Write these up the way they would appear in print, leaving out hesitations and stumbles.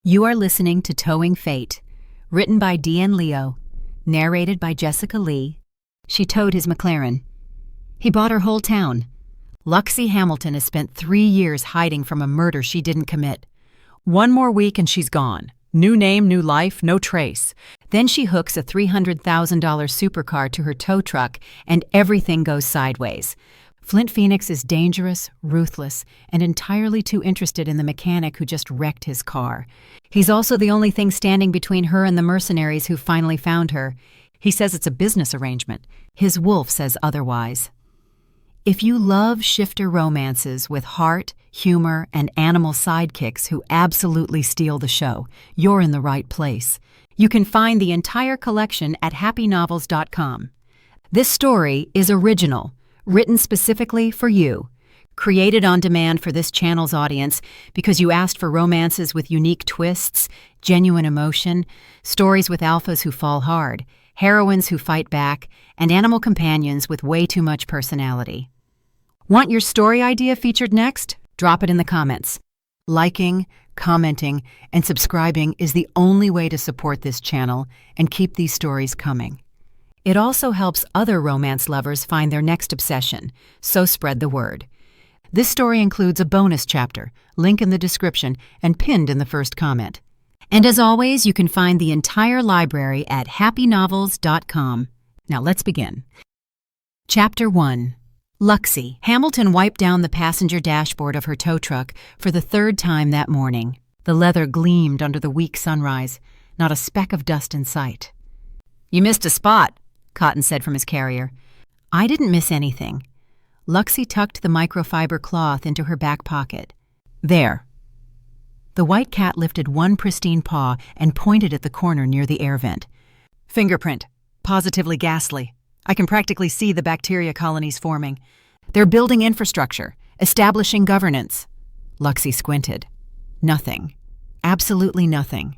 You are listening to Towing Fate, written by Deanne Leo, narrated by Jessica Lee. She towed his McLaren. He bought her whole town. Luxy Hamilton has spent 3 years hiding from a murder she didn't commit. One more week and she's gone. New name, new life, no trace. Then she hooks a $300,000 supercar to her tow truck and everything goes sideways. Flint Phoenix is dangerous, ruthless, and entirely too interested in the mechanic who just wrecked his car. He's also the only thing standing between her and the mercenaries who finally found her. He says it's a business arrangement. His wolf says otherwise. If you love shifter romances with heart, humor, and animal sidekicks who absolutely steal the show, you're in the right place. You can find the entire collection at happynovels.com. This story is original, written specifically for you, created on demand for this channel's audience because you asked for romances with unique twists, genuine emotion, stories with alphas who fall hard, heroines who fight back, and animal companions with way too much personality. Want your story idea featured next? Drop it in the comments. Liking, commenting, and subscribing is the only way to support this channel and keep these stories coming. It also helps other romance lovers find their next obsession, so spread the word. This story includes a bonus chapter, link in the description, and pinned in the first comment. And as always, you can find the entire library at happynovels.com. Now let's begin. Chapter 1. Luxy. Hamilton wiped down the passenger dashboard of her tow truck for the third time that morning. The leather gleamed under the weak sunrise, not a speck of dust in sight. "You missed a spot," Cotton said from his carrier. "I didn't miss anything." Luxy tucked the microfiber cloth into her back pocket. "There." The white cat lifted one pristine paw and pointed at the corner near the air vent. "Fingerprint. Positively ghastly. I can practically see the bacteria colonies forming. They're building infrastructure, establishing governance." Luxy squinted. "Nothing. Absolutely nothing.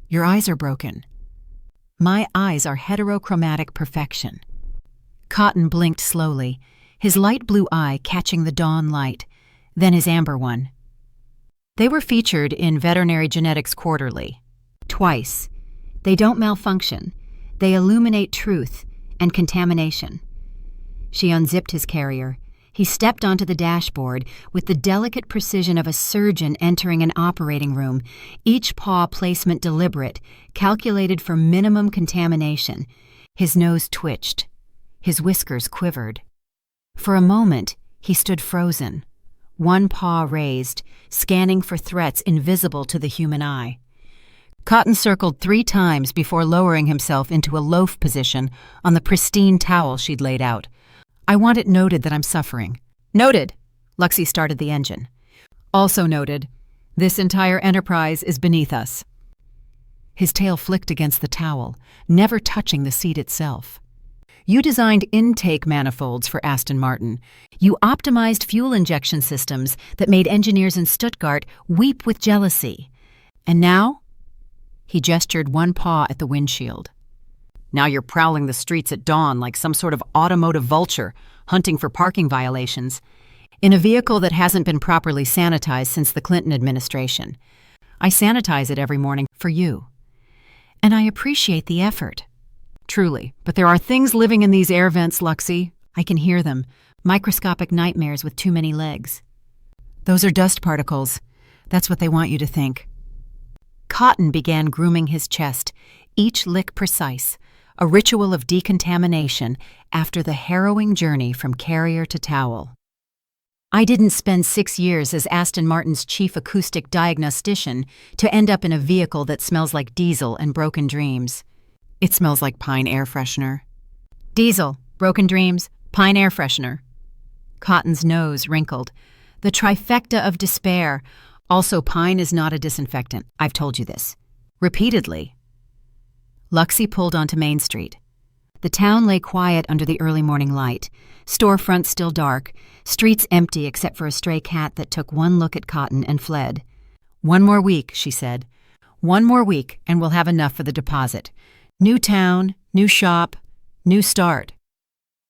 Your eyes are broken." "My eyes are heterochromatic perfection." Cotton blinked slowly, his light blue eye catching the dawn light, then his amber one. They were featured in Veterinary Genetics Quarterly. Twice. They don't malfunction. They illuminate truth and contamination. She unzipped his carrier. He stepped onto the dashboard with the delicate precision of a surgeon entering an operating room, each paw placement deliberate, calculated for minimum contamination. His nose twitched. His whiskers quivered. For a moment, he stood frozen, one paw raised, scanning for threats invisible to the human eye. Cotton circled 3 times before lowering himself into a loaf position on the pristine towel she'd laid out. "I want it noted that I'm suffering." "Noted." Luxy started the engine. "Also noted, this entire enterprise is beneath us." His tail flicked against the towel, never touching the seat itself. "You designed intake manifolds for Aston Martin. You optimized fuel injection systems that made engineers in Stuttgart weep with jealousy. And now?" He gestured one paw at the windshield. "Now you're prowling the streets at dawn like some sort of automotive vulture, hunting for parking violations, in a vehicle that hasn't been properly sanitized since the Clinton administration. I sanitize it every morning for you. And I appreciate the effort. Truly, but there are things living in these air vents, Luxy. I can hear them, microscopic nightmares with too many legs." "Those are dust particles. That's what they want you to think." Cotton began grooming his chest, each lick precise, a ritual of decontamination after the harrowing journey from carrier to towel. "I didn't spend 6 years as Aston Martin's chief acoustic diagnostician to end up in a vehicle that smells like diesel and broken dreams." "It smells like pine air freshener." "Diesel, broken dreams, pine air freshener." Cotton's nose wrinkled. "The trifecta of despair. Also, pine is not a disinfectant. I've told you this. Repeatedly." Luxy pulled onto Main Street. The town lay quiet under the early morning light, storefronts still dark, streets empty except for a stray cat that took one look at Cotton and fled. "One more week," she said. "One more week, and we'll have enough for the deposit. New town, new shop, new start.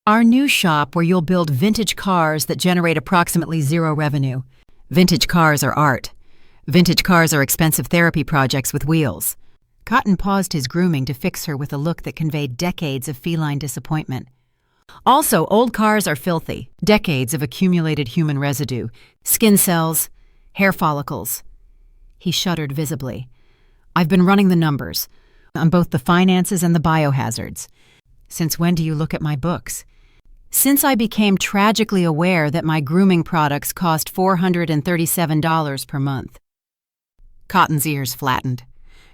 Our new shop where you'll build vintage cars that generate approximately 0 revenue. Vintage cars are art. Vintage cars are expensive therapy projects with wheels. Cotton paused his grooming to fix her with a look that conveyed decades of feline disappointment. Also, old cars are filthy, decades of accumulated human residue, skin cells, hair follicles. He shuddered visibly. I've been running the numbers on both the finances and the biohazards. Since when do you look at my books? Since I became tragically aware that my grooming products cost $437 per month. Cotton's ears flattened.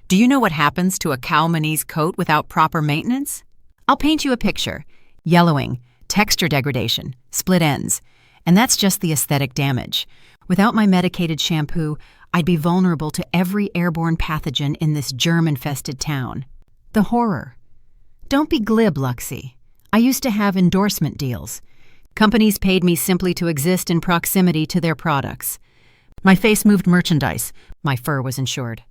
Do you know what happens to a cow manise coat without proper maintenance? I'll paint you a picture. Yellowing, texture degradation, split ends. And that's just the aesthetic damage. Without my medicated shampoo, I'd be vulnerable to every airborne pathogen in this germ-infested town. The horror. Don't be glib, Luxy. I used to have endorsement deals. Companies paid me simply to exist in proximity to their products. My face moved merchandise. My fur was insured.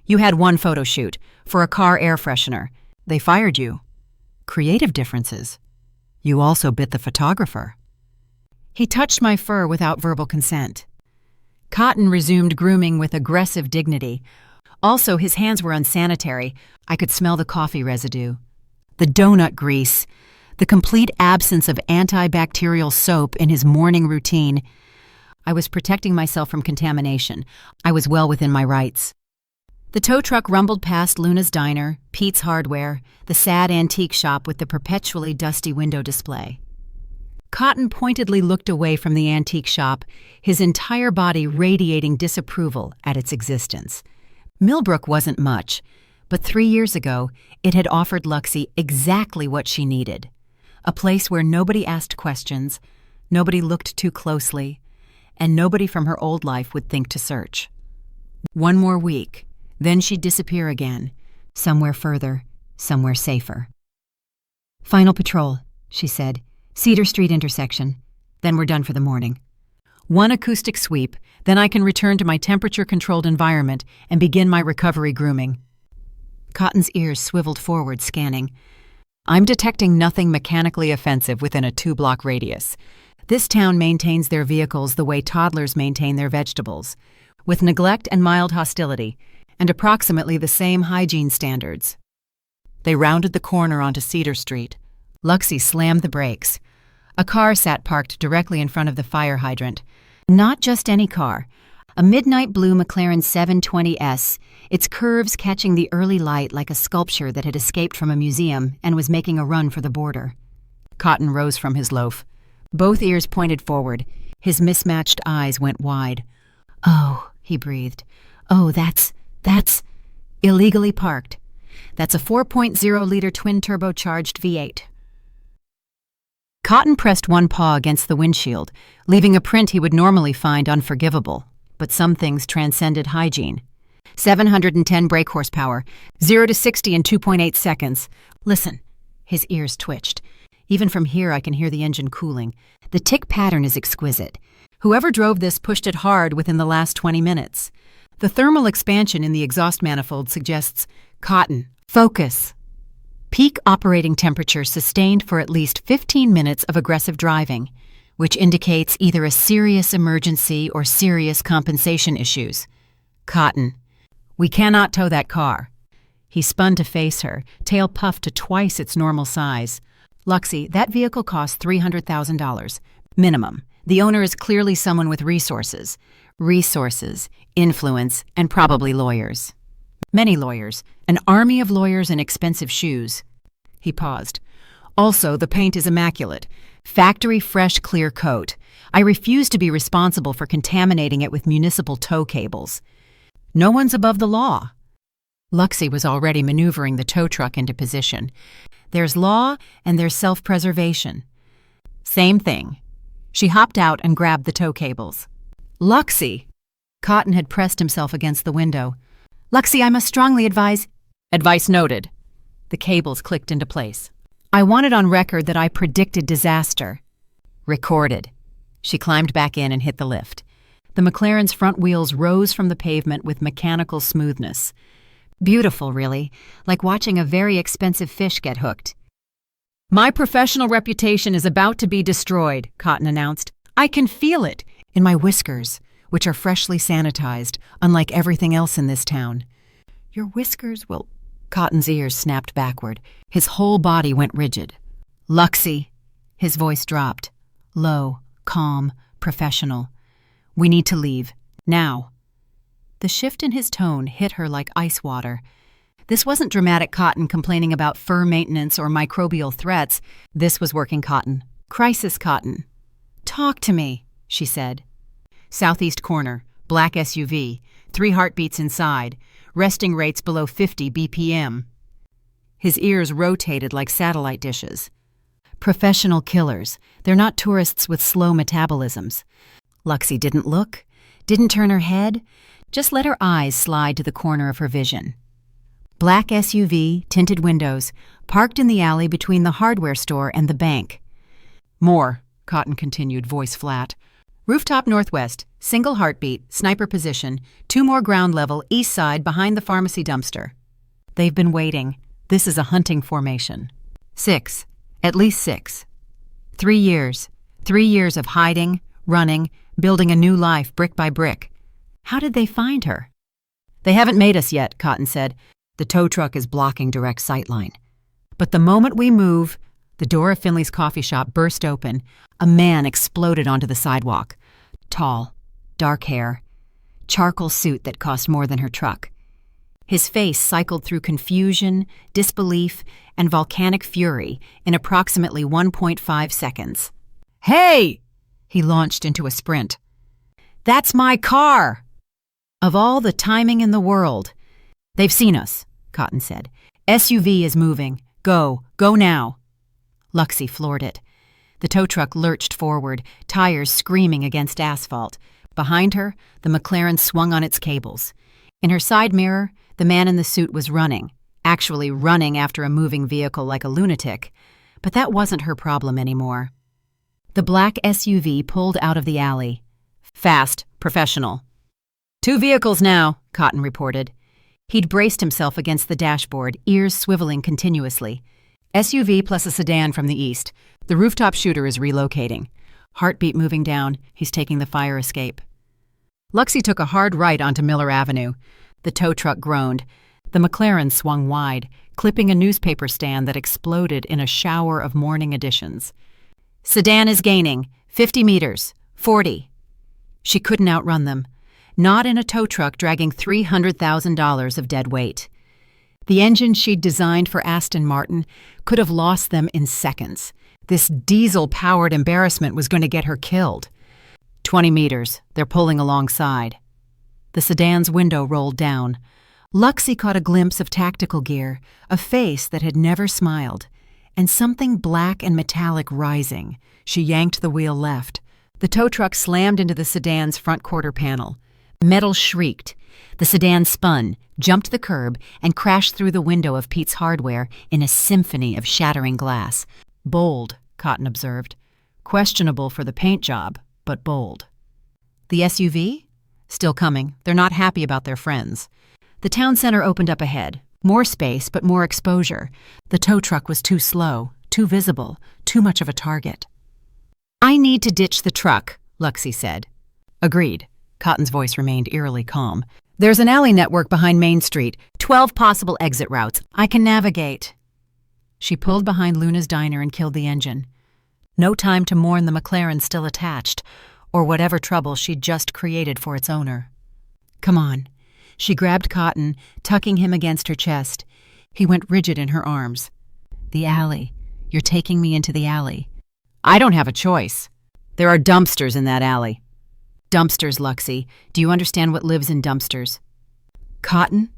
You had one photo shoot for a car air freshener. They fired you. Creative differences. You also bit the photographer. He touched my fur without verbal consent. Cotton resumed grooming with aggressive dignity. Also, his hands were unsanitary. I could smell the coffee residue. The donut grease. The complete absence of antibacterial soap in his morning routine. I was protecting myself from contamination. I was well within my rights. The tow truck rumbled past Luna's Diner, Pete's Hardware, the sad antique shop with the perpetually dusty window display. Cotton pointedly looked away from the antique shop, his entire body radiating disapproval at its existence. Millbrook wasn't much, but 3 years ago, it had offered Luxy exactly what she needed. A place where nobody asked questions, nobody looked too closely, and nobody from her old life would think to search. One more week, then she'd disappear again, somewhere further, somewhere safer. Final patrol, she said. Cedar Street intersection. Then we're done for the morning. One acoustic sweep, then I can return to my temperature-controlled environment and begin my recovery grooming. Cotton's ears swiveled forward, scanning. I'm detecting nothing mechanically offensive within a 2-block radius. This town maintains their vehicles the way toddlers maintain their vegetables, with neglect and mild hostility, and approximately the same hygiene standards. They rounded the corner onto Cedar Street. Luxy slammed the brakes. A car sat parked directly in front of the fire hydrant. Not just any car. A midnight blue McLaren 720S, its curves catching the early light like a sculpture that had escaped from a museum and was making a run for the border. Cotton rose from his loaf. Both ears pointed forward. His mismatched eyes went wide. Oh, he breathed. Oh, that's illegally parked. That's a 4.0-liter twin-turbocharged V8. Cotton pressed one paw against the windshield, leaving a print he would normally find unforgivable. But some things transcended hygiene. 710 brake horsepower, 0 to 60 in 2.8 seconds. Listen. His ears twitched. Even from here I can hear the engine cooling. The tick pattern is exquisite. Whoever drove this pushed it hard within the last 20 minutes. The thermal expansion in the exhaust manifold suggests cotton. Focus. Peak operating temperature sustained for at least 15 minutes of aggressive driving, which indicates either a serious emergency or serious compensation issues. Cotton. We cannot tow that car. He spun to face her, tail puffed to twice its normal size. Luxy, that vehicle costs $300,000. Minimum. The owner is clearly someone with resources. Resources, influence, and probably lawyers. Many lawyers. An army of lawyers in expensive shoes. He paused. Also, the paint is immaculate. Factory fresh clear coat. I refuse to be responsible for contaminating it with municipal tow cables. No one's above the law. Luxy was already maneuvering the tow truck into position. There's law and there's self-preservation. Same thing. She hopped out and grabbed the tow cables. Luxy! Cotton had pressed himself against the window. Luxy, I must strongly advise... Advice noted. The cables clicked into place. I want it on record that I predicted disaster. Recorded. She climbed back in and hit the lift. The McLaren's front wheels rose from the pavement with mechanical smoothness. Beautiful, really, like watching a very expensive fish get hooked. My professional reputation is about to be destroyed, Cotton announced. I can feel it in my whiskers, which are freshly sanitized, unlike everything else in this town. Your whiskers will... Cotton's ears snapped backward. His whole body went rigid. Luxy. His voice dropped. Low, calm, professional. We need to leave. Now. The shift in his tone hit her like ice water. This wasn't dramatic Cotton complaining about fur maintenance or microbial threats. This was working Cotton. Crisis Cotton. Talk to me, she said. Southeast corner, black SUV, 3 heartbeats inside, resting rates below 50 BPM. His ears rotated like satellite dishes. Professional killers. They're not tourists with slow metabolisms. Luxy didn't look, didn't turn her head, just let her eyes slide to the corner of her vision. Black SUV, tinted windows, parked in the alley between the hardware store and the bank. More, Cotton continued, voice flat. Rooftop northwest, single heartbeat, sniper position, 2 more ground level, east side behind the pharmacy dumpster. They've been waiting. This is a hunting formation. 6. At least 6. 3 years. 3 years of hiding, running, building a new life brick by brick. How did they find her? They haven't made us yet, Cotton said. The tow truck is blocking direct sightline. But the moment we move, the door of Finley's coffee shop burst open. A man exploded onto the sidewalk. Tall, dark hair, charcoal suit that cost more than her truck. His face cycled through confusion, disbelief, and volcanic fury in approximately 1.5 seconds. Hey! He launched into a sprint. That's my car! Of all the timing in the world. They've seen us, Cotton said. SUV is moving. Go now. Luxy floored it. The tow truck lurched forward, tires screaming against asphalt. Behind her, the McLaren swung on its cables. In her side mirror, the man in the suit was running, actually running after a moving vehicle like a lunatic. But that wasn't her problem anymore. The black SUV pulled out of the alley. Fast, professional. 2 vehicles now, Cotton reported. He'd braced himself against the dashboard, ears swiveling continuously. SUV plus a sedan from the east. The rooftop shooter is relocating. Heartbeat moving down. He's taking the fire escape. Luxy took a hard right onto Miller Avenue. The tow truck groaned. The McLaren swung wide, clipping a newspaper stand that exploded in a shower of morning editions. Sedan is gaining. 50 meters. 40. She couldn't outrun them. Not in a tow truck dragging $300,000 of dead weight. The engine she'd designed for Aston Martin could have lost them in seconds. This diesel-powered embarrassment was going to get her killed. 20 meters. They're pulling alongside. The sedan's window rolled down. Luxy caught a glimpse of tactical gear, a face that had never smiled, and something black and metallic rising. She yanked the wheel left. The tow truck slammed into the sedan's front quarter panel. Metal shrieked. The sedan spun, jumped the curb, and crashed through the window of Pete's Hardware in a symphony of shattering glass. Bold, Cotton observed. Questionable for the paint job, but bold. The SUV? Still coming. They're not happy about their friends. The town center opened up ahead. More space, but more exposure. The tow truck was too slow, too visible, too much of a target. I need to ditch the truck, Luxy said. Agreed. Cotton's voice remained eerily calm. There's an alley network behind Main Street. 12 possible exit routes. I can navigate. She pulled behind Luna's diner and killed the engine. No time to mourn the McLaren still attached, or whatever trouble she'd just created for its owner. Come on. She grabbed Cotton, tucking him against her chest. He went rigid in her arms. The alley. You're taking me into the alley. I don't have a choice. There are dumpsters in that alley. Dumpsters, Luxy. Do you understand what lives in dumpsters? Cotton?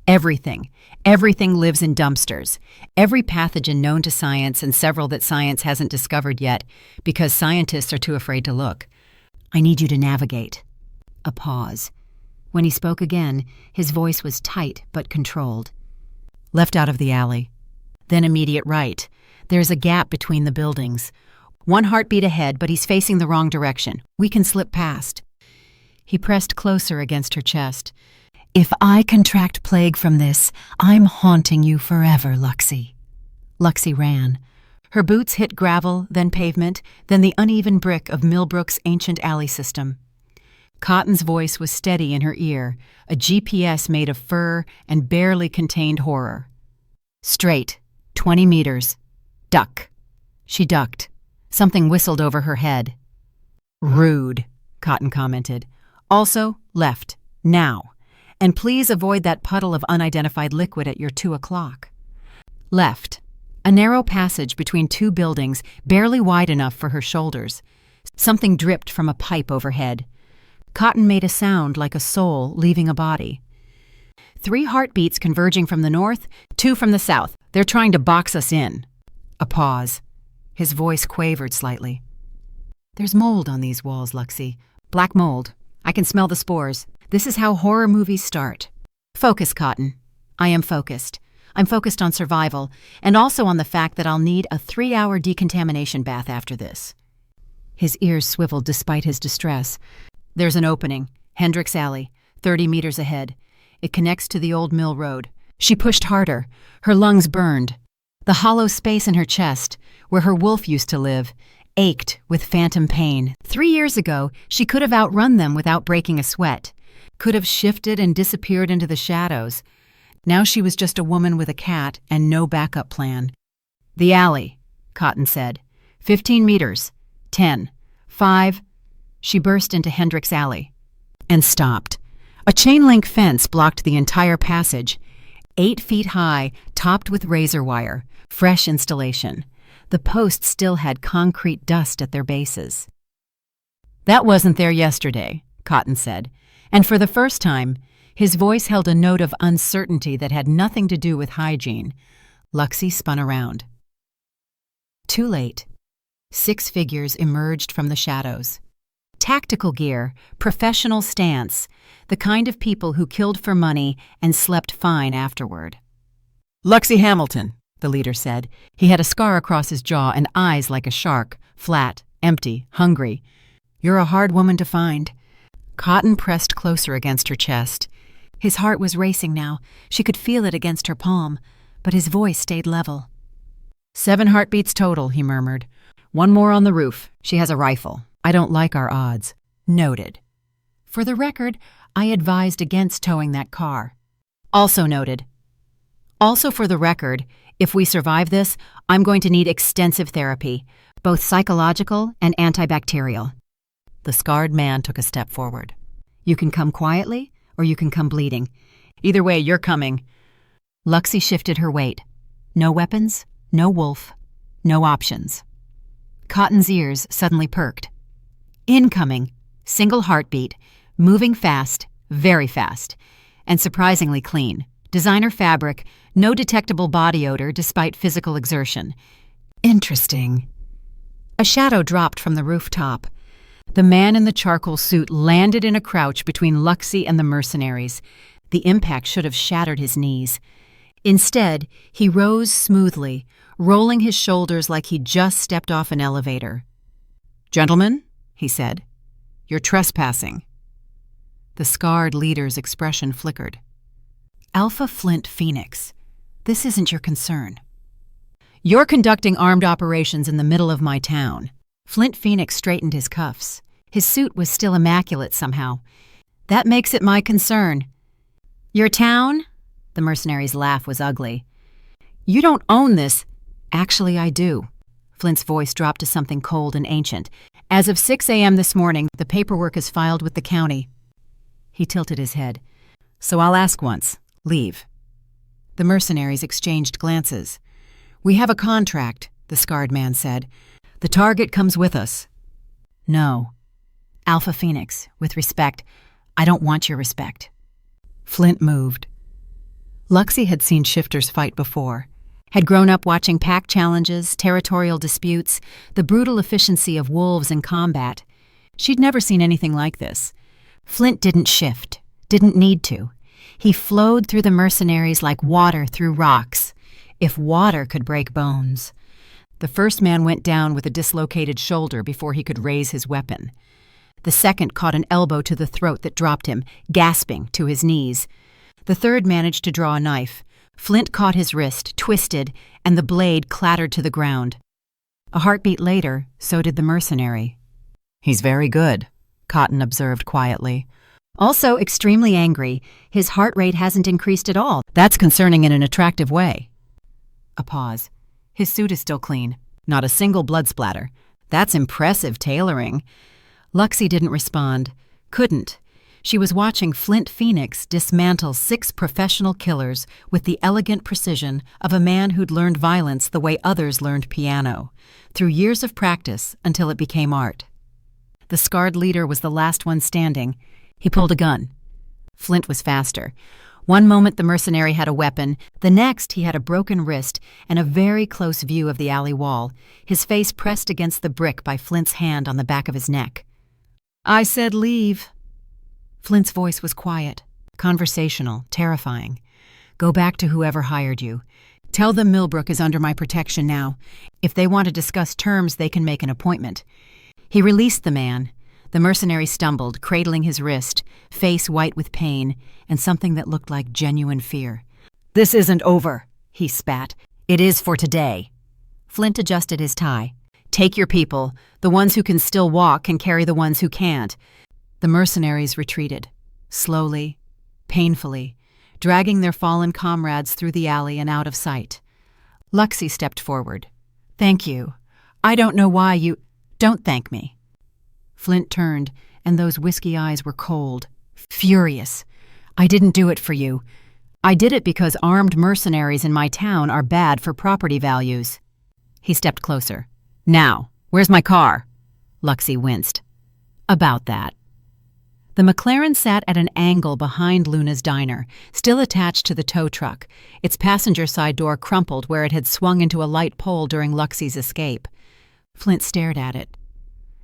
Everything. Everything lives in dumpsters. Every pathogen known to science and several that science hasn't discovered yet because scientists are too afraid to look. I need you to navigate. A pause. When he spoke again, his voice was tight but controlled. Left out of the alley. Then immediate right. There's a gap between the buildings. 1 heartbeat ahead, but he's facing the wrong direction. We can slip past. He pressed closer against her chest. If I contract plague from this, I'm haunting you forever, Luxy. Luxy ran. Her boots hit gravel, then pavement, then the uneven brick of Millbrook's ancient alley system. Cotton's voice was steady in her ear, a GPS made of fur and barely contained horror. Straight, 20 meters. Duck. She ducked. Something whistled over her head. Rude, Cotton commented. Also, left. Now. And please avoid that puddle of unidentified liquid at your 2 o'clock. Left. A narrow passage between 2 buildings, barely wide enough for her shoulders. Something dripped from a pipe overhead. Cotton made a sound like a soul leaving a body. 3 heartbeats converging from the north, 2 from the south. They're trying to box us in. A pause. His voice quavered slightly. There's mold on these walls, Luxy. Black mold. I can smell the spores. This is how horror movies start. Focus, Cotton. I am focused. I'm focused on survival, and also on the fact that I'll need a 3-hour decontamination bath after this. His ears swiveled despite his distress. There's an opening. Hendricks Alley, 30 meters ahead. It connects to the old mill road. She pushed harder. Her lungs burned. The hollow space in her chest, where her wolf used to live, ached with phantom pain. 3 years ago, she could have outrun them without breaking a sweat. Could have shifted and disappeared into the shadows. Now she was just a woman with a cat and no backup plan. The alley, Cotton said. 15 meters. 10. 5. She burst into Hendricks Alley. And stopped. A chain-link fence blocked the entire passage. 8 feet high, topped with razor wire. Fresh installation. The posts still had concrete dust at their bases. That wasn't there yesterday, Cotton said. And for the first time, his voice held a note of uncertainty that had nothing to do with hygiene. Luxy spun around. Too late. 6 figures emerged from the shadows. Tactical gear, professional stance, the kind of people who killed for money and slept fine afterward. Luxy Hamilton, the leader said. He had a scar across his jaw and eyes like a shark, flat, empty, hungry. You're a hard woman to find. Cotton pressed closer against her chest. His heart was racing now. She could feel it against her palm, but his voice stayed level. 7 heartbeats total, he murmured. 1 more on the roof. She has a rifle. I don't like our odds. Noted. For the record, I advised against towing that car. Also noted. Also for the record, if we survive this, I'm going to need extensive therapy, both psychological and antibacterial. The scarred man took a step forward. You can come quietly, or you can come bleeding. Either way, you're coming. Luxy shifted her weight. No weapons, no wolf, no options. Cotton's ears suddenly perked. Incoming, single heartbeat, moving fast, very fast, and surprisingly clean. Designer fabric, no detectable body odor despite physical exertion. Interesting. A shadow dropped from the rooftop. The man in the charcoal suit landed in a crouch between Luxy and the mercenaries. The impact should have shattered his knees. Instead, he rose smoothly, rolling his shoulders like he'd just stepped off an elevator. "Gentlemen," he said, "you're trespassing." The scarred leader's expression flickered. "Alpha Flint Phoenix, this isn't your concern. You're conducting armed operations in the middle of my town." Flint Phoenix straightened his cuffs. His suit was still immaculate somehow. "That makes it my concern." "Your town?" The mercenary's laugh was ugly. "You don't own this." "Actually, I do." Flint's voice dropped to something cold and ancient. "As of 6 a.m. this morning, the paperwork is filed with the county." He tilted his head. "So I'll ask once. Leave." The mercenaries exchanged glances. "We have a contract," the scarred man said. "The target comes with us." "No. Alpha Phoenix, with respect, I don't want your respect." Flint moved. Luxy had seen shifters fight before, had grown up watching pack challenges, territorial disputes, the brutal efficiency of wolves in combat. She'd never seen anything like this. Flint didn't shift, didn't need to. He flowed through the mercenaries like water through rocks, if water could break bones. The first man went down with a dislocated shoulder before he could raise his weapon. The second caught an elbow to the throat that dropped him, gasping, to his knees. The third managed to draw a knife. Flint caught his wrist, twisted, and the blade clattered to the ground. A heartbeat later, so did the mercenary. "He's very good," Cotton observed quietly. Also extremely angry. His heart rate hasn't increased at all. That's concerning in an attractive way. A pause. His suit is still clean. Not a single blood splatter. That's impressive tailoring. Luxy didn't respond. Couldn't. She was watching Flint Phoenix dismantle 6 professional killers with the elegant precision of a man who'd learned violence the way others learned piano, through years of practice until it became art. The scarred leader was the last one standing. He pulled a gun. Flint was faster. One moment the mercenary had a weapon, the next he had a broken wrist and a very close view of the alley wall, his face pressed against the brick by Flint's hand on the back of his neck. "I said leave." Flint's voice was quiet, conversational, terrifying. "Go back to whoever hired you. Tell them Millbrook is under my protection now. If they want to discuss terms, they can make an appointment." He released the man. The mercenary stumbled, cradling his wrist, face white with pain, and something that looked like genuine fear. "This isn't over," he spat. "It is for today." Flint adjusted his tie. "Take your people. The ones who can still walk can carry the ones who can't." The mercenaries retreated, slowly, painfully, dragging their fallen comrades through the alley and out of sight. Luxy stepped forward. "Thank you. I don't know why you—" "Don't thank me." Flint turned, and those whiskey eyes were cold, furious. "I didn't do it for you. I did it because armed mercenaries in my town are bad for property values." He stepped closer. "Now, where's my car?" Luxy winced. "About that." The McLaren sat at an angle behind Luna's diner, still attached to the tow truck, its passenger side door crumpled where it had swung into a light pole during Luxy's escape. Flint stared at it.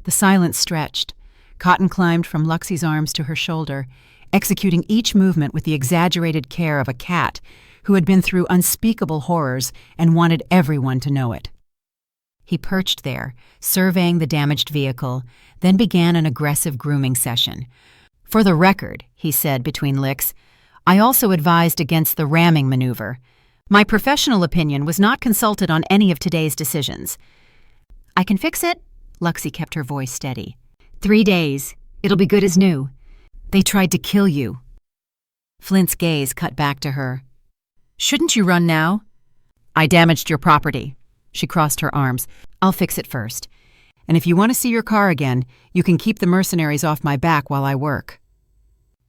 The silence stretched. Cotton climbed from Luxy's arms to her shoulder, executing each movement with the exaggerated care of a cat who had been through unspeakable horrors and wanted everyone to know it. He perched there, surveying the damaged vehicle, then began an aggressive grooming session. "For the record," he said between licks, "I also advised against the ramming maneuver. My professional opinion was not consulted on any of today's decisions." "I can fix it." Luxy kept her voice steady. 3 days. It'll be good as new. They tried to kill you." Flint's gaze cut back to her. "Shouldn't you run now?" "I damaged your property." She crossed her arms. "I'll fix it first. And if you want to see your car again, you can keep the mercenaries off my back while I work."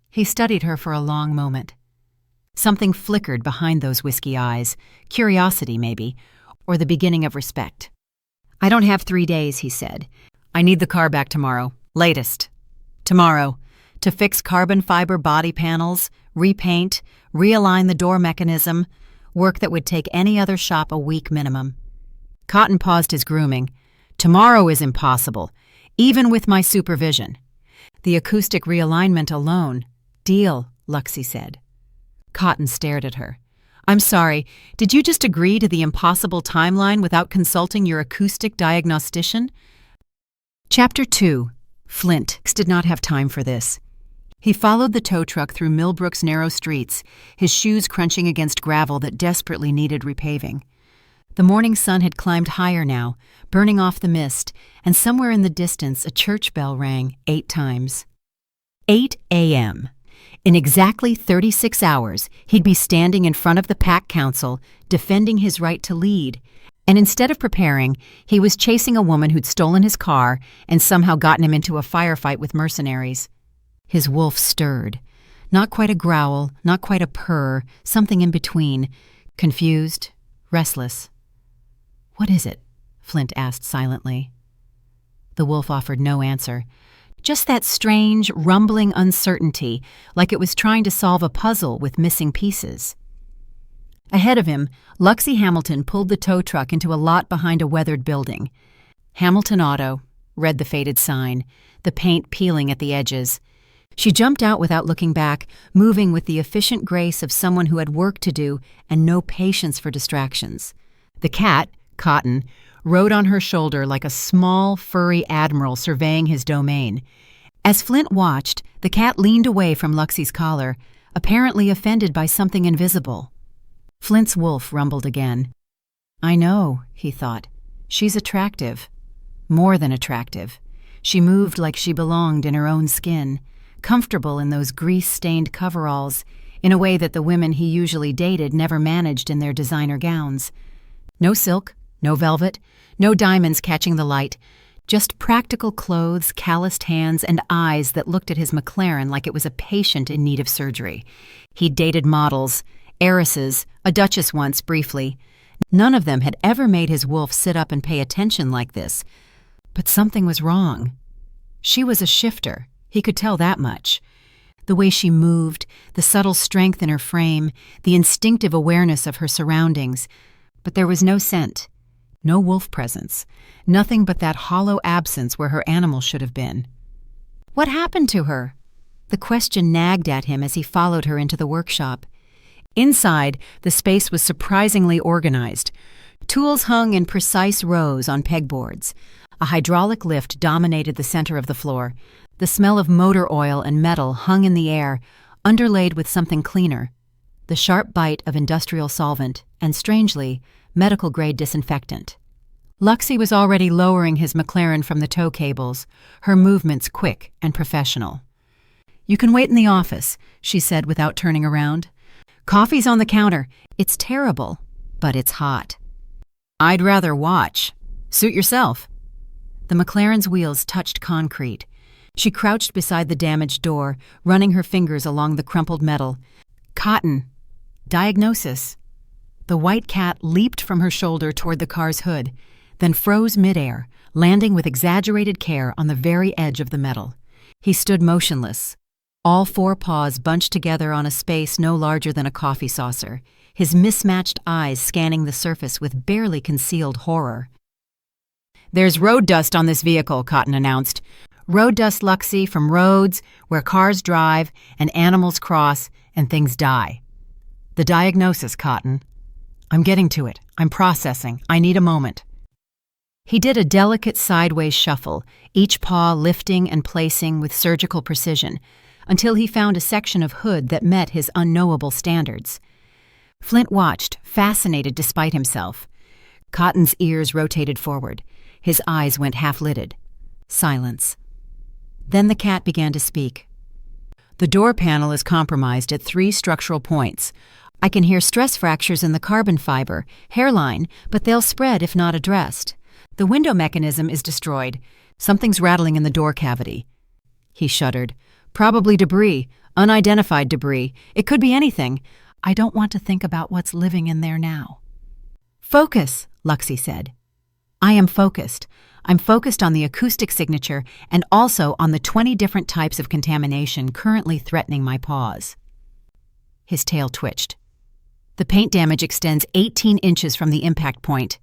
He studied her for a long moment. Something flickered behind those whiskey eyes, curiosity maybe, or the beginning of respect. "I don't have 3 days," he said. "I need the car back tomorrow, latest. Tomorrow, to fix carbon fiber body panels, repaint, realign the door mechanism, work that would take any other shop a week minimum." Cotton paused his grooming. "Tomorrow is impossible, even with my supervision." "The acoustic realignment alone." "Deal," Luxy said. Cotton stared at her. "I'm sorry, did you just agree to the impossible timeline without consulting your acoustic diagnostician?" Chapter 2. Flint did not have time for this. He followed the tow truck through Millbrook's narrow streets, his shoes crunching against gravel that desperately needed repaving. The morning sun had climbed higher now, burning off the mist, and somewhere in the distance a church bell rang 8 times. 8 a.m. In exactly 36 hours, he'd be standing in front of the pack council, defending his right to lead, and instead of preparing, he was chasing a woman who'd stolen his car and somehow gotten him into a firefight with mercenaries. His wolf stirred. Not quite a growl, not quite a purr, something in between, confused, restless. "What is it?" Flint asked silently. The wolf offered no answer. Just that strange, rumbling uncertainty, like it was trying to solve a puzzle with missing pieces. Ahead of him, Luxy Hamilton pulled the tow truck into a lot behind a weathered building. "Hamilton Auto," read the faded sign, the paint peeling at the edges. She jumped out without looking back, moving with the efficient grace of someone who had work to do and no patience for distractions. The cat, Cotton, rode on her shoulder like a small, furry admiral surveying his domain. As Flint watched, the cat leaned away from Luxy's collar, apparently offended by something invisible. Flint's wolf rumbled again. "I know," he thought. "She's attractive. More than attractive. She moved like she belonged in her own skin, comfortable in those grease-stained coveralls, in a way that the women he usually dated never managed in their designer gowns. No silk, no velvet, no diamonds catching the light, just practical clothes, calloused hands, and eyes that looked at his McLaren like it was a patient in need of surgery. He'd dated models, heiresses, a duchess once, briefly. None of them had ever made his wolf sit up and pay attention like this. But something was wrong. She was a shifter, he could tell that much. The way she moved, the subtle strength in her frame, the instinctive awareness of her surroundings. But there was no scent, no wolf presence, nothing but that hollow absence where her animal should have been. What happened to her? The question nagged at him as he followed her into the workshop. Inside, the space was surprisingly organized. Tools hung in precise rows on pegboards. A hydraulic lift dominated the center of the floor. The smell of motor oil and metal hung in the air, underlaid with something cleaner. The sharp bite of industrial solvent and, strangely, medical-grade disinfectant. Luxy was already lowering his McLaren from the tow cables, her movements quick and professional. "You can wait in the office," she said without turning around. "Coffee's on the counter. It's terrible, but it's hot." "I'd rather watch. Suit yourself." The McLaren's wheels touched concrete. She crouched beside the damaged door, running her fingers along the crumpled metal. Cotton. Diagnosis. The white cat leaped from her shoulder toward the car's hood, then froze midair, landing with exaggerated care on the very edge of the metal. He stood motionless, all four paws bunched together on a space no larger than a coffee saucer, his mismatched eyes scanning the surface with barely concealed horror. "There's road dust on this vehicle," Cotton announced. "Road dust, Luxy, from roads where cars drive and animals cross and things die." "The diagnosis, Cotton." "I'm getting to it. I'm processing. I need a moment." He did a delicate sideways shuffle, each paw lifting and placing with surgical precision, until he found a section of hood that met his unknowable standards. Flint watched, fascinated despite himself. Cotton's ears rotated forward. His eyes went half-lidded. Silence. Then the cat began to speak. "The door panel is compromised at 3 structural points. I can hear stress fractures in the carbon fiber, hairline, but they'll spread if not addressed. The window mechanism is destroyed. Something's rattling in the door cavity." He shuddered. "Probably debris, unidentified debris. It could be anything. I don't want to think about what's living in there now." "Focus," Luxy said. "I am focused. I'm focused on the acoustic signature and also on the 20 different types of contamination currently threatening my paws." His tail twitched. "The paint damage extends 18 inches from the impact point.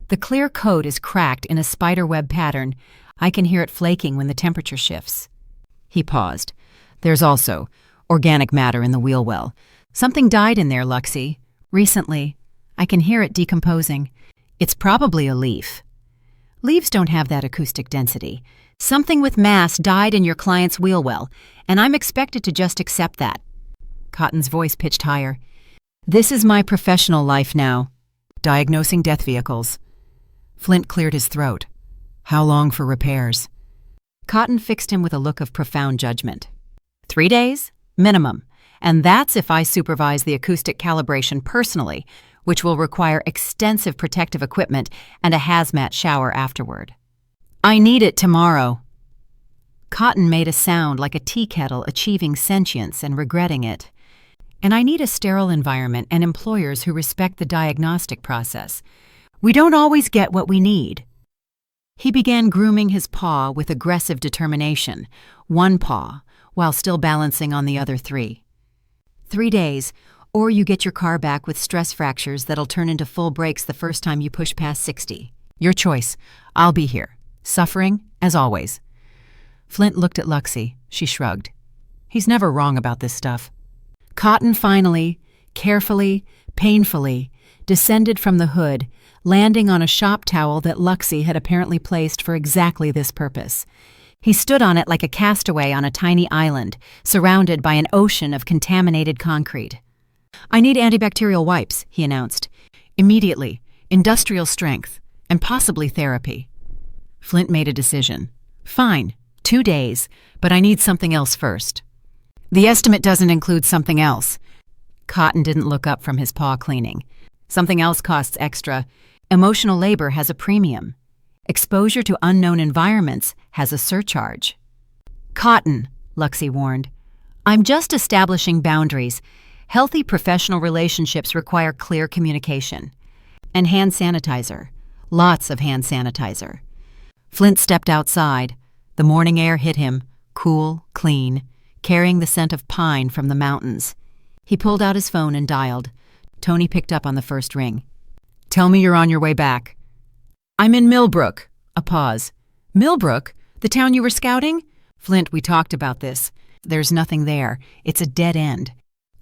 The clear coat is cracked in a spiderweb pattern. I can hear it flaking when the temperature shifts." He paused. "There's also organic matter in the wheel well. Something died in there, Luxy. Recently. I can hear it decomposing. It's probably a leaf." "Leaves don't have that acoustic density. Something with mass died in your client's wheel well, and I'm expected to just accept that." Cotton's voice pitched higher. "This is my professional life now. Diagnosing death vehicles." Flint cleared his throat. "How long for repairs?" Cotton fixed him with a look of profound judgment. 3 days, minimum, and that's if I supervise the acoustic calibration personally, which will require extensive protective equipment and a hazmat shower afterward. "I need it tomorrow." Cotton made a sound like a tea kettle achieving sentience and regretting it. "And I need a sterile environment and employers who respect the diagnostic process. We don't always get what we need." He began grooming his paw with aggressive determination, one paw, while still balancing on the other 3. 3 days, or you get your car back with stress fractures that'll turn into full brakes the first time you push past 60. Your choice. I'll be here. Suffering, as always. Flint looked at Luxy. She shrugged. He's never wrong about this stuff. Cotton finally, carefully, painfully, descended from the hood, landing on a shop towel that Luxy had apparently placed for exactly this purpose. He stood on it like a castaway on a tiny island, surrounded by an ocean of contaminated concrete. "I need antibacterial wipes," he announced. "Immediately, industrial strength, and possibly therapy." Flint made a decision. Fine, 2 days, but I need something else first. The estimate doesn't include something else. Cotton didn't look up from his paw cleaning. Something else costs extra. Emotional labor has a premium. Exposure to unknown environments has a surcharge. Cotton, Luxy warned. I'm just establishing boundaries. Healthy professional relationships require clear communication. And hand sanitizer. Lots of hand sanitizer. Flint stepped outside. The morning air hit him, cool, clean, carrying the scent of pine from the mountains. He pulled out his phone and dialed. Tony picked up on the first ring. Tell me you're on your way back. I'm in Millbrook. A pause. Millbrook? The town you were scouting? Flint, we talked about this. There's nothing there. It's a dead end.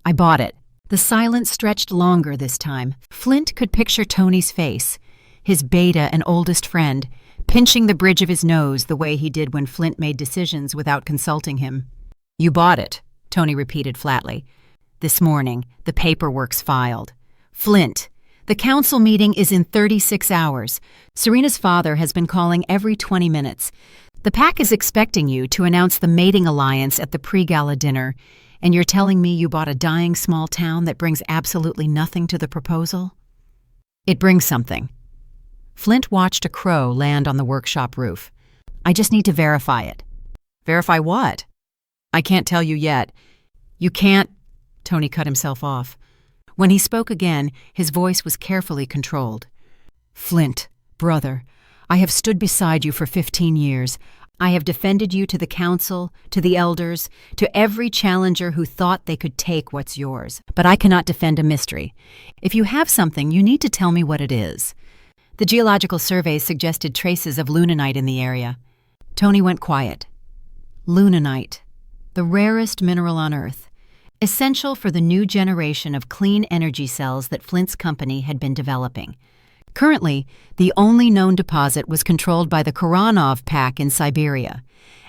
I bought it. The silence stretched longer this time. Flint could picture Tony's face, his beta and oldest friend, pinching the bridge of his nose the way he did when Flint made decisions without consulting him. You bought it, Tony repeated flatly. This morning, the paperwork's filed. Flint, the council meeting is in 36 hours. Serena's father has been calling every 20 minutes. The pack is expecting you to announce the mating alliance at the pre-gala dinner, and you're telling me you bought a dying small town that brings absolutely nothing to the proposal? It brings something. Flint watched a crow land on the workshop roof. I just need to verify it. Verify what? I can't tell you yet. You can't... Tony cut himself off. When he spoke again, his voice was carefully controlled. Flint, brother, I have stood beside you for 15 years. I have defended you to the council, to the elders, to every challenger who thought they could take what's yours. But I cannot defend a mystery. If you have something, you need to tell me what it is. The geological surveys suggested traces of lunanite in the area. Tony went quiet. Lunanite, the rarest mineral on Earth, essential for the new generation of clean energy cells that Flint's company had been developing. Currently, the only known deposit was controlled by the Koranov pack in Siberia,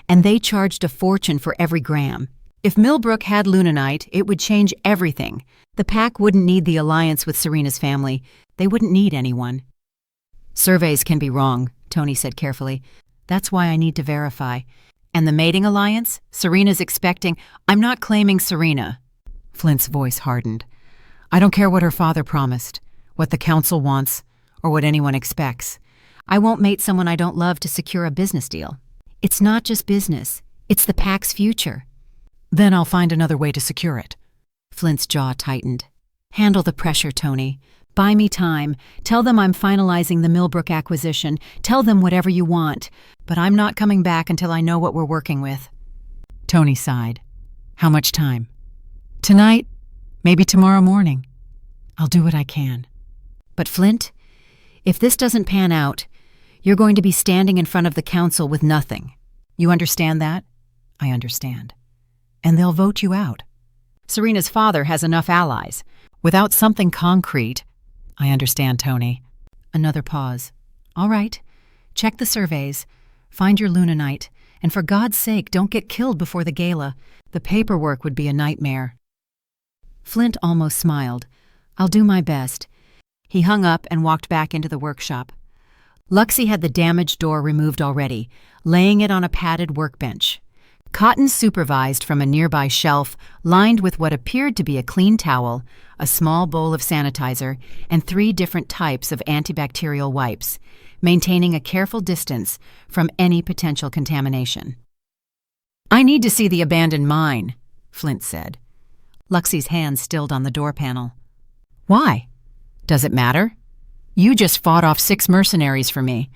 and they charged a fortune for every gram. If Millbrook had lunanite, it would change everything. The pack wouldn't need the alliance with Serena's family. They wouldn't need anyone. Surveys can be wrong, Tony said carefully. That's why I need to verify. And the mating alliance? Serena's expecting... I'm not claiming Serena. Flint's voice hardened. I don't care what her father promised, what the council wants, or what anyone expects. I won't mate someone I don't love to secure a business deal. It's not just business. It's the pack's future. Then I'll find another way to secure it. Flint's jaw tightened. Handle the pressure, Tony. Buy me time. Tell them I'm finalizing the Millbrook acquisition. Tell them whatever you want. But I'm not coming back until I know what we're working with. Tony sighed. How much time? Tonight? Maybe tomorrow morning. I'll do what I can. But Flint, if this doesn't pan out, you're going to be standing in front of the council with nothing. You understand that? I understand. And they'll vote you out. Serena's father has enough allies. Without something concrete... I understand, Tony. Another pause. All right. Check the surveys. Find your lunanite. And for God's sake, don't get killed before the gala. The paperwork would be a nightmare. Flint almost smiled. I'll do my best. He hung up and walked back into the workshop. Luxy had the damaged door removed already, laying it on a padded workbench. Cotton supervised from a nearby shelf, lined with what appeared to be a clean towel, a small bowl of sanitizer, and 3 different types of antibacterial wipes, maintaining a careful distance from any potential contamination. I need to see the abandoned mine, Flint said. Luxy's hand stilled on the door panel. Why? Does it matter? You just fought off 6 mercenaries for me.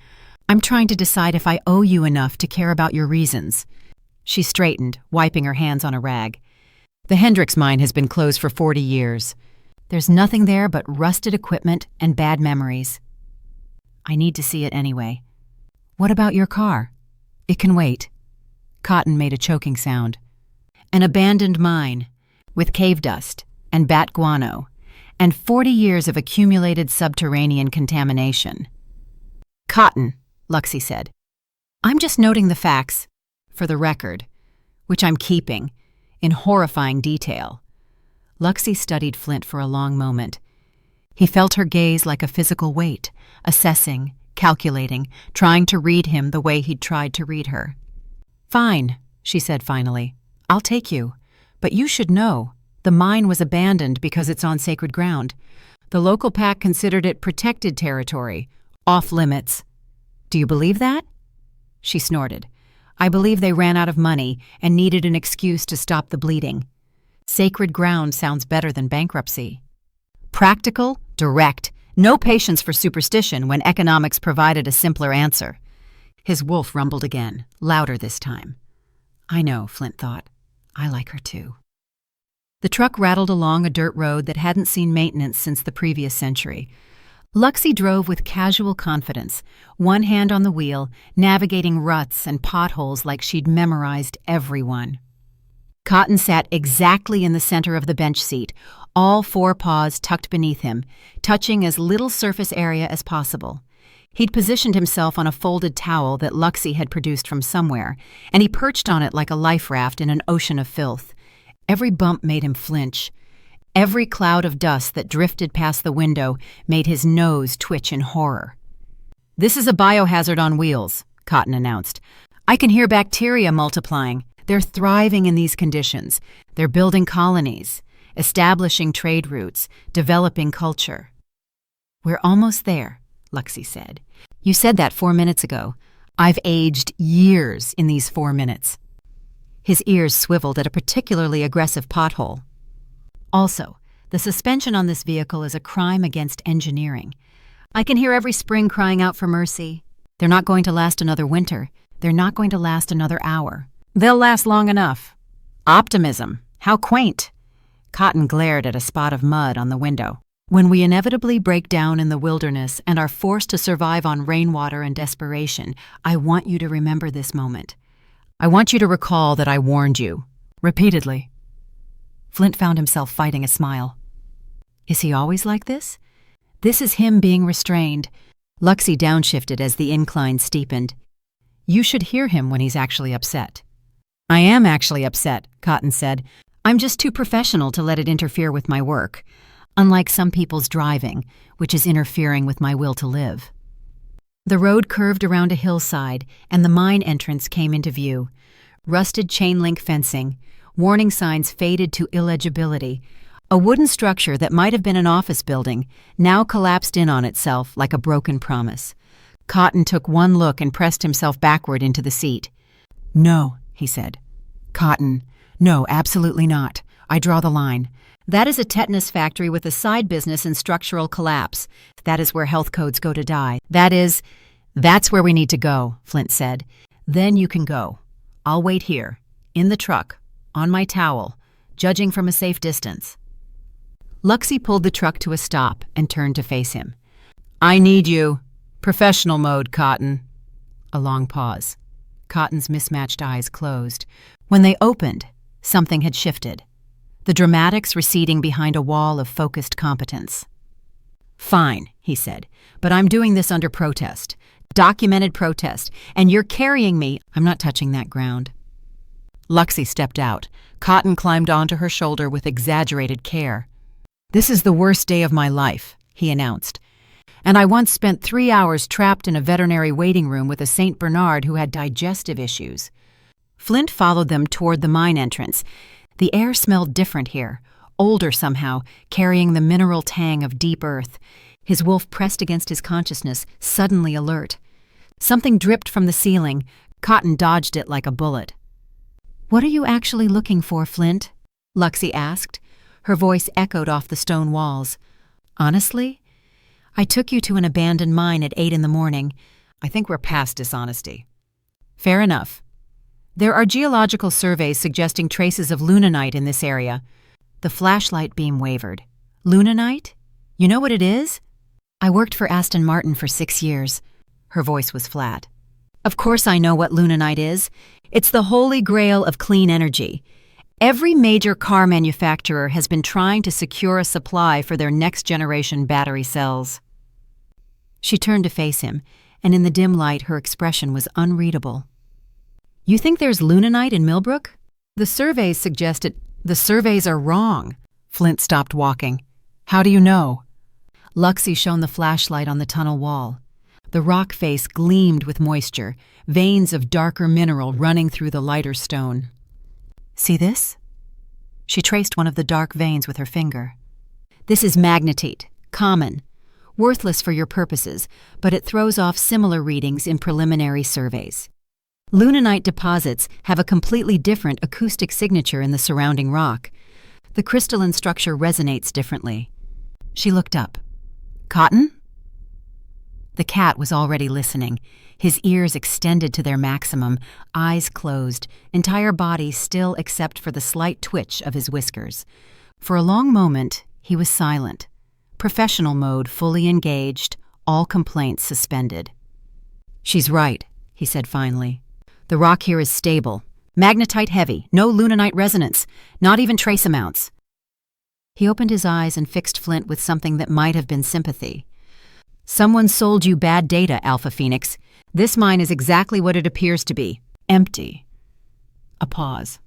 I'm trying to decide if I owe you enough to care about your reasons. She straightened, wiping her hands on a rag. The Hendricks mine has been closed for 40 years. There's nothing there but rusted equipment and bad memories. I need to see it anyway. What about your car? It can wait. Cotton made a choking sound. An abandoned mine, with cave dust and bat guano, and 40 years of accumulated subterranean contamination. Cotton, Luxy said. I'm just noting the facts, for the record, which I'm keeping, in horrifying detail. Luxy studied Flint for a long moment. He felt her gaze like a physical weight, assessing, calculating, trying to read him the way he'd tried to read her. Fine, she said finally. I'll take you. But you should know, the mine was abandoned because it's on sacred ground. The local pack considered it protected territory, off limits. Do you believe that? She snorted. I believe they ran out of money and needed an excuse to stop the bleeding. Sacred ground sounds better than bankruptcy. Practical, direct, no patience for superstition when economics provided a simpler answer. His wolf rumbled again, louder this time. I know, Flint thought. I like her too. The truck rattled along a dirt road that hadn't seen maintenance since the previous century. Luxy drove with casual confidence, one hand on the wheel, navigating ruts and potholes like she'd memorized every one. Cotton sat exactly in the center of the bench seat, all four paws tucked beneath him, touching as little surface area as possible. He'd positioned himself on a folded towel that Luxy had produced from somewhere, and he perched on it like a life raft in an ocean of filth. Every bump made him flinch. Every cloud of dust that drifted past the window made his nose twitch in horror. This is a biohazard on wheels, Cotton announced. I can hear bacteria multiplying. They're thriving in these conditions. They're building colonies, establishing trade routes, developing culture. We're almost there, Luxy said. You said that 4 minutes ago. I've aged years in these 4 minutes. His ears swiveled at a particularly aggressive pothole. Also, the suspension on this vehicle is a crime against engineering. I can hear every spring crying out for mercy. They're not going to last another winter. They're not going to last another hour. They'll last long enough. Optimism. How quaint. Cotton glared at a spot of mud on the window. When we inevitably break down in the wilderness and are forced to survive on rainwater and desperation, I want you to remember this moment. I want you to recall that I warned you. Repeatedly. Flint found himself fighting a smile. Is he always like this? This is him being restrained. Luxy downshifted as the incline steepened. You should hear him when he's actually upset. I am actually upset, Cotton said. I'm just too professional to let it interfere with my work, unlike some people's driving, which is interfering with my will to live. The road curved around a hillside, and the mine entrance came into view. Rusted chain-link fencing, warning signs faded to illegibility. A wooden structure that might have been an office building now collapsed in on itself like a broken promise. Cotton took one look and pressed himself backward into the seat. No, he said. Cotton, no, absolutely not. I draw the line. That is a tetanus factory with a side business in structural collapse. That is where health codes go to die. That's where we need to go, Flint said. Then you can go. I'll wait here, in the truck, on my towel, judging from a safe distance. Luxy pulled the truck to a stop and turned to face him. I need you. Professional mode, Cotton. A long pause. Cotton's mismatched eyes closed. When they opened, something had shifted. The dramatics receding behind a wall of focused competence. Fine, he said, but I'm doing this under protest. Documented protest, and you're carrying me. I'm not touching that ground. Luxy stepped out. Cotton climbed onto her shoulder with exaggerated care. This is the worst day of my life, he announced. And I once spent 3 hours trapped in a veterinary waiting room with a St. Bernard who had digestive issues. Flint followed them toward the mine entrance. The air smelled different here, older somehow, carrying the mineral tang of deep earth. His wolf pressed against his consciousness, suddenly alert. Something dripped from the ceiling. Cotton dodged it like a bullet. What are you actually looking for, Flint? Luxy asked. Her voice echoed off the stone walls. Honestly? I took you to an abandoned mine at 8 in the morning. I think we're past dishonesty. Fair enough. There are geological surveys suggesting traces of lunanite in this area. The flashlight beam wavered. Lunanite? You know what it is? I worked for Aston Martin for 6 years. Her voice was flat. Of course I know what lunanite is. It's the holy grail of clean energy. Every major car manufacturer has been trying to secure a supply for their next-generation battery cells. She turned to face him, and in the dim light her expression was unreadable. You think there's lunanite in Millbrook? The surveys suggested. The surveys are wrong. Flint stopped walking. How do you know? Luxy shone the flashlight on the tunnel wall. The rock face gleamed with moisture, veins of darker mineral running through the lighter stone. "See this?" She traced one of the dark veins with her finger. "This is magnetite, common, worthless for your purposes, but it throws off similar readings in preliminary surveys. Lunanite deposits have a completely different acoustic signature in the surrounding rock. The crystalline structure resonates differently." She looked up. "Cotton?" The cat was already listening, his ears extended to their maximum, eyes closed, entire body still except for the slight twitch of his whiskers. For a long moment, he was silent, professional mode fully engaged, all complaints suspended. "She's right," he said finally. "The rock here is stable, magnetite heavy, no lunanite resonance, not even trace amounts." He opened his eyes and fixed Flint with something that might have been sympathy. "Someone sold you bad data, Alpha Phoenix. This mine is exactly what it appears to be. Empty." A pause.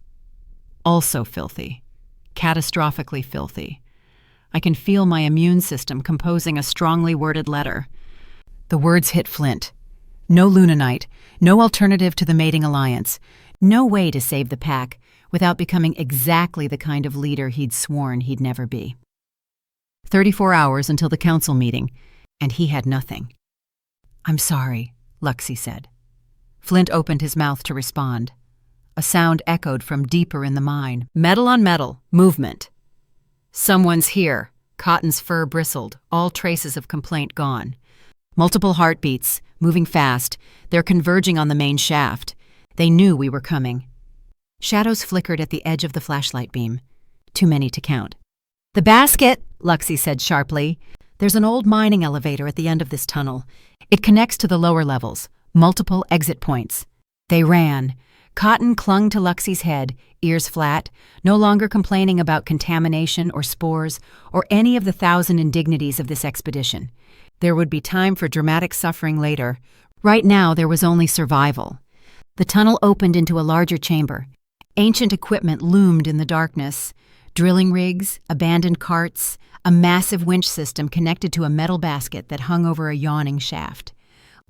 "Also filthy. Catastrophically filthy. I can feel my immune system composing a strongly worded letter." The words hit Flint. No lunanite, no alternative to the mating alliance, no way to save the pack without becoming exactly the kind of leader he'd sworn he'd never be. 34 hours until the council meeting, and he had nothing. "I'm sorry," Luxy said. Flint opened his mouth to respond. A sound echoed from deeper in the mine. Metal on metal, movement. "Someone's here." Cotton's fur bristled, all traces of complaint gone. Multiple heartbeats, moving fast. They're converging on the main shaft. They knew we were coming. Shadows flickered at the edge of the flashlight beam. Too many to count. "The basket," Luxy said sharply. "There's an old mining elevator at the end of this tunnel. It connects to the lower levels, multiple exit points." They ran. Cotton clung to Luxy's head, ears flat, no longer complaining about contamination or spores or any of the 1,000 indignities of this expedition. There would be time for dramatic suffering later. Right now, there was only survival. The tunnel opened into a larger chamber. Ancient equipment loomed in the darkness. Drilling rigs, abandoned carts, a massive winch system connected to a metal basket that hung over a yawning shaft.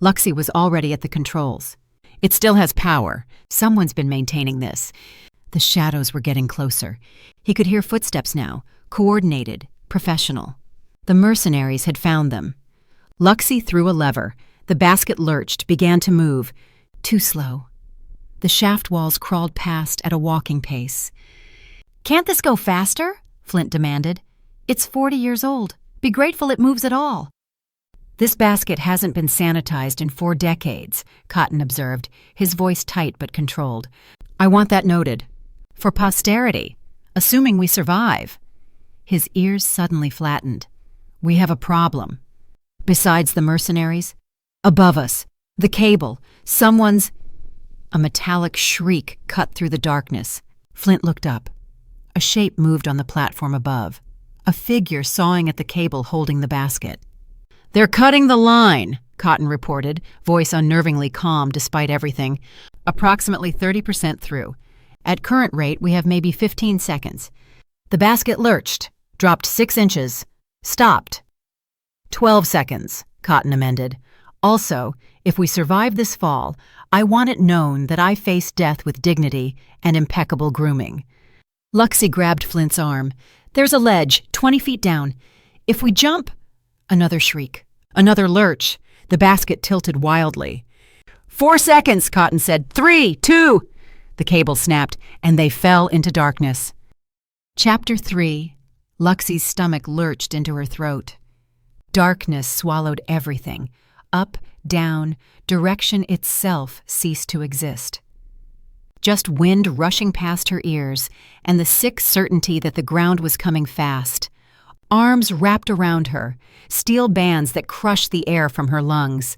Luxy was already at the controls. "It still has power. Someone's been maintaining this." The shadows were getting closer. He could hear footsteps now, coordinated, professional. The mercenaries had found them. Luxy threw a lever. The basket lurched, began to move. Too slow. The shaft walls crawled past at a walking pace. "Can't this go faster?" Flint demanded. "It's 40 years old. Be grateful it moves at all." "This basket hasn't been sanitized in 4 decades, Cotton observed, his voice tight but controlled. "I want that noted. For posterity, assuming we survive." His ears suddenly flattened. "We have a problem. Besides the mercenaries? Above us, the cable, someone's—" A metallic shriek cut through the darkness. Flint looked up. A shape moved on the platform above, a figure sawing at the cable holding the basket. "They're cutting the line," Cotton reported, voice unnervingly calm despite everything. "Approximately 30% through. At current rate, we have maybe 15 seconds. The basket lurched, dropped 6 inches, stopped." 12 seconds, Cotton amended. "Also, if we survive this fall, I want it known that I face death with dignity and impeccable grooming." Luxy grabbed Flint's arm. "There's a ledge, 20 feet down. If we jump—" Another shriek. Another lurch. The basket tilted wildly. 4 seconds, Cotton said. 3, 2. The cable snapped, and they fell into darkness. Chapter 3. Luxy's stomach lurched into her throat. Darkness swallowed everything. Up, down, direction itself ceased to exist. Just wind rushing past her ears, and the sick certainty that the ground was coming fast. Arms wrapped around her, steel bands that crushed the air from her lungs.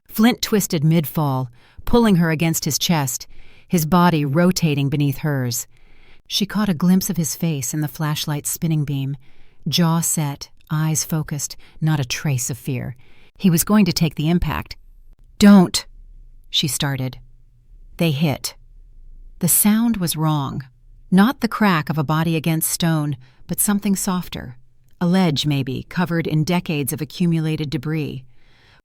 Flint twisted mid-fall, pulling her against his chest, his body rotating beneath hers. She caught a glimpse of his face in the flashlight's spinning beam, jaw set, eyes focused, not a trace of fear. He was going to take the impact. "Don't," she started. They hit. The sound was wrong. Not the crack of a body against stone, but something softer. A ledge, maybe, covered in decades of accumulated debris.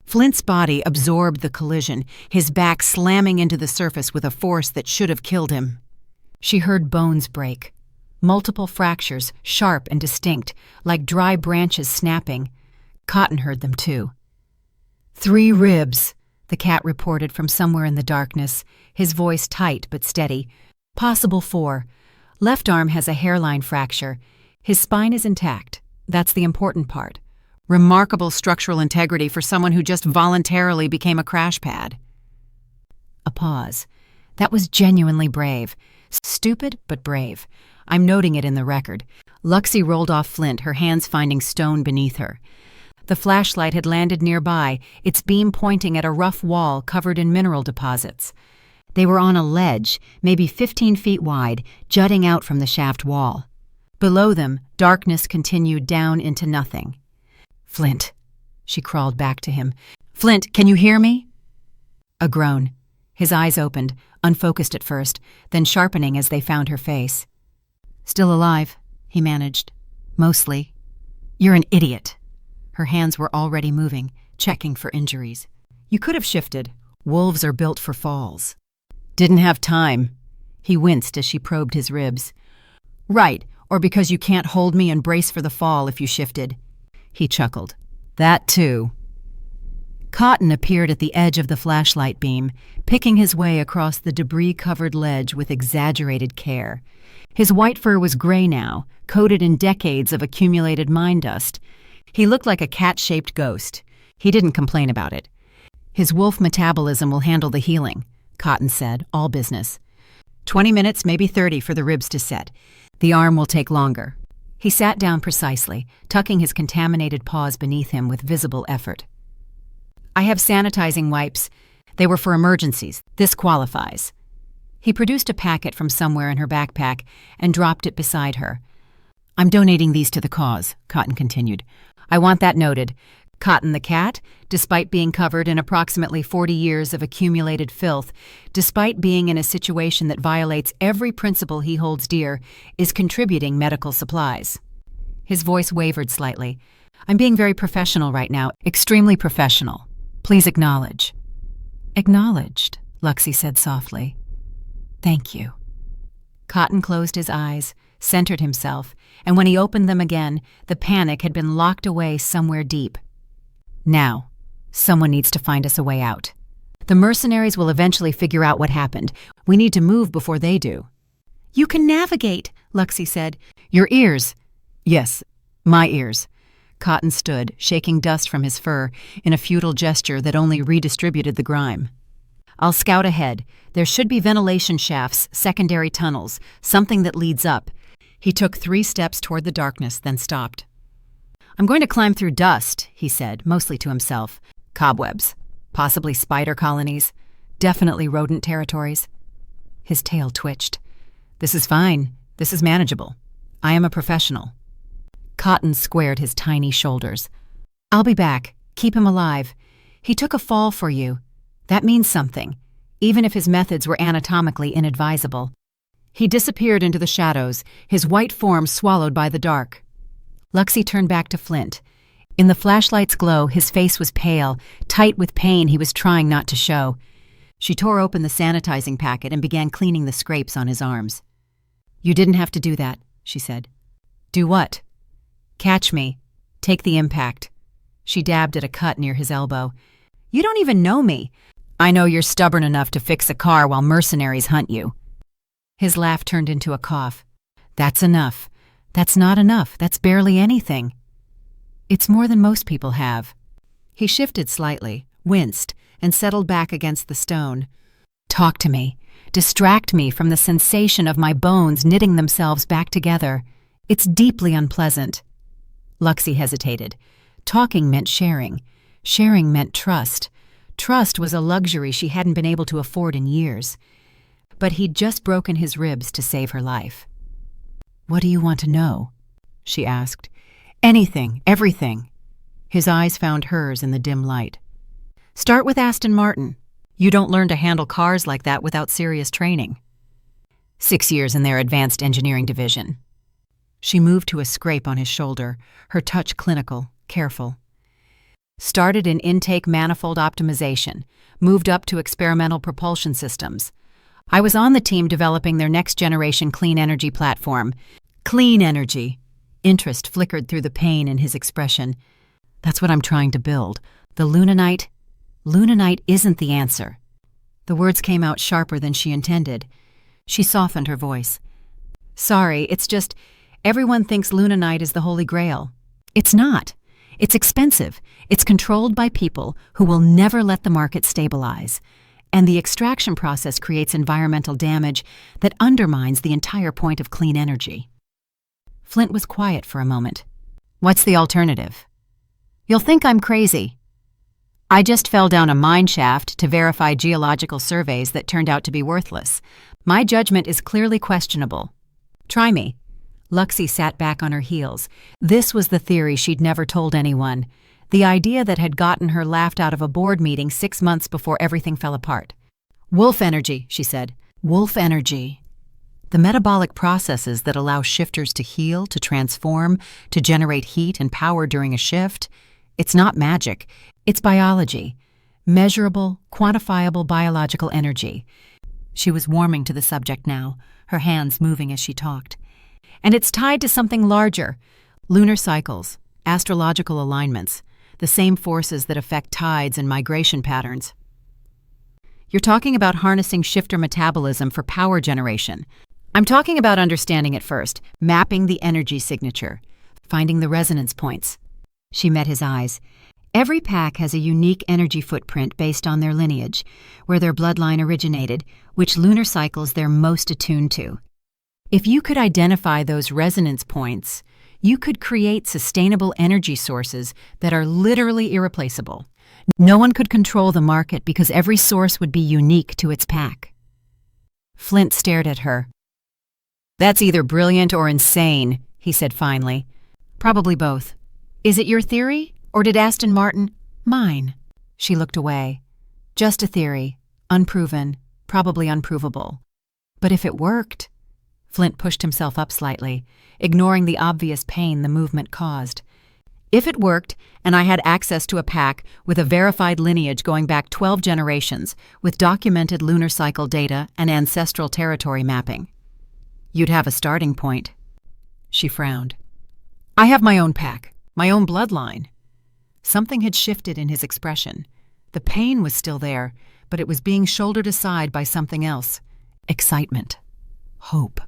Flint's body absorbed the collision, his back slamming into the surface with a force that should have killed him. She heard bones break. Multiple fractures, sharp and distinct, like dry branches snapping. Cotton heard them too. 3 ribs, the cat reported from somewhere in the darkness, his voice tight but steady. Possible 4. Left arm has a hairline fracture. His spine is intact. That's the important part. Remarkable structural integrity for someone who just voluntarily became a crash pad. A pause. That was genuinely brave. Stupid, but brave. I'm noting it in the record. Luxy rolled off Flint, her hands finding stone beneath her. The flashlight had landed nearby, its beam pointing at a rough wall covered in mineral deposits. They were on a ledge, maybe 15 feet wide, jutting out from the shaft wall. Below them, darkness continued down into nothing. "Flint," she crawled back to him. "Flint, can you hear me?" A groan. His eyes opened, unfocused at first, then sharpening as they found her face. "Still alive," he managed. "Mostly." "You're an idiot." Her hands were already moving, checking for injuries. "You could have shifted. Wolves are built for falls." "Didn't have time." He winced as she probed his ribs. "Right, or because you can't hold me and brace for the fall if you shifted." He chuckled. "That too." Cotton appeared at the edge of the flashlight beam, picking his way across the debris-covered ledge with exaggerated care. His white fur was gray now, coated in decades of accumulated mine dust. He looked like a cat-shaped ghost. He didn't complain about it. "His wolf metabolism will handle the healing," Cotton said, all business. 20 minutes, maybe 30 for the ribs to set. The arm will take longer. He sat down precisely, tucking his contaminated paws beneath him with visible effort. "I have sanitizing wipes. They were for emergencies. This qualifies." He produced a packet from somewhere in her backpack and dropped it beside her. "I'm donating these to the cause," Cotton continued. "I want that noted. Cotton the cat, despite being covered in approximately 40 years of accumulated filth, despite being in a situation that violates every principle he holds dear, is contributing medical supplies." His voice wavered slightly. "I'm being very professional right now, extremely professional. Please acknowledge." "Acknowledged," Luxy said softly. "Thank you." Cotton closed his eyes, centered himself, and when he opened them again, the panic had been locked away somewhere deep. "Now, someone needs to find us a way out. The mercenaries will eventually figure out what happened. We need to move before they do." "You can navigate," Luxy said. "Your ears." "Yes, my ears." Cotton stood, shaking dust from his fur, in a futile gesture that only redistributed the grime. "I'll scout ahead. There should be ventilation shafts, secondary tunnels, something that leads up." He took 3 steps toward the darkness, then stopped. "I'm going to climb through dust," he said, mostly to himself. "Cobwebs. Possibly spider colonies. Definitely rodent territories." His tail twitched. "This is fine. This is manageable. I am a professional." Cotton squared his tiny shoulders. "I'll be back. Keep him alive. He took a fall for you. That means something, even if his methods were anatomically inadvisable." He disappeared into the shadows, his white form swallowed by the dark. Luxy turned back to Flint. In the flashlight's glow, his face was pale, tight with pain he was trying not to show. She tore open the sanitizing packet and began cleaning the scrapes on his arms. "You didn't have to do that," she said. "Do what?" "Catch me. Take the impact." She dabbed at a cut near his elbow. "You don't even know me." "I know you're stubborn enough to fix a car while mercenaries hunt you." His laugh turned into a cough. "That's enough. That's not enough. That's barely anything." "It's more than most people have." He shifted slightly, winced, and settled back against the stone. "Talk to me. Distract me from the sensation of my bones knitting themselves back together. It's deeply unpleasant." Luxy hesitated. Talking meant sharing. Sharing meant trust. Trust was a luxury she hadn't been able to afford in years. But he'd just broken his ribs to save her life. "What do you want to know?" she asked. "Anything, everything." His eyes found hers in the dim light. "Start with Aston Martin. You don't learn to handle cars like that without serious training." 6 years in their advanced engineering division. She moved to a scrape on his shoulder, her touch clinical, careful. started in intake manifold optimization, moved up to experimental propulsion systems. I was on the team developing their next-generation clean energy platform. Clean energy. Interest flickered through the pain in his expression. That's what I'm trying to build. The Lunanite. Lunanite isn't the answer. The words came out sharper than she intended. She softened her voice. Sorry, it's just, everyone thinks Lunanite is the Holy Grail. It's not. It's expensive. It's controlled by people who will never let the market stabilize. And the extraction process creates environmental damage that undermines the entire point of clean energy. Flint was quiet for a moment. What's the alternative? You'll think I'm crazy. I just fell down a mine shaft to verify geological surveys that turned out to be worthless. My judgment is clearly questionable. Try me. Luxy sat back on her heels. This was the theory she'd never told anyone. The idea that had gotten her laughed out of a board meeting 6 months before everything fell apart. Wolf energy, she said. Wolf energy. The metabolic processes that allow shifters to heal, to transform, to generate heat and power during a shift. It's not magic. It's biology. Measurable, quantifiable biological energy. She was warming to the subject now, her hands moving as she talked. And it's tied to something larger. Lunar cycles, astrological alignments, the same forces that affect tides and migration patterns. You're talking about harnessing shifter metabolism for power generation. I'm talking about understanding it first, mapping the energy signature, finding the resonance points. She met his eyes. Every pack has a unique energy footprint based on their lineage, where their bloodline originated, which lunar cycles they're most attuned to. If you could identify those resonance points, you could create sustainable energy sources that are literally irreplaceable. No one could control the market because every source would be unique to its pack. Flint stared at her. That's either brilliant or insane, he said finally. Probably both. Is it your theory, or did Aston Martin? Mine. She looked away. Just a theory, unproven, probably unprovable. But if it worked... Flint pushed himself up slightly, ignoring the obvious pain the movement caused. If it worked, and I had access to a pack with a verified lineage going back 12 generations, with documented lunar cycle data and ancestral territory mapping, you'd have a starting point. She frowned. I have my own pack, my own bloodline. Something had shifted in his expression. The pain was still there, but it was being shouldered aside by something else. Excitement. Hope.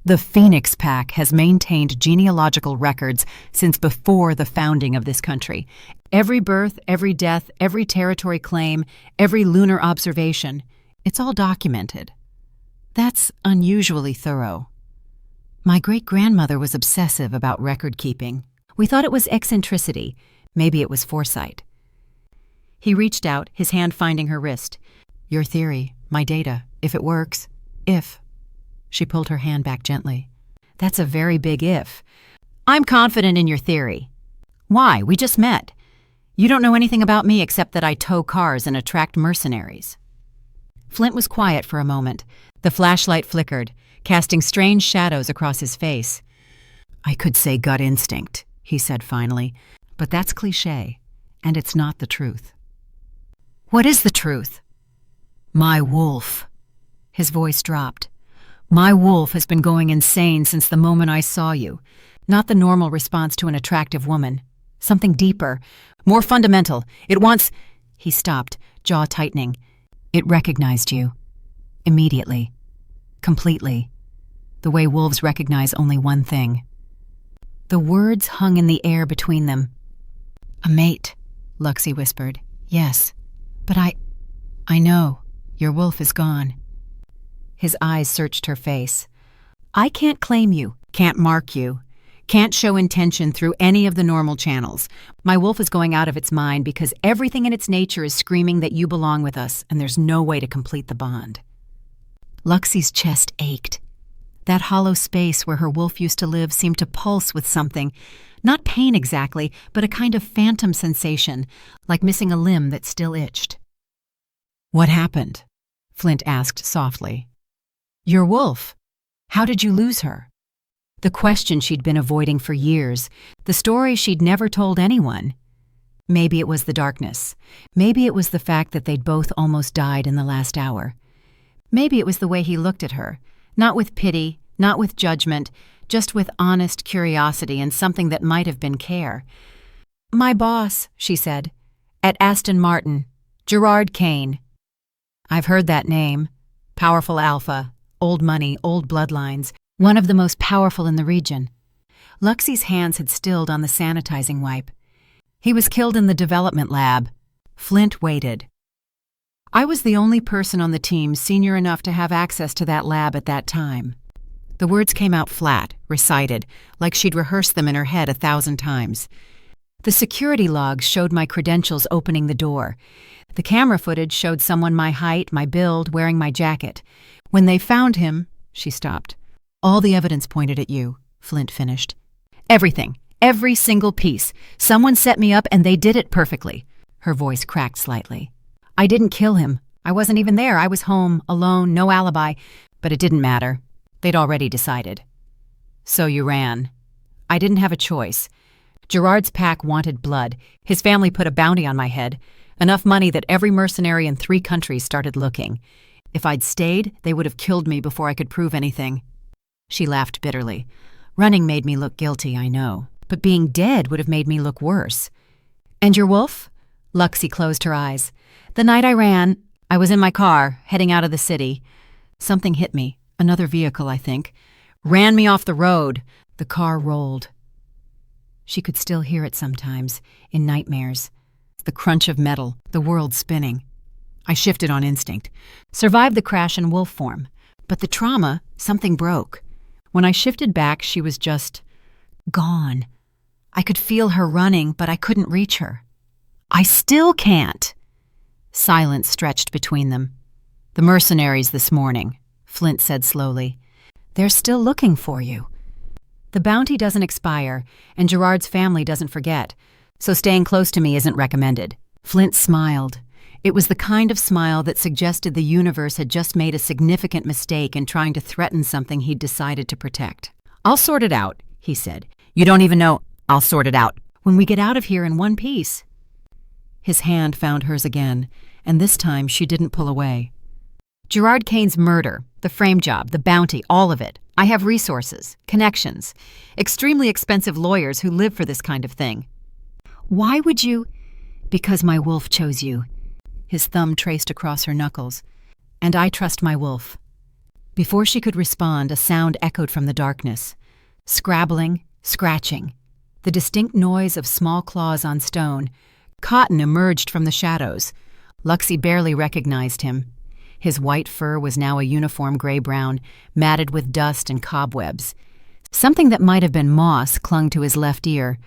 The Phoenix Pack has maintained genealogical records since before the founding of this country. Every birth, every death, every territory claim, every lunar observation, it's all documented. That's unusually thorough. My great-grandmother was obsessive about record-keeping. We thought it was eccentricity. Maybe it was foresight. He reached out, his hand finding her wrist. Your theory, my data, if it works. If. She pulled her hand back gently. That's a very big if. I'm confident in your theory. Why? We just met. You don't know anything about me except that I tow cars and attract mercenaries. Flint was quiet for a moment. The flashlight flickered, casting strange shadows across his face. I could say gut instinct, he said finally, but that's cliché, and it's not the truth. What is the truth? My wolf. His voice dropped. My wolf has been going insane since the moment I saw you. Not the normal response to an attractive woman. Something deeper, more fundamental. It wants... He stopped, jaw tightening. It recognized you. Immediately. Completely. The way wolves recognize only one thing. The words hung in the air between them. A mate, Luxy whispered. Yes, but I know. Your wolf is gone. His eyes searched her face. I can't claim you, can't mark you, can't show intention through any of the normal channels. My wolf is going out of its mind because everything in its nature is screaming that you belong with us, and there's no way to complete the bond. Luxy's chest ached. That hollow space where her wolf used to live seemed to pulse with something, not pain exactly, but a kind of phantom sensation, like missing a limb that still itched. What happened? Flint asked softly. Your wolf. How did you lose her? The question she'd been avoiding for years, the story she'd never told anyone. Maybe it was the darkness. Maybe it was the fact that they'd both almost died in the last hour. Maybe it was the way he looked at her, not with pity, not with judgment, just with honest curiosity and something that might have been care. "My boss," she said, "at Aston Martin, Gerard Kane." "I've heard that name. Powerful alpha, old money, old bloodlines, one of the most powerful in the region." Luxy's hands had stilled on the sanitizing wipe. "He was killed in the development lab." Flint waited. "I was the only person on the team senior enough to have access to that lab at that time." The words came out flat, recited, like she'd rehearsed them in her head 1,000 times. "The security logs showed my credentials opening the door. The camera footage showed someone my height, my build, wearing my jacket. When they found him," she stopped. "All the evidence pointed at you," Flint finished. "Everything. Every single piece. Someone set me up and they did it perfectly." Her voice cracked slightly. "I didn't kill him. I wasn't even there. I was home, alone, no alibi. But it didn't matter. They'd already decided." "So you ran." "I didn't have a choice. Gerard's pack wanted blood. His family put a bounty on my head. Enough money that every mercenary in 3 countries started looking. If I'd stayed, they would have killed me before I could prove anything." She laughed bitterly. "Running made me look guilty, I know. But being dead would have made me look worse." "And your wolf?" Luxy closed her eyes. "The night I ran, I was in my car, heading out of the city. Something hit me, another vehicle, I think. Ran me off the road. The car rolled." She could still hear it sometimes, in nightmares. The crunch of metal, the world spinning. "I shifted on instinct. Survived the crash in wolf form. But the trauma, something broke. When I shifted back, she was just gone. I could feel her running, but I couldn't reach her. I still can't." Silence stretched between them. "The mercenaries this morning," Flint said slowly. "They're still looking for you. The bounty doesn't expire, and Gerard's family doesn't forget, so staying close to me isn't recommended." Flint smiled. It was the kind of smile that suggested the universe had just made a significant mistake in trying to threaten something he'd decided to protect. "I'll sort it out," he said. "You don't even know. I'll sort it out. When we get out of here in one piece." His hand found hers again, and this time she didn't pull away. "Gerard Kane's murder, the frame job, the bounty, all of it. I have resources, connections, extremely expensive lawyers who live for this kind of thing." "Why would you—" "Because my wolf chose you." His thumb traced across her knuckles. "And I trust my wolf." Before she could respond, a sound echoed from the darkness. Scrabbling, scratching. The distinct noise of small claws on stone. Cotton emerged from the shadows. Luxy barely recognized him. His white fur was now a uniform gray-brown, matted with dust and cobwebs. Something that might have been moss clung to his left ear.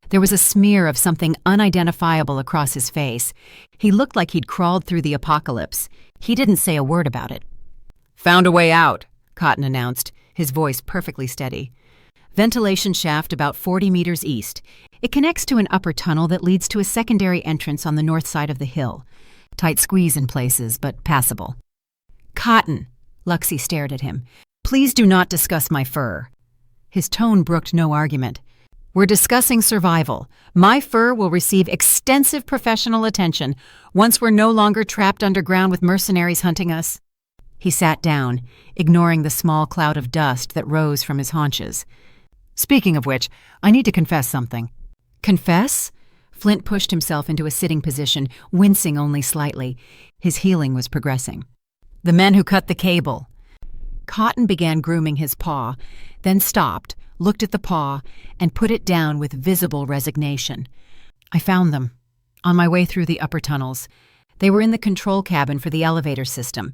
There was a smear of something unidentifiable across his face. He looked like he'd crawled through the apocalypse. He didn't say a word about it. "Found a way out," Cotton announced, his voice perfectly steady. "Ventilation shaft about 40 meters east. It connects to an upper tunnel that leads to a secondary entrance on the north side of the hill. Tight squeeze in places, but passable." "Cotton," Luxy stared at him. "Please do not discuss my fur." His tone brooked no argument. "We're discussing survival. My fur will receive extensive professional attention once we're no longer trapped underground with mercenaries hunting us." He sat down, ignoring the small cloud of dust that rose from his haunches. "Speaking of which, I need to confess something." "Confess?" Flint pushed himself into a sitting position, wincing only slightly. His healing was progressing. "The men who cut the cable." Cotton began grooming his paw, then stopped, looked at the paw, and put it down with visible resignation. "I found them, on my way through the upper tunnels. They were in the control cabin for the elevator system,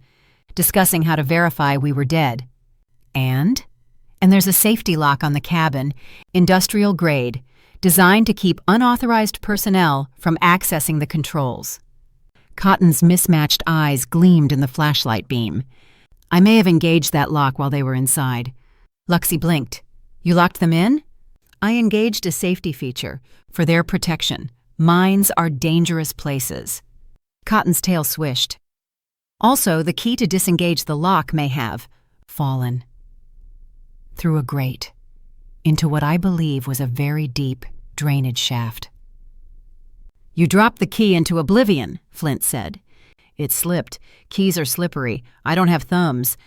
discussing how to verify we were dead. And there's a safety lock on the cabin, industrial grade, designed to keep unauthorized personnel from accessing the controls." Cotton's mismatched eyes gleamed in the flashlight beam. "I may have engaged that lock while they were inside." Luxy blinked. "You locked them in?" "I engaged a safety feature for their protection. Mines are dangerous places." Cotton's tail swished. "Also, the key to disengage the lock may have fallen through a grate into what I believe was a very deep drainage shaft." "You dropped the key into oblivion," Flint said. "It slipped. Keys are slippery. I don't have thumbs."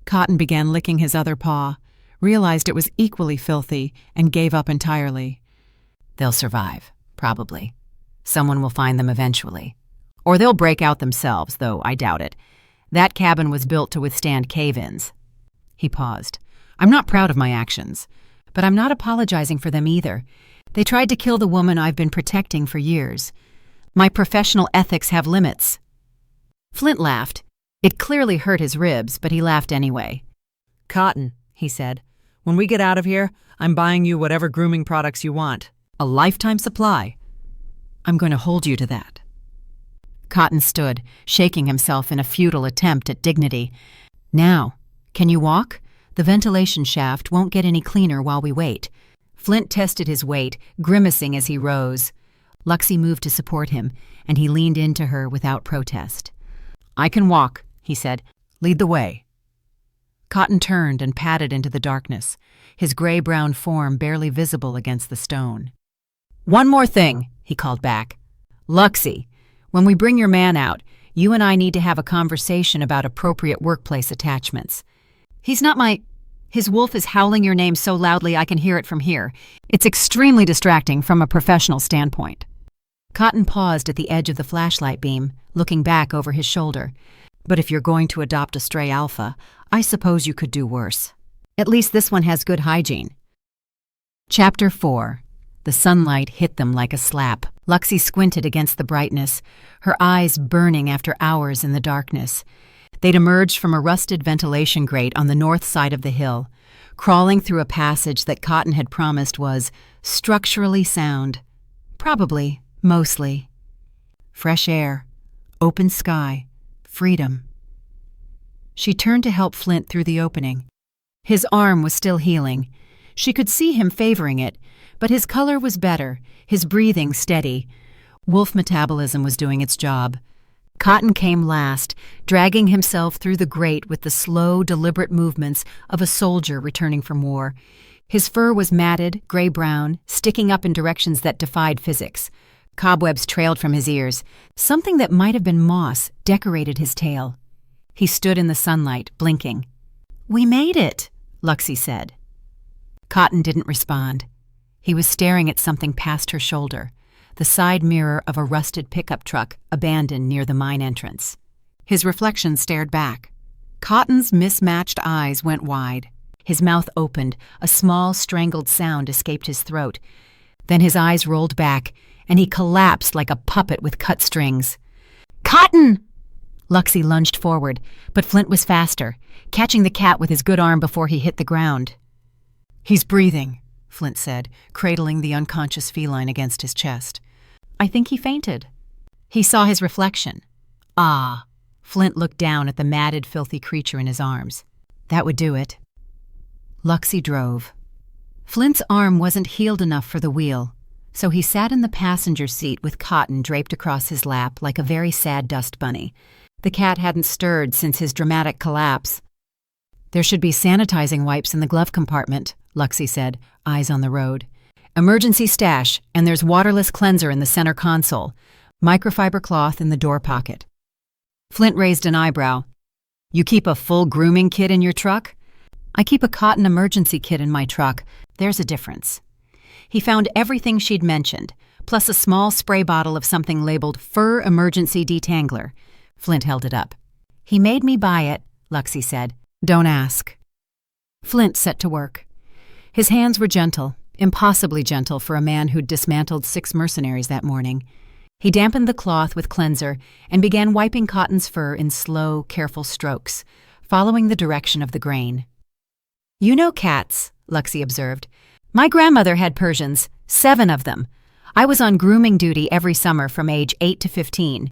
Cotton began licking his other paw, realized it was equally filthy, and gave up entirely. "They'll survive, probably. Someone will find them eventually. Or they'll break out themselves, though I doubt it. That cabin was built to withstand cave-ins." He paused. "I'm not proud of my actions, but I'm not apologizing for them either. They tried to kill the woman I've been protecting for years. My professional ethics have limits." Flint laughed. It clearly hurt his ribs, but he laughed anyway. "Cotton," he said, "when we get out of here, I'm buying you whatever grooming products you want. A lifetime supply. I'm going to hold you to that." Cotton stood, shaking himself in a futile attempt at dignity. "Now, can you walk? The ventilation shaft won't get any cleaner while we wait." Flint tested his weight, grimacing as he rose. Luxy moved to support him, and he leaned into her without protest. "I can walk," he said. "Lead the way." Cotton turned and padded into the darkness, his gray-brown form barely visible against the stone. "One more thing," he called back. "Luxy, when we bring your man out, you and I need to have a conversation about appropriate workplace attachments. He's not my... His wolf is howling your name so loudly I can hear it from here. It's extremely distracting from a professional standpoint." Cotton paused at the edge of the flashlight beam, looking back over his shoulder. "But if you're going to adopt a stray alpha, I suppose you could do worse. At least this one has good hygiene." Chapter 4. The sunlight hit them like a slap. Luxy squinted against the brightness, her eyes burning after hours in the darkness. They'd emerged from a rusted ventilation grate on the north side of the hill, crawling through a passage that Cotton had promised was structurally sound. Probably, mostly. Fresh air, open sky, freedom. She turned to help Flint through the opening. His arm was still healing. She could see him favoring it, but his color was better, his breathing steady. Wolf metabolism was doing its job. Cotton came last, dragging himself through the grate with the slow, deliberate movements of a soldier returning from war. His fur was matted, gray-brown, sticking up in directions that defied physics. Cobwebs trailed from his ears. Something that might have been moss decorated his tail. He stood in the sunlight, blinking. "We made it," Luxy said. Cotton didn't respond. He was staring at something past her shoulder, the side mirror of a rusted pickup truck abandoned near the mine entrance. His reflection stared back. Cotton's mismatched eyes went wide. His mouth opened, a small, strangled sound escaped his throat. Then his eyes rolled back, and he collapsed like a puppet with cut strings. "Cotton!" Luxy lunged forward, but Flint was faster, catching the cat with his good arm before he hit the ground. "He's breathing," Flint said, cradling the unconscious feline against his chest. "I think he fainted." He saw his reflection. "Ah." Flint looked down at the matted, filthy creature in his arms. That would do it. Luxy drove. Flint's arm wasn't healed enough for the wheel, so he sat in the passenger seat with Cotton draped across his lap like a very sad dust bunny. The cat hadn't stirred since his dramatic collapse. "There should be sanitizing wipes in the glove compartment," Luxy said, eyes on the road. "Emergency stash, and there's waterless cleanser in the center console. Microfiber cloth in the door pocket." Flint raised an eyebrow. "You keep a full grooming kit in your truck?" "I keep a cotton emergency kit in my truck. There's a difference." He found everything she'd mentioned, plus a small spray bottle of something labeled Fur Emergency Detangler. Flint held it up. "He made me buy it," Luxy said. "Don't ask." Flint set to work. His hands were gentle, impossibly gentle for a man who'd dismantled 6 mercenaries that morning. He dampened the cloth with cleanser and began wiping Cotton's fur in slow, careful strokes, following the direction of the grain. "You know cats," Luxy observed. "My grandmother had Persians, 7 of them. I was on grooming duty every summer from age 8 to 15.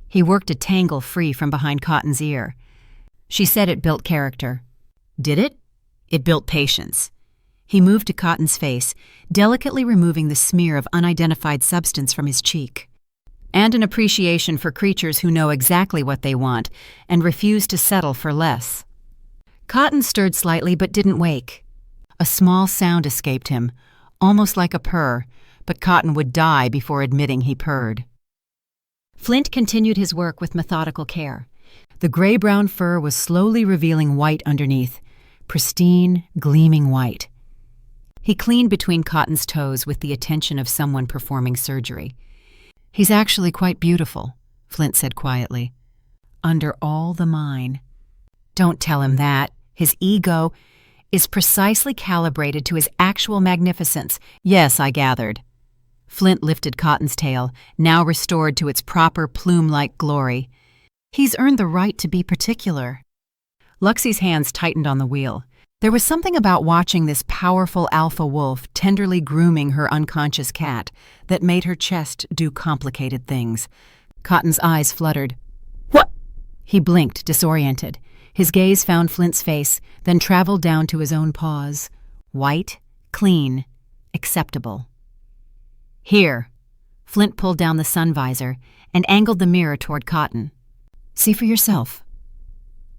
He worked a tangle free from behind Cotton's ear. "She said it built character." "Did it?" "It built patience." He moved to Cotton's face, delicately removing the smear of unidentified substance from his cheek. "And an appreciation for creatures who know exactly what they want and refuse to settle for less." Cotton stirred slightly but didn't wake. A small sound escaped him, almost like a purr, but Cotton would die before admitting he purred. Flint continued his work with methodical care. The gray-brown fur was slowly revealing white underneath, pristine, gleaming white. He cleaned between Cotton's toes with the attention of someone performing surgery. "He's actually quite beautiful," Flint said quietly. "Under all the mine." "Don't tell him that. His ego is precisely calibrated to his actual magnificence." "Yes, I gathered." Flint lifted Cotton's tail, now restored to its proper plume-like glory. "He's earned the right to be particular." Luxy's hands tightened on the wheel. There was something about watching this powerful alpha wolf tenderly grooming her unconscious cat that made her chest do complicated things. Cotton's eyes fluttered. "What?" He blinked, disoriented. His gaze found Flint's face, then traveled down to his own paws. White, clean, acceptable. "Here." Flint pulled down the sun visor and angled the mirror toward Cotton. "See for yourself."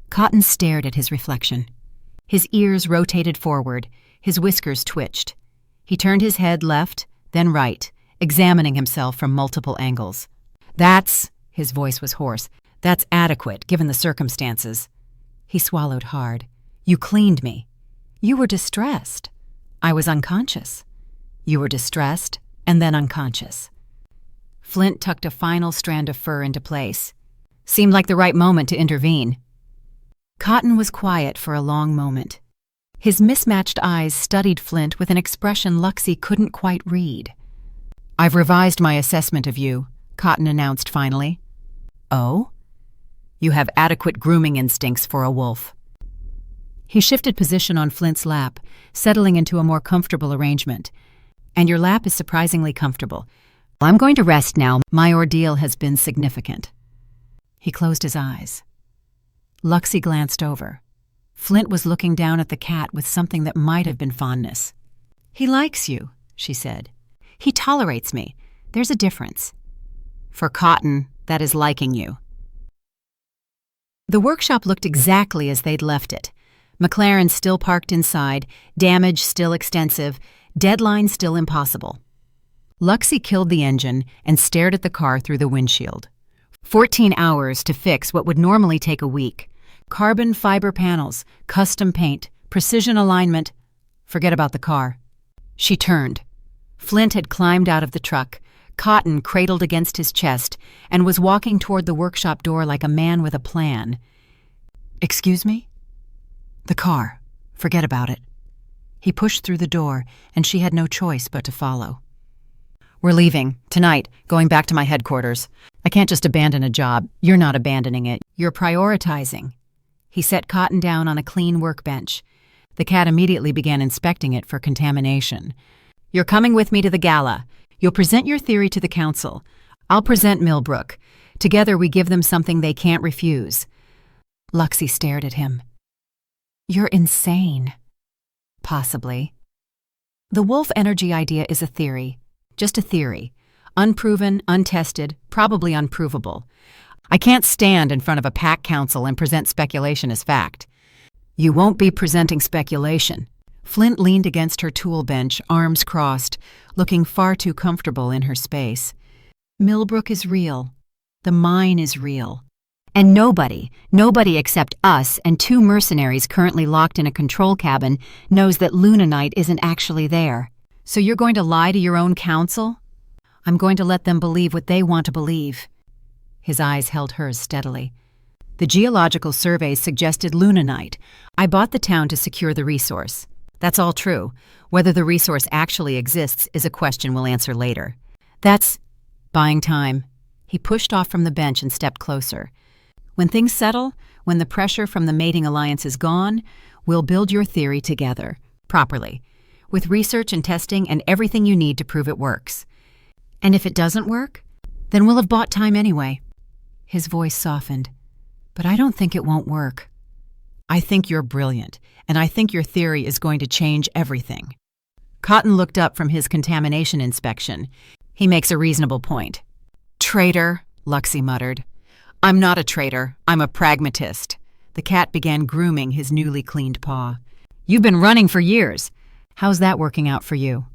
Cotton stared at his reflection. His ears rotated forward, his whiskers twitched. He turned his head left, then right, examining himself from multiple angles. "That's," his voice was hoarse, "that's adequate, given the circumstances." He swallowed hard. "You cleaned me." "You were distressed." "I was unconscious." "You were distressed and then unconscious." Flint tucked a final strand of fur into place. Seemed like the right moment to intervene. Cotton was quiet for a long moment. His mismatched eyes studied Flint with an expression Luxy couldn't quite read. "I've revised my assessment of you," Cotton announced finally. "Oh?" "You have adequate grooming instincts for a wolf." He shifted position on Flint's lap, settling into a more comfortable arrangement. "And your lap is surprisingly comfortable. I'm going to rest now. My ordeal has been significant." He closed his eyes. Luxy glanced over. Flint was looking down at the cat with something that might have been fondness. "He likes you," she said. "He tolerates me. There's a difference." "For Cotton, that is liking you." The workshop looked exactly as they'd left it. McLaren still parked inside, damage still extensive, deadline still impossible. Luxy killed the engine and stared at the car through the windshield. 14 hours to fix what would normally take a week. Carbon fiber panels, custom paint, precision alignment. Forget about the car. She turned. Flint had climbed out of the truck, Cotton cradled against his chest, and was walking toward the workshop door like a man with a plan. "Excuse me?" "The car. Forget about it." He pushed through the door, and she had no choice but to follow. "We're leaving. Tonight. Going back to my headquarters. I can't just abandon a job. You're not abandoning it. You're prioritizing." He set Cotton down on a clean workbench. The cat immediately began inspecting it for contamination. "You're coming with me to the gala. You'll present your theory to the council. I'll present Millbrook. Together we give them something they can't refuse." Luxy stared at him. "You're insane." "Possibly." "The wolf energy idea is a theory. Just a theory. Unproven, untested, probably unprovable. I can't stand in front of a pack council and present speculation as fact." "You won't be presenting speculation." Flint leaned against her tool bench, arms crossed, looking far too comfortable in her space. "Millbrook is real. The mine is real. And nobody except us and 2 mercenaries currently locked in a control cabin knows that Lunanite isn't actually there. So you're going to lie to your own council?" "I'm going to let them believe what they want to believe." His eyes held hers steadily. "The geological surveys suggested Lunanite. I bought the town to secure the resource. That's all true. Whether the resource actually exists is a question we'll answer later. That's buying time." He pushed off from the bench and stepped closer. "When things settle, when the pressure from the mating alliance is gone, we'll build your theory together, properly, with research and testing and everything you need to prove it works. And if it doesn't work, then we'll have bought time anyway." His voice softened. "But I don't think it won't work. I think you're brilliant, and I think your theory is going to change everything." Cotton looked up from his contamination inspection. "He makes a reasonable point." "Traitor," Luxy muttered. "I'm not a traitor. I'm a pragmatist." The cat began grooming his newly cleaned paw. "You've been running for years. How's that working out for you?"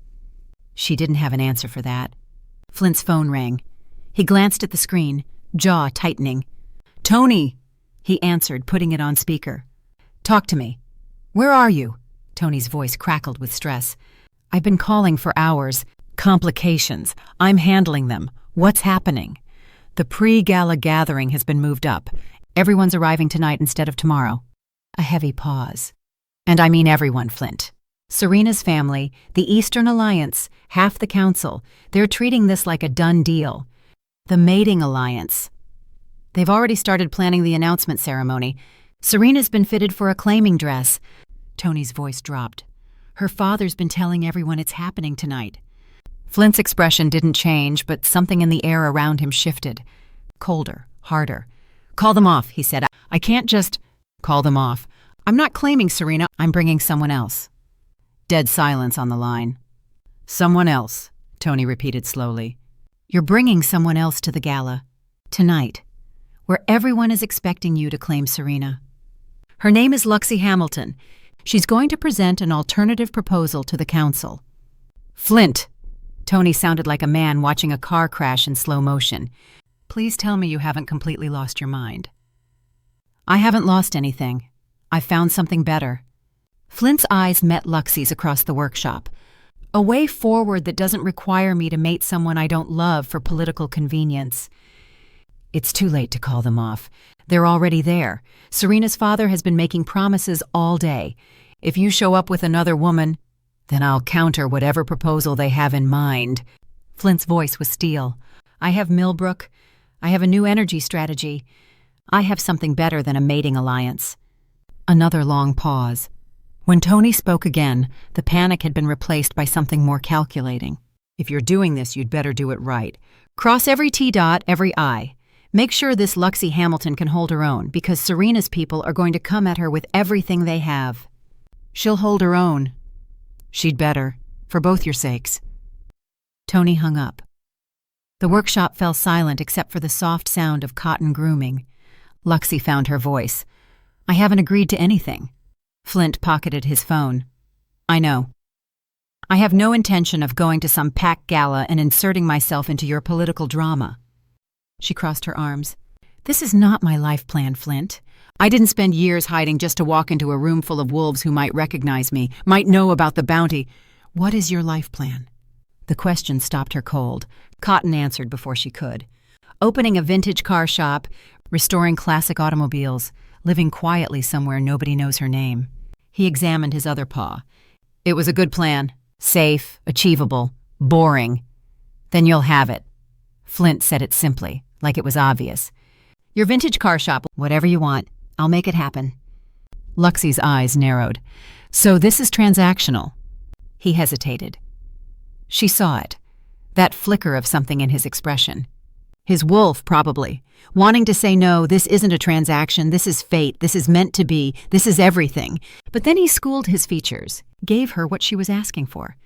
She didn't have an answer for that. Flint's phone rang. He glanced at the screen, jaw tightening. "Tony," he answered, putting it on speaker. "Talk to me." "Where are you?" Tony's voice crackled with stress. "I've been calling for hours. Complications. I'm handling them. What's happening?" "The pre-gala gathering has been moved up. Everyone's arriving tonight instead of tomorrow." A heavy pause. "And I mean everyone, Flint. Serena's family, the Eastern Alliance, half the council, they're treating this like a done deal. The mating alliance. They've already started planning the announcement ceremony. Serena's been fitted for a claiming dress." Tony's voice dropped. "Her father's been telling everyone it's happening tonight." Flint's expression didn't change, but something in the air around him shifted. Colder, harder. "Call them off," he said. "I can't just—" "Call them off. I'm not claiming Serena. I'm bringing someone else." Dead silence on the line. "Someone else," Tony repeated slowly. "You're bringing someone else to the gala. Tonight. Where everyone is expecting you to claim Serena. Her name is Luxy Hamilton. She's going to present an alternative proposal to the council." "Flint!" Tony sounded like a man watching a car crash in slow motion. "Please tell me you haven't completely lost your mind." "I haven't lost anything. I found something better." Flint's eyes met Luxy's across the workshop. "A way forward that doesn't require me to mate someone I don't love for political convenience." "It's too late to call them off. They're already there. Serena's father has been making promises all day. If you show up with another woman, then I'll counter whatever proposal they have in mind." Flint's voice was steel. "I have Millbrook. I have a new energy strategy. I have something better than a mating alliance." Another long pause. When Tony spoke again, the panic had been replaced by something more calculating. "If you're doing this, you'd better do it right. Cross every T dot, every I. Make sure this Luxy Hamilton can hold her own, because Serena's people are going to come at her with everything they have." "She'll hold her own." "She'd better, for both your sakes." Tony hung up. The workshop fell silent except for the soft sound of cotton grooming. Luxy found her voice. "I haven't agreed to anything." Flint pocketed his phone. "I know. I have no intention of going to some packed gala and inserting myself into your political drama." She crossed her arms. "This is not my life plan, Flint. I didn't spend years hiding just to walk into a room full of wolves who might recognize me, might know about the bounty. What is your life plan?" The question stopped her cold. Cotton answered before she could. "Opening a vintage car shop, restoring classic automobiles, living quietly somewhere nobody knows her name." He examined his other paw. "It was a good plan. Safe, achievable, boring. Then you'll have it." Flint said it simply, like it was obvious. "Your vintage car shop, whatever you want. I'll make it happen." Luxy's eyes narrowed. "So this is transactional." He hesitated. She saw it, that flicker of something in his expression. His wolf, probably, wanting to say no, this isn't a transaction, this is fate, this is meant to be, this is everything. But then he schooled his features, gave her what she was asking for.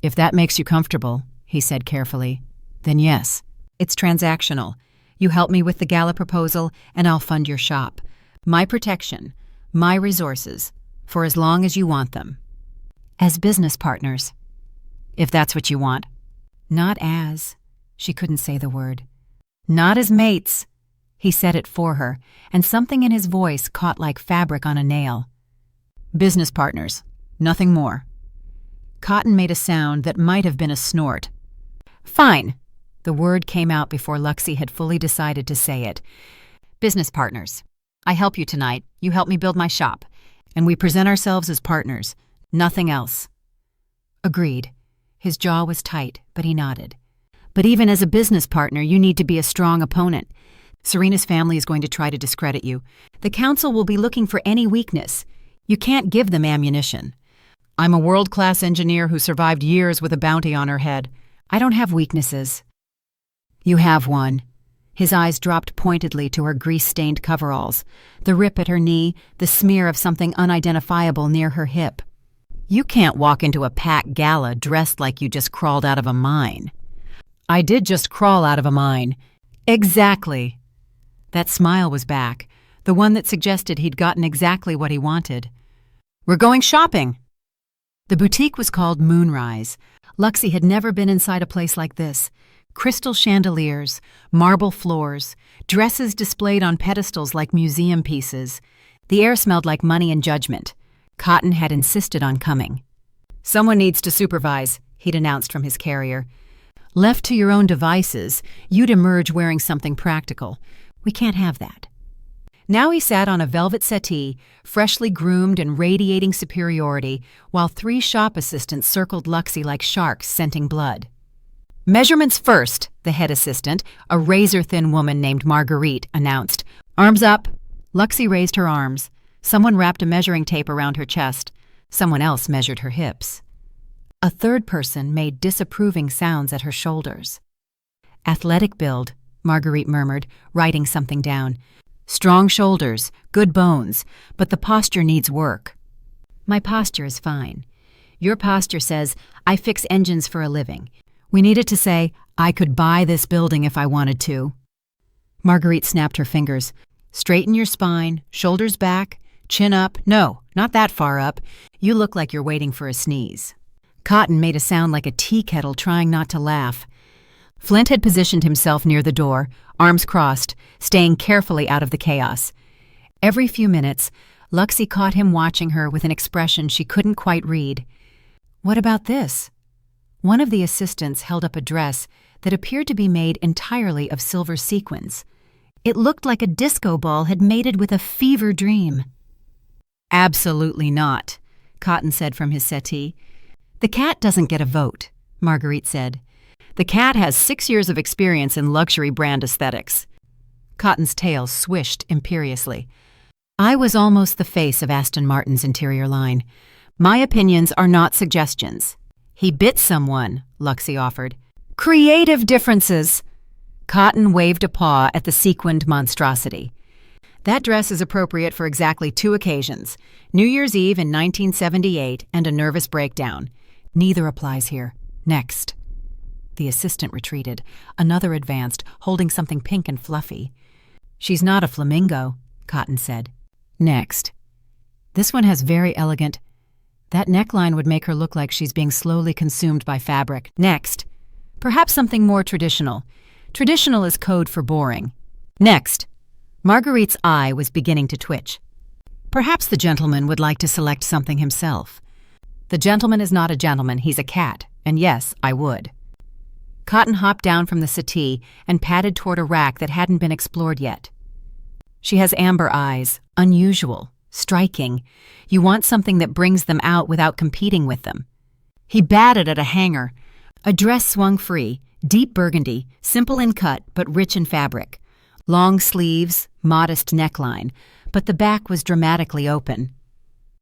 "If that makes you comfortable," he said carefully, "then yes, it's transactional. You help me with the gala proposal, and I'll fund your shop. My protection, my resources, for as long as you want them. As business partners. If that's what you want." "Not as," she couldn't say the word. "Not as mates." He said it for her, and something in his voice caught like fabric on a nail. "Business partners, nothing more." Cotton made a sound that might have been a snort. "Fine." The word came out before Luxy had fully decided to say it. "Business partners. I help you tonight, you help me build my shop, and we present ourselves as partners, nothing else." Agreed. His jaw was tight, but he nodded. "But even as a business partner, you need to be a strong opponent. Serena's family is going to try to discredit you. The council will be looking for any weakness. You can't give them ammunition. I'm a world-class engineer who survived years with a bounty on her head. I don't have weaknesses." "You have one." His eyes dropped pointedly to her grease-stained coveralls, the rip at her knee, the smear of something unidentifiable near her hip. "You can't walk into a packed gala dressed like you just crawled out of a mine." "I did just crawl out of a mine." "Exactly." That smile was back, the one that suggested he'd gotten exactly what he wanted. "We're going shopping." The boutique was called Moonrise. Luxy had never been inside a place like this. Crystal chandeliers, marble floors, dresses displayed on pedestals like museum pieces. The air smelled like money and judgment. Cotton had insisted on coming. "Someone needs to supervise," he'd announced from his carrier. "Left to your own devices, you'd emerge wearing something practical. We can't have that." Now he sat on a velvet settee, freshly groomed and radiating superiority, while 3 shop assistants circled Luxy like sharks scenting blood. "Measurements first," the head assistant, a razor-thin woman named Marguerite, announced. "Arms up." Luxy raised her arms. Someone wrapped a measuring tape around her chest. Someone else measured her hips. A third person made disapproving sounds at her shoulders. "Athletic build," Marguerite murmured, writing something down. "Strong shoulders, good bones, but the posture needs work." "My posture is fine. Your posture says, I fix engines for a living. We need it to say, I could buy this building if I wanted to." Marguerite snapped her fingers. "Straighten your spine, shoulders back, chin up. No, not that far up. You look like you're waiting for a sneeze." Cotton made a sound like a tea kettle trying not to laugh. Flint had positioned himself near the door, arms crossed, staying carefully out of the chaos. Every few minutes, Luxy caught him watching her with an expression she couldn't quite read. "What about this?" One of the assistants held up a dress that appeared to be made entirely of silver sequins. It looked like a disco ball had mated with a fever dream. "Absolutely not," Cotton said from his settee. "The cat doesn't get a vote," Marguerite said. "The cat has 6 years of experience in luxury brand aesthetics." Cotton's tail swished imperiously. "I was almost the face of Aston Martin's interior line. My opinions are not suggestions." "He bit someone," Luxy offered. "Creative differences." Cotton waved a paw at the sequined monstrosity. "That dress is appropriate for exactly 2 occasions, New Year's Eve in 1978 and a nervous breakdown. Neither applies here. Next." The assistant retreated. Another advanced, holding something pink and fluffy. "She's not a flamingo," Cotton said. "Next." "This one has very elegant—" "That neckline would make her look like she's being slowly consumed by fabric." "Next." "Perhaps something more traditional. Traditional is code for boring." "Next." Marguerite's eye was beginning to twitch. "Perhaps the gentleman would like to select something himself." "The gentleman is not a gentleman, he's a cat, and yes, I would." Cotton hopped down from the settee and padded toward a rack that hadn't been explored yet. "She has amber eyes. Unusual. Striking. You want something that brings them out without competing with them." He batted at a hanger. A dress swung free, deep burgundy, simple in cut but rich in fabric. Long sleeves, modest neckline, but the back was dramatically open.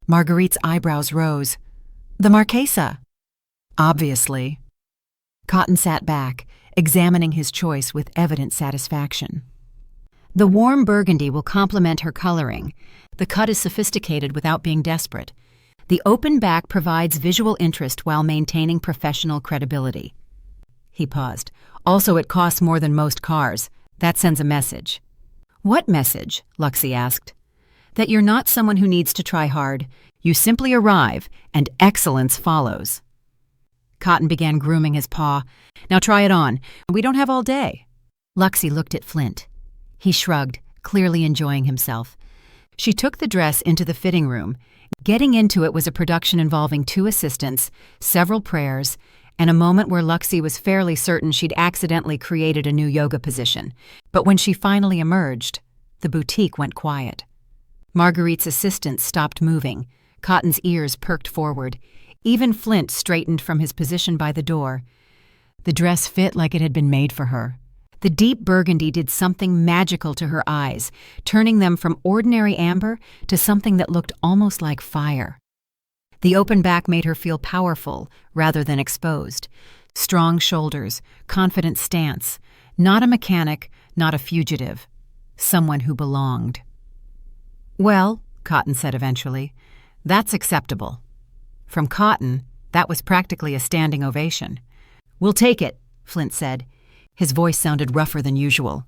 Marguerite's eyebrows rose. "The Marchesa." "Obviously." Cotton sat back, examining his choice with evident satisfaction. "The warm burgundy will complement her coloring. The cut is sophisticated without being desperate. The open back provides visual interest while maintaining professional credibility." He paused. "Also, it costs more than most cars. That sends a message." "What message?" Luxy asked. "That you're not someone who needs to try hard. You simply arrive, and excellence follows." Cotton began grooming his paw. "Now try it on. We don't have all day." Luxy looked at Flint. He shrugged, clearly enjoying himself. She took the dress into the fitting room. Getting into it was a production involving 2 assistants, several prayers, and a moment where Luxy was fairly certain she'd accidentally created a new yoga position. But when she finally emerged, the boutique went quiet. Marguerite's assistant stopped moving. Cotton's ears perked forward. Even Flint straightened from his position by the door. The dress fit like it had been made for her. The deep burgundy did something magical to her eyes, turning them from ordinary amber to something that looked almost like fire. The open back made her feel powerful rather than exposed. Strong shoulders, confident stance, not a mechanic, not a fugitive. Someone who belonged. "Well," Cotton said eventually, "that's acceptable." From Cotton, that was practically a standing ovation. "We'll take it," Flint said. His voice sounded rougher than usual.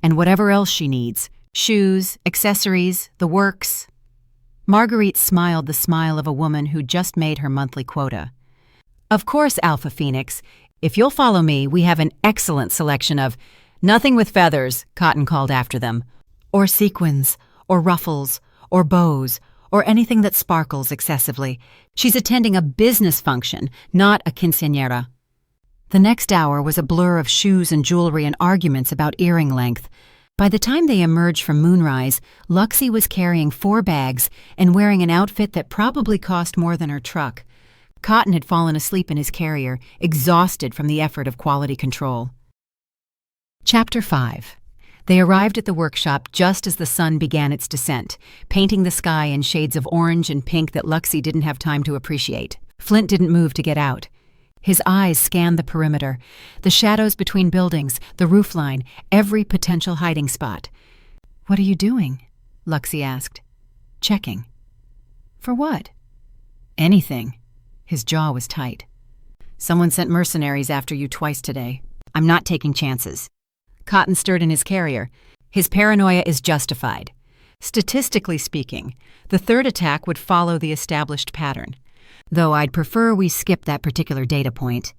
"And whatever else she needs, shoes, accessories, the works." Marguerite smiled the smile of a woman who just made her monthly quota. "Of course, Alpha Phoenix. If you'll follow me, we have an excellent selection of—" "Nothing with feathers," Cotton called after them. "Or sequins, or ruffles, or bows, or anything that sparkles excessively. She's attending a business function, not a quinceañera." The next hour was a blur of shoes and jewelry and arguments about earring length. By the time they emerged from Moonrise, Luxy was carrying 4 bags and wearing an outfit that probably cost more than her truck. Cotton had fallen asleep in his carrier, exhausted from the effort of quality control. Chapter 5. They arrived at the workshop just as the sun began its descent, painting the sky in shades of orange and pink that Luxy didn't have time to appreciate. Flint didn't move to get out. His eyes scanned the perimeter, the shadows between buildings, the roofline, every potential hiding spot. "What are you doing?" Luxy asked. "Checking." "For what?" "Anything." His jaw was tight. "Someone sent mercenaries after you twice today. I'm not taking chances." Cotton stirred in his carrier. "His paranoia is justified. Statistically speaking, the third attack would follow the established pattern. Though I'd prefer we skip that particular data point."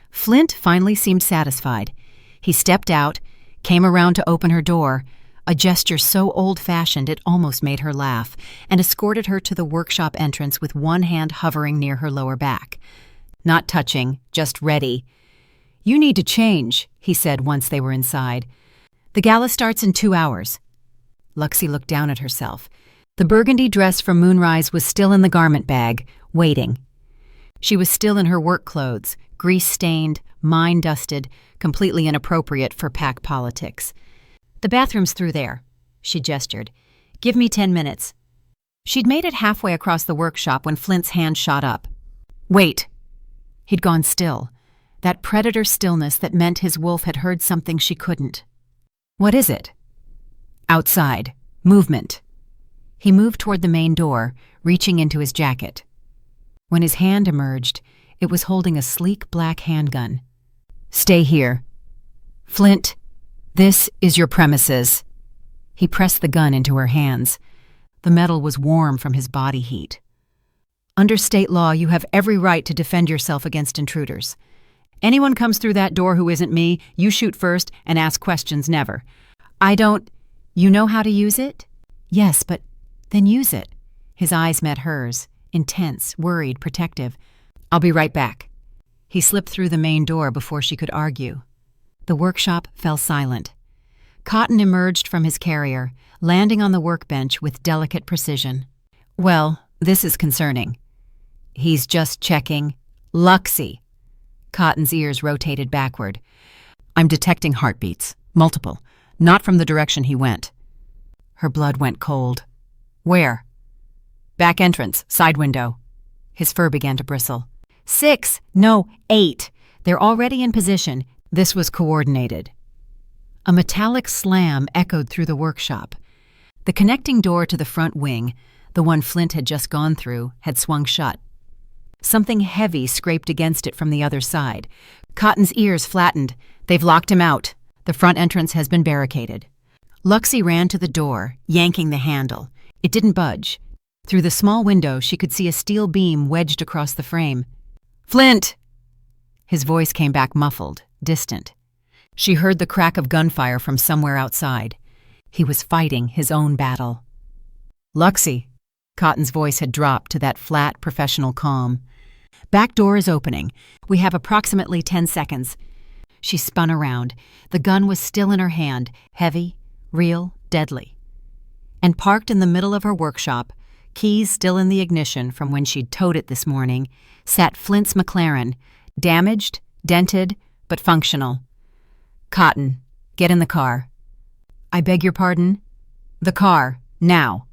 Flint finally seemed satisfied. He stepped out, came around to open her door, a gesture so old-fashioned it almost made her laugh, and escorted her to the workshop entrance with one hand hovering near her lower back. Not touching, just ready. "You need to change," he said once they were inside. "The gala starts in 2 hours." Luxy looked down at herself. The burgundy dress from Moonrise was still in the garment bag, waiting. She was still in her work clothes, grease-stained, mine-dusted, completely inappropriate for pack politics. "The bathroom's through there," she gestured. "Give me 10 minutes." She'd made it halfway across the workshop when Flint's hand shot up. "Wait." He'd gone still, that predator stillness that meant his wolf had heard something she couldn't. "What is it?" "Outside. Movement." He moved toward the main door, reaching into his jacket. When his hand emerged, it was holding a sleek black handgun. "Stay here." "Flint, this is your premises." He pressed the gun into her hands. The metal was warm from his body heat. "Under state law, you have every right to defend yourself against intruders. Anyone comes through that door who isn't me, you shoot first and ask questions never. I don't— You know how to use it?" "Yes, but then use it." His eyes met hers, intense, worried, protective. "I'll be right back." He slipped through the main door before she could argue. The workshop fell silent. Cotton emerged from his carrier, landing on the workbench with delicate precision. "Well, this is concerning." "He's just checking." "Luxy." Cotton's ears rotated backward. "I'm detecting heartbeats. Multiple. Not from the direction he went." Her blood went cold. "Where?" "Back entrance, side window." His fur began to bristle. 6, no, 8. They're already in position. This was coordinated. A metallic slam echoed through the workshop. The connecting door to the front wing, the one Flint had just gone through, had swung shut. Something heavy scraped against it from the other side. Cotton's ears flattened. "They've locked him out. The front entrance has been barricaded." Luxy ran to the door, yanking the handle. It didn't budge. Through the small window, she could see a steel beam wedged across the frame. "Flint!" His voice came back muffled, distant. She heard the crack of gunfire from somewhere outside. He was fighting his own battle. "Luxy." Cotton's voice had dropped to that flat, professional calm. "Back door is opening. We have approximately 10 seconds. She spun around. The gun was still in her hand, heavy, real, deadly. And parked in the middle of her workshop, keys still in the ignition from when she'd towed it this morning, sat Flint's McLaren, damaged, dented, but functional. "Cotton, get in the car." "I beg your pardon?" "The car, now."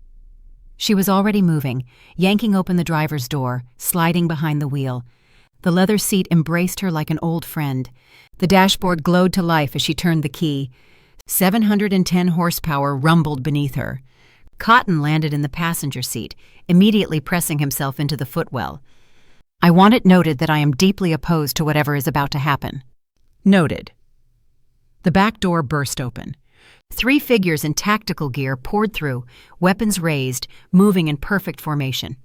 She was already moving, yanking open the driver's door, sliding behind the wheel. The leather seat embraced her like an old friend. The dashboard glowed to life as she turned the key. 710 horsepower rumbled beneath her. Cotton landed in the passenger seat, immediately pressing himself into the footwell. "I want it noted that I am deeply opposed to whatever is about to happen." "Noted." The back door burst open. 3 figures in tactical gear poured through, weapons raised, moving in perfect formation.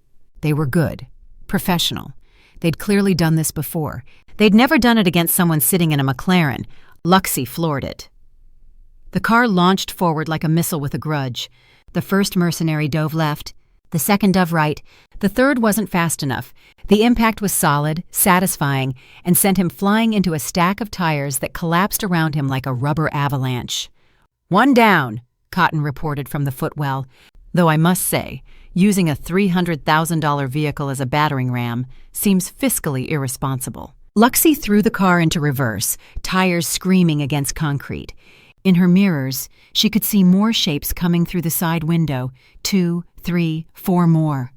They were good, professional. They'd clearly done this before. They'd never done it against someone sitting in a McLaren. Luxy floored it. The car launched forward like a missile with a grudge. The first mercenary dove left, the second dove right, the third wasn't fast enough. The impact was solid, satisfying, and sent him flying into a stack of tires that collapsed around him like a rubber avalanche. "One down," Cotton reported from the footwell, though I must say, using a $300,000 vehicle as a battering ram seems fiscally irresponsible. Luxy threw the car into reverse, tires screaming against concrete. In her mirrors, she could see more shapes coming through the side window, 2, 3, 4 more.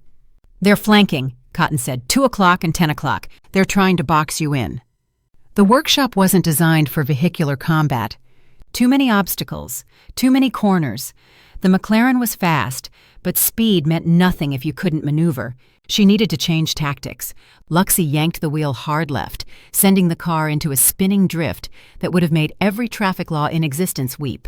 "They're flanking," Cotton said. 2 o'clock and 10 o'clock. They're trying to box you in. The workshop wasn't designed for vehicular combat. Too many obstacles, too many corners. The McLaren was fast, but speed meant nothing if you couldn't maneuver. She needed to change tactics. Luxy yanked the wheel hard left, sending the car into a spinning drift that would have made every traffic law in existence weep.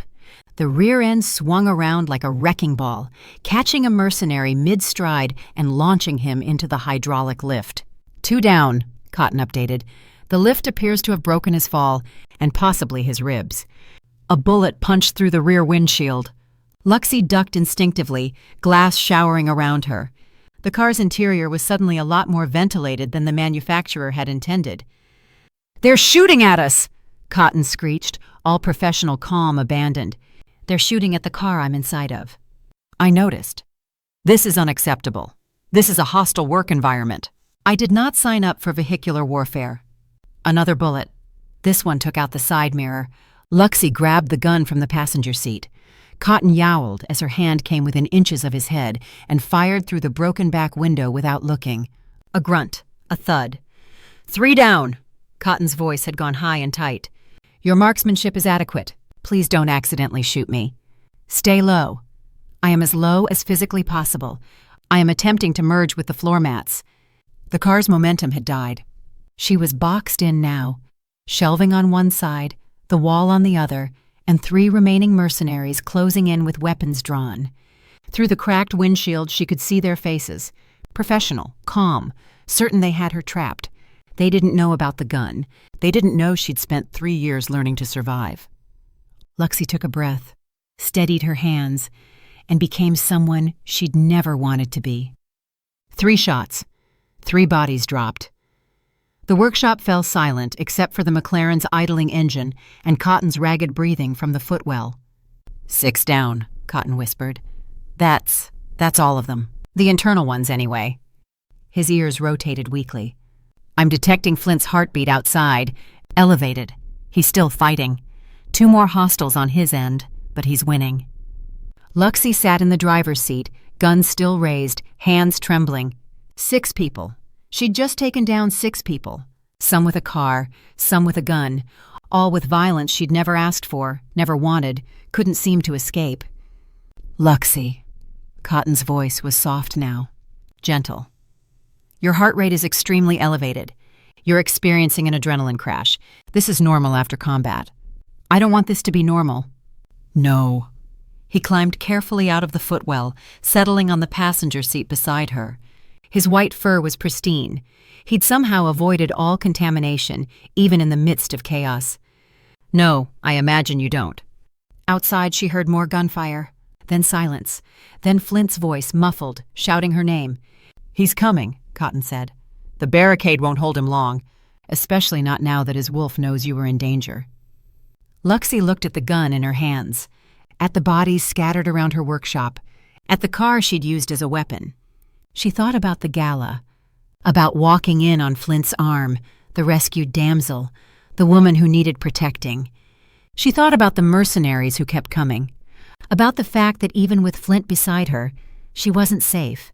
The rear end swung around like a wrecking ball, catching a mercenary mid-stride and launching him into the hydraulic lift. 2 down, Cotton updated. The lift appears to have broken his fall, and possibly his ribs. A bullet punched through the rear windshield. Luxy ducked instinctively, glass showering around her. The car's interior was suddenly a lot more ventilated than the manufacturer had intended. "They're shooting at us!" Cotton screeched, all professional calm abandoned. "They're shooting at the car I'm inside of." "I noticed. This is unacceptable. This is a hostile work environment. I did not sign up for vehicular warfare." Another bullet. This one took out the side mirror. Luxy grabbed the gun from the passenger seat. Cotton yowled as her hand came within inches of his head and fired through the broken back window without looking. A grunt, a thud. 3 down. Cotton's voice had gone high and tight. "Your marksmanship is adequate. Please don't accidentally shoot me. Stay low. I am as low as physically possible. I am attempting to merge with the floor mats." The car's momentum had died. She was boxed in now, shelving on one side, the wall on the other, and 3 remaining mercenaries closing in with weapons drawn. Through the cracked windshield she could see their faces. Professional, calm, certain they had her trapped. They didn't know about the gun. They didn't know she'd spent 3 years learning to survive. Luxy took a breath, steadied her hands, and became someone she'd never wanted to be. 3 shots. 3 bodies dropped. The workshop fell silent except for the McLaren's idling engine and Cotton's ragged breathing from the footwell. 6 down, Cotton whispered. That's all of them. The internal ones, anyway." His ears rotated weakly. "I'm detecting Flint's heartbeat outside. Elevated. He's still fighting. 2 more hostiles on his end, but he's winning." Luxy sat in the driver's seat, gun still raised, hands trembling. 6 people. She'd just taken down 6 people. Some with a car, some with a gun, all with violence she'd never asked for, never wanted, couldn't seem to escape. "Luxy." Cotton's voice was soft now, gentle. "Your heart rate is extremely elevated. You're experiencing an adrenaline crash. This is normal after combat. I don't want this to be normal." "No." He climbed carefully out of the footwell, settling on the passenger seat beside her. His white fur was pristine. He'd somehow avoided all contamination, even in the midst of chaos. "No, I imagine you don't." Outside she heard more gunfire, then silence, then Flint's voice muffled, shouting her name. "He's coming," Cotton said. "The barricade won't hold him long, especially not now that his wolf knows you are in danger." Luxy looked at the gun in her hands, at the bodies scattered around her workshop, at the car she'd used as a weapon. She thought about the gala, about walking in on Flint's arm, the rescued damsel, the woman who needed protecting. She thought about the mercenaries who kept coming, about the fact that even with Flint beside her, she wasn't safe,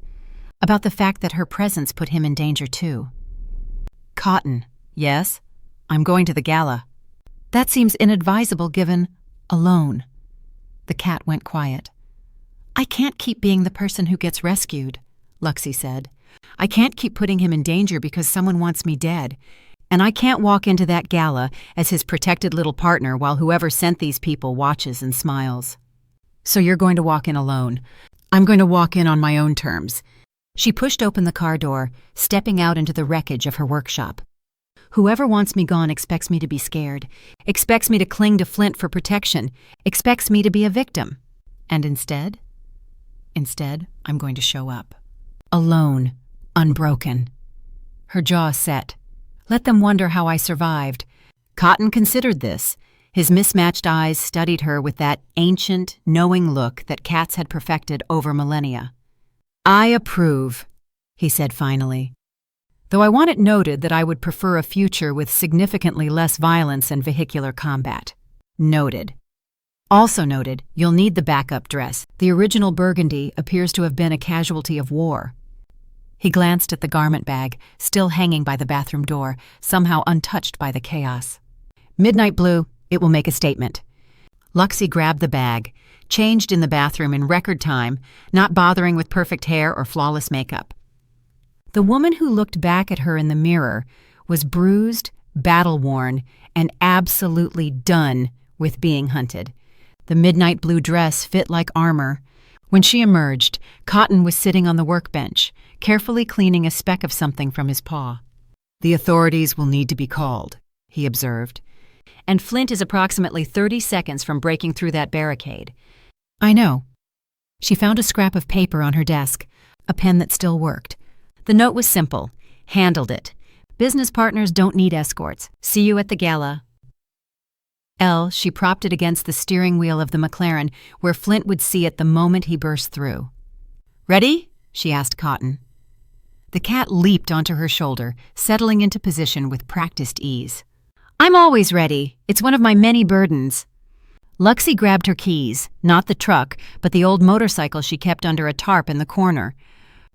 about the fact that her presence put him in danger too. "Cotton, yes? I'm going to the gala." "That seems inadvisable given alone." The cat went quiet. "I can't keep being the person who gets rescued," Luxy said. "I can't keep putting him in danger because someone wants me dead. and I can't walk into that gala as his protected little partner while whoever sent these people watches and smiles. So you're going to walk in alone. I'm going to walk in on my own terms. She pushed open the car door, stepping out into the wreckage of her workshop. Whoever wants me gone expects me to be scared, expects me to cling to Flint for protection, expects me to be a victim. And instead, I'm going to show up. Alone, unbroken. Her jaw set. Let them wonder how I survived. Cotton considered this. His mismatched eyes studied her with that ancient, knowing look that cats had perfected over millennia. I approve, he said finally. Though I want it noted that I would prefer a future with significantly less violence and vehicular combat. Noted. Also noted, you'll need the backup dress. The original burgundy appears to have been a casualty of war. He glanced at the garment bag, still hanging by the bathroom door, somehow untouched by the chaos. Midnight blue, it will make a statement. Luxy grabbed the bag, changed in the bathroom in record time, not bothering with perfect hair or flawless makeup. The woman who looked back at her in the mirror was bruised, battle-worn, and absolutely done with being hunted. The midnight blue dress fit like armor. When she emerged, Cotton was sitting on the workbench, carefully cleaning a speck of something from his paw. The authorities will need to be called, he observed. And Flint is approximately 30 seconds from breaking through that barricade. I know. She found a scrap of paper on her desk, a pen that still worked. The note was simple. Handled it. Business partners don't need escorts. See you at the gala. She propped it against the steering wheel of the McLaren, where Flint would see it the moment he burst through. Ready? She asked Cotton. The cat leaped onto her shoulder, settling into position with practiced ease. I'm always ready. It's one of my many burdens. Luxy grabbed her keys, not the truck, but the old motorcycle she kept under a tarp in the corner.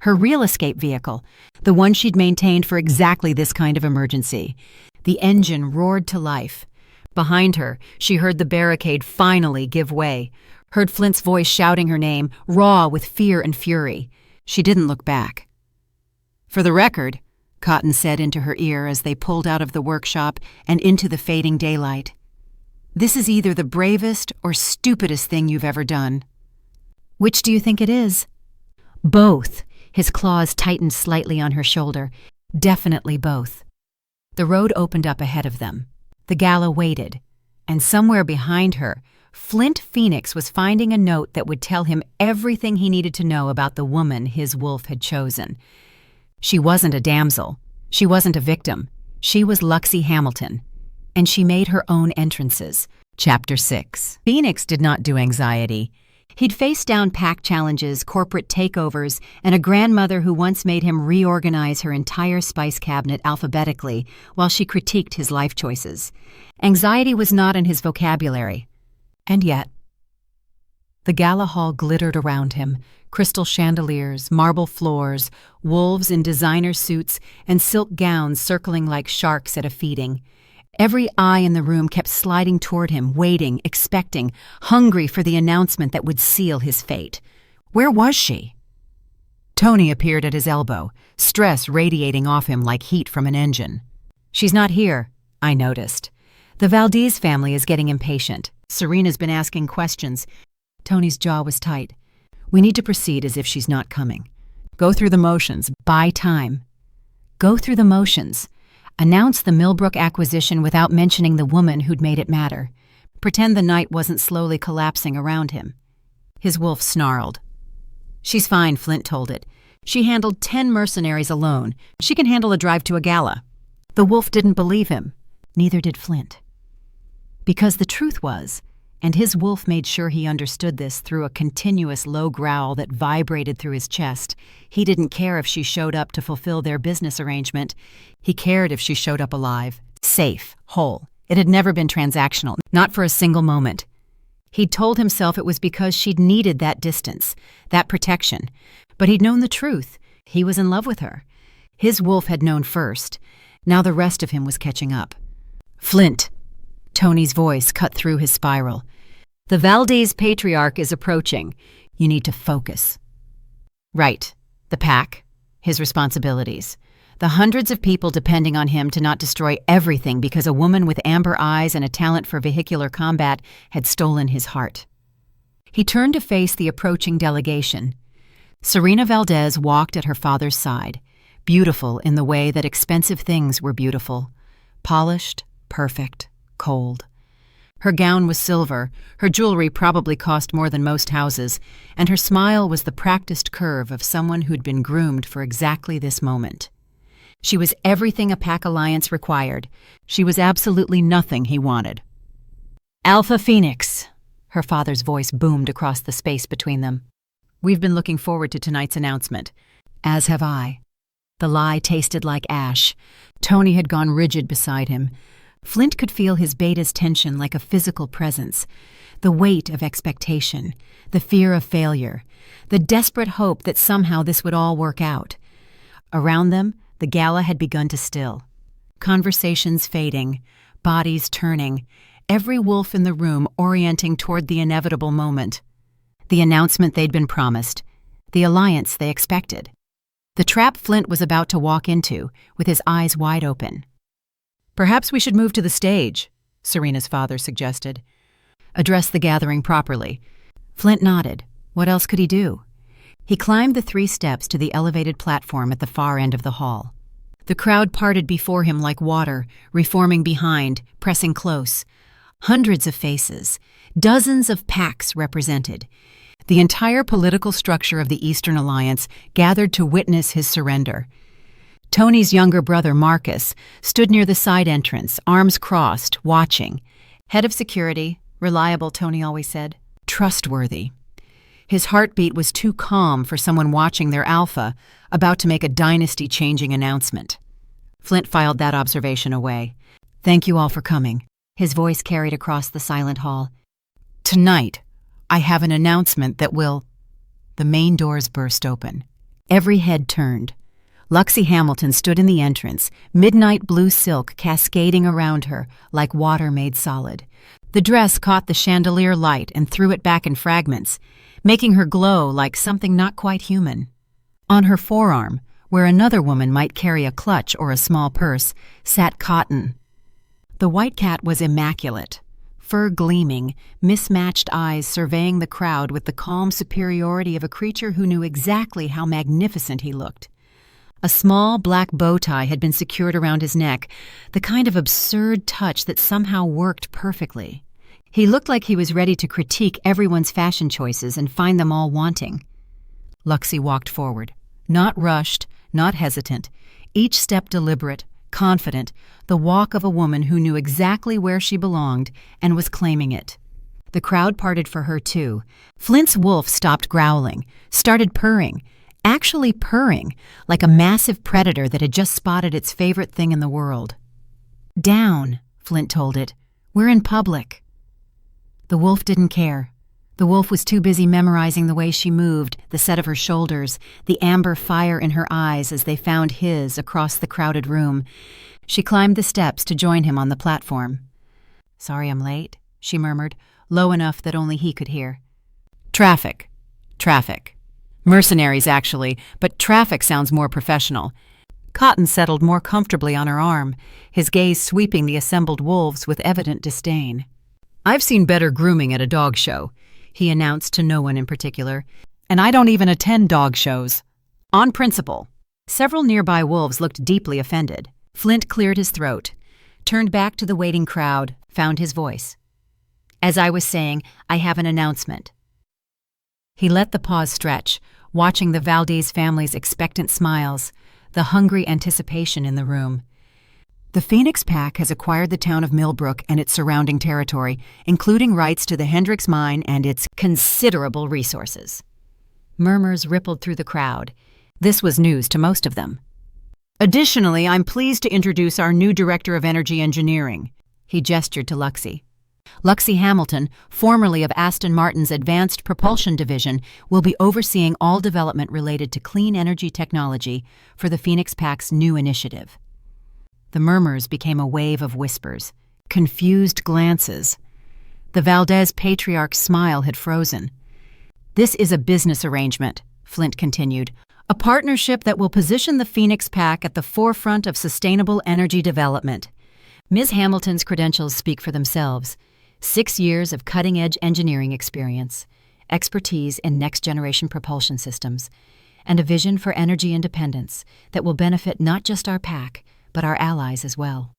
Her real escape vehicle, the one she'd maintained for exactly this kind of emergency. The engine roared to life. Behind her, she heard the barricade finally give way, heard Flint's voice shouting her name, raw with fear and fury. She didn't look back. For the record, Cotton said into her ear as they pulled out of the workshop and into the fading daylight, this is either the bravest or stupidest thing you've ever done. Which do you think it is? Both. His claws tightened slightly on her shoulder. Definitely both. The road opened up ahead of them. The gala waited, and somewhere behind her, Flint Phoenix was finding a note that would tell him everything he needed to know about the woman his wolf had chosen. She wasn't a damsel. She wasn't a victim. She was Luxy Hamilton, and she made her own entrances. Chapter 6. Phoenix did not do anxiety. He'd faced down pack challenges, corporate takeovers, and a grandmother who once made him reorganize her entire spice cabinet alphabetically while she critiqued his life choices. Anxiety was not in his vocabulary. And yet, the gala hall glittered around him, crystal chandeliers, marble floors, wolves in designer suits, and silk gowns circling like sharks at a feeding. Every eye in the room kept sliding toward him, waiting, expecting, hungry for the announcement that would seal his fate. Where was she? Tony appeared at his elbow, stress radiating off him like heat from an engine. She's not here, I noticed. The Valdez family is getting impatient. Serena's been asking questions. Tony's jaw was tight. We need to proceed as if she's not coming. Go through the motions. Buy time. Go through the motions. Announce the Millbrook acquisition without mentioning the woman who'd made it matter. Pretend the night wasn't slowly collapsing around him. His wolf snarled. She's fine, Flint told it. She handled 10 mercenaries alone. She can handle a drive to a gala. The wolf didn't believe him. Neither did Flint. Because the truth was, and his wolf made sure he understood this through a continuous low growl that vibrated through his chest, he didn't care if she showed up to fulfill their business arrangement. He cared if she showed up alive, safe, whole. It had never been transactional, not for a single moment. He'd told himself it was because she'd needed that distance, that protection. But he'd known the truth. He was in love with her. His wolf had known first. Now the rest of him was catching up. Flint. Tony's voice cut through his spiral. The Valdez patriarch is approaching. You need to focus. Right. The pack. His responsibilities. the hundreds of people depending on him to not destroy everything because a woman with amber eyes and a talent for vehicular combat had stolen his heart. He turned to face the approaching delegation. Serena Valdez walked at her father's side, beautiful in the way that expensive things were beautiful. Polished, perfect, cold. Her gown was silver, her jewelry probably cost more than most houses, and her smile was the practiced curve of someone who'd been groomed for exactly this moment. She was everything a pack alliance required. She was absolutely nothing he wanted. "Alpha Phoenix," her father's voice boomed across the space between them. "We've been looking forward to tonight's announcement. As have I." The lie tasted like ash. Tony had gone rigid beside him. Flint could feel his beta's tension like a physical presence, the weight of expectation, the fear of failure, the desperate hope that somehow this would all work out. Around them, the gala had begun to still. Conversations fading, bodies turning, every wolf in the room orienting toward the inevitable moment. The announcement they'd been promised, the alliance they expected. The trap Flint was about to walk into, with his eyes wide open. "Perhaps we should move to the stage," Serena's father suggested. "Address the gathering properly." Flint nodded. What else could he do? He climbed the 3 steps to the elevated platform at the far end of the hall. The crowd parted before him like water, reforming behind, pressing close. Hundreds of faces, dozens of packs represented. The entire political structure of the Eastern Alliance gathered to witness his surrender. Tony's younger brother, Marcus, stood near the side entrance, arms crossed, watching. Head of security, reliable, Tony always said, trustworthy. His heartbeat was too calm for someone watching their alpha, about to make a dynasty-changing announcement. Flint filed that observation away. "Thank you all for coming." His voice carried across the silent hall. "Tonight, I have an announcement that will—" The main doors burst open. Every head turned. Luxy Hamilton stood in the entrance, midnight blue silk cascading around her like water made solid. The dress caught the chandelier light and threw it back in fragments, making her glow like something not quite human. On her forearm, where another woman might carry a clutch or a small purse, sat Cotton. The white cat was immaculate, fur gleaming, mismatched eyes surveying the crowd with the calm superiority of a creature who knew exactly how magnificent he looked. A small black bow tie had been secured around his neck, the kind of absurd touch that somehow worked perfectly. He looked like he was ready to critique everyone's fashion choices and find them all wanting. Luxy walked forward, not rushed, not hesitant, each step deliberate, confident, the walk of a woman who knew exactly where she belonged and was claiming it. The crowd parted for her too. Flint's wolf stopped growling, started purring, actually purring, like a massive predator that had just spotted its favorite thing in the world. "Down," Flint told it. "We're in public." The wolf didn't care. The wolf was too busy memorizing the way she moved, the set of her shoulders, the amber fire in her eyes as they found his across the crowded room. She climbed the steps to join him on the platform. "Sorry I'm late," she murmured, low enough that only he could hear. Traffic. Mercenaries, actually, but traffic sounds more professional." Cotton settled more comfortably on her arm, his gaze sweeping the assembled wolves with evident disdain. "I've seen better grooming at a dog show," he announced to no one in particular, "and I don't even attend dog shows. On principle." Several nearby wolves looked deeply offended. Flint cleared his throat, turned back to the waiting crowd, found his voice. "As I was saying, I have an announcement." He let the pause stretch, watching the Valdez family's expectant smiles, the hungry anticipation in the room. The Phoenix Pack has acquired the town of Millbrook and its surrounding territory, including rights to the Hendricks mine and its considerable resources. Murmurs rippled through the crowd. This was news to most of them. "Additionally, I'm pleased to introduce our new Director of Energy Engineering." He gestured to Luxy. Luxy Hamilton, formerly of Aston Martin's Advanced Propulsion Division, will be overseeing all development related to clean energy technology for the Phoenix Pack's new initiative. The murmurs became a wave of whispers, confused glances. The Valdez patriarch's smile had frozen. "This is a business arrangement," Flint continued, A partnership that will position the Phoenix Pack at the forefront of sustainable energy development. Ms. Hamilton's credentials speak for themselves. 6 years of cutting-edge engineering experience, expertise in next-generation propulsion systems, and a vision for energy independence that will benefit not just our pack, but our allies as well.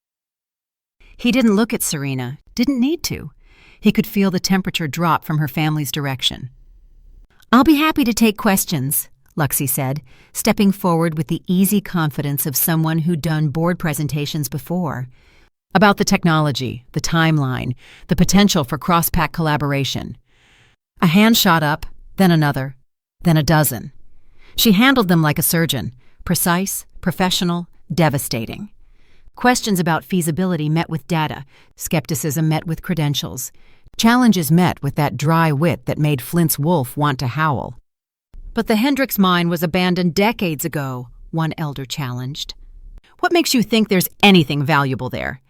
He didn't look at Serena, didn't need to. He could feel the temperature drop from her family's direction. "I'll be happy to take questions," Luxy said, stepping forward with the easy confidence of someone who'd done board presentations before. About the technology, the timeline, the potential for cross-pack collaboration. A hand shot up, then another, then a dozen. She handled them like a surgeon, precise, professional, devastating. Questions about feasibility met with data, skepticism met with credentials, challenges met with that dry wit that made Flint's wolf want to howl. "But the Hendricks mine was abandoned decades ago," one elder challenged. "What makes you think there's anything valuable there?"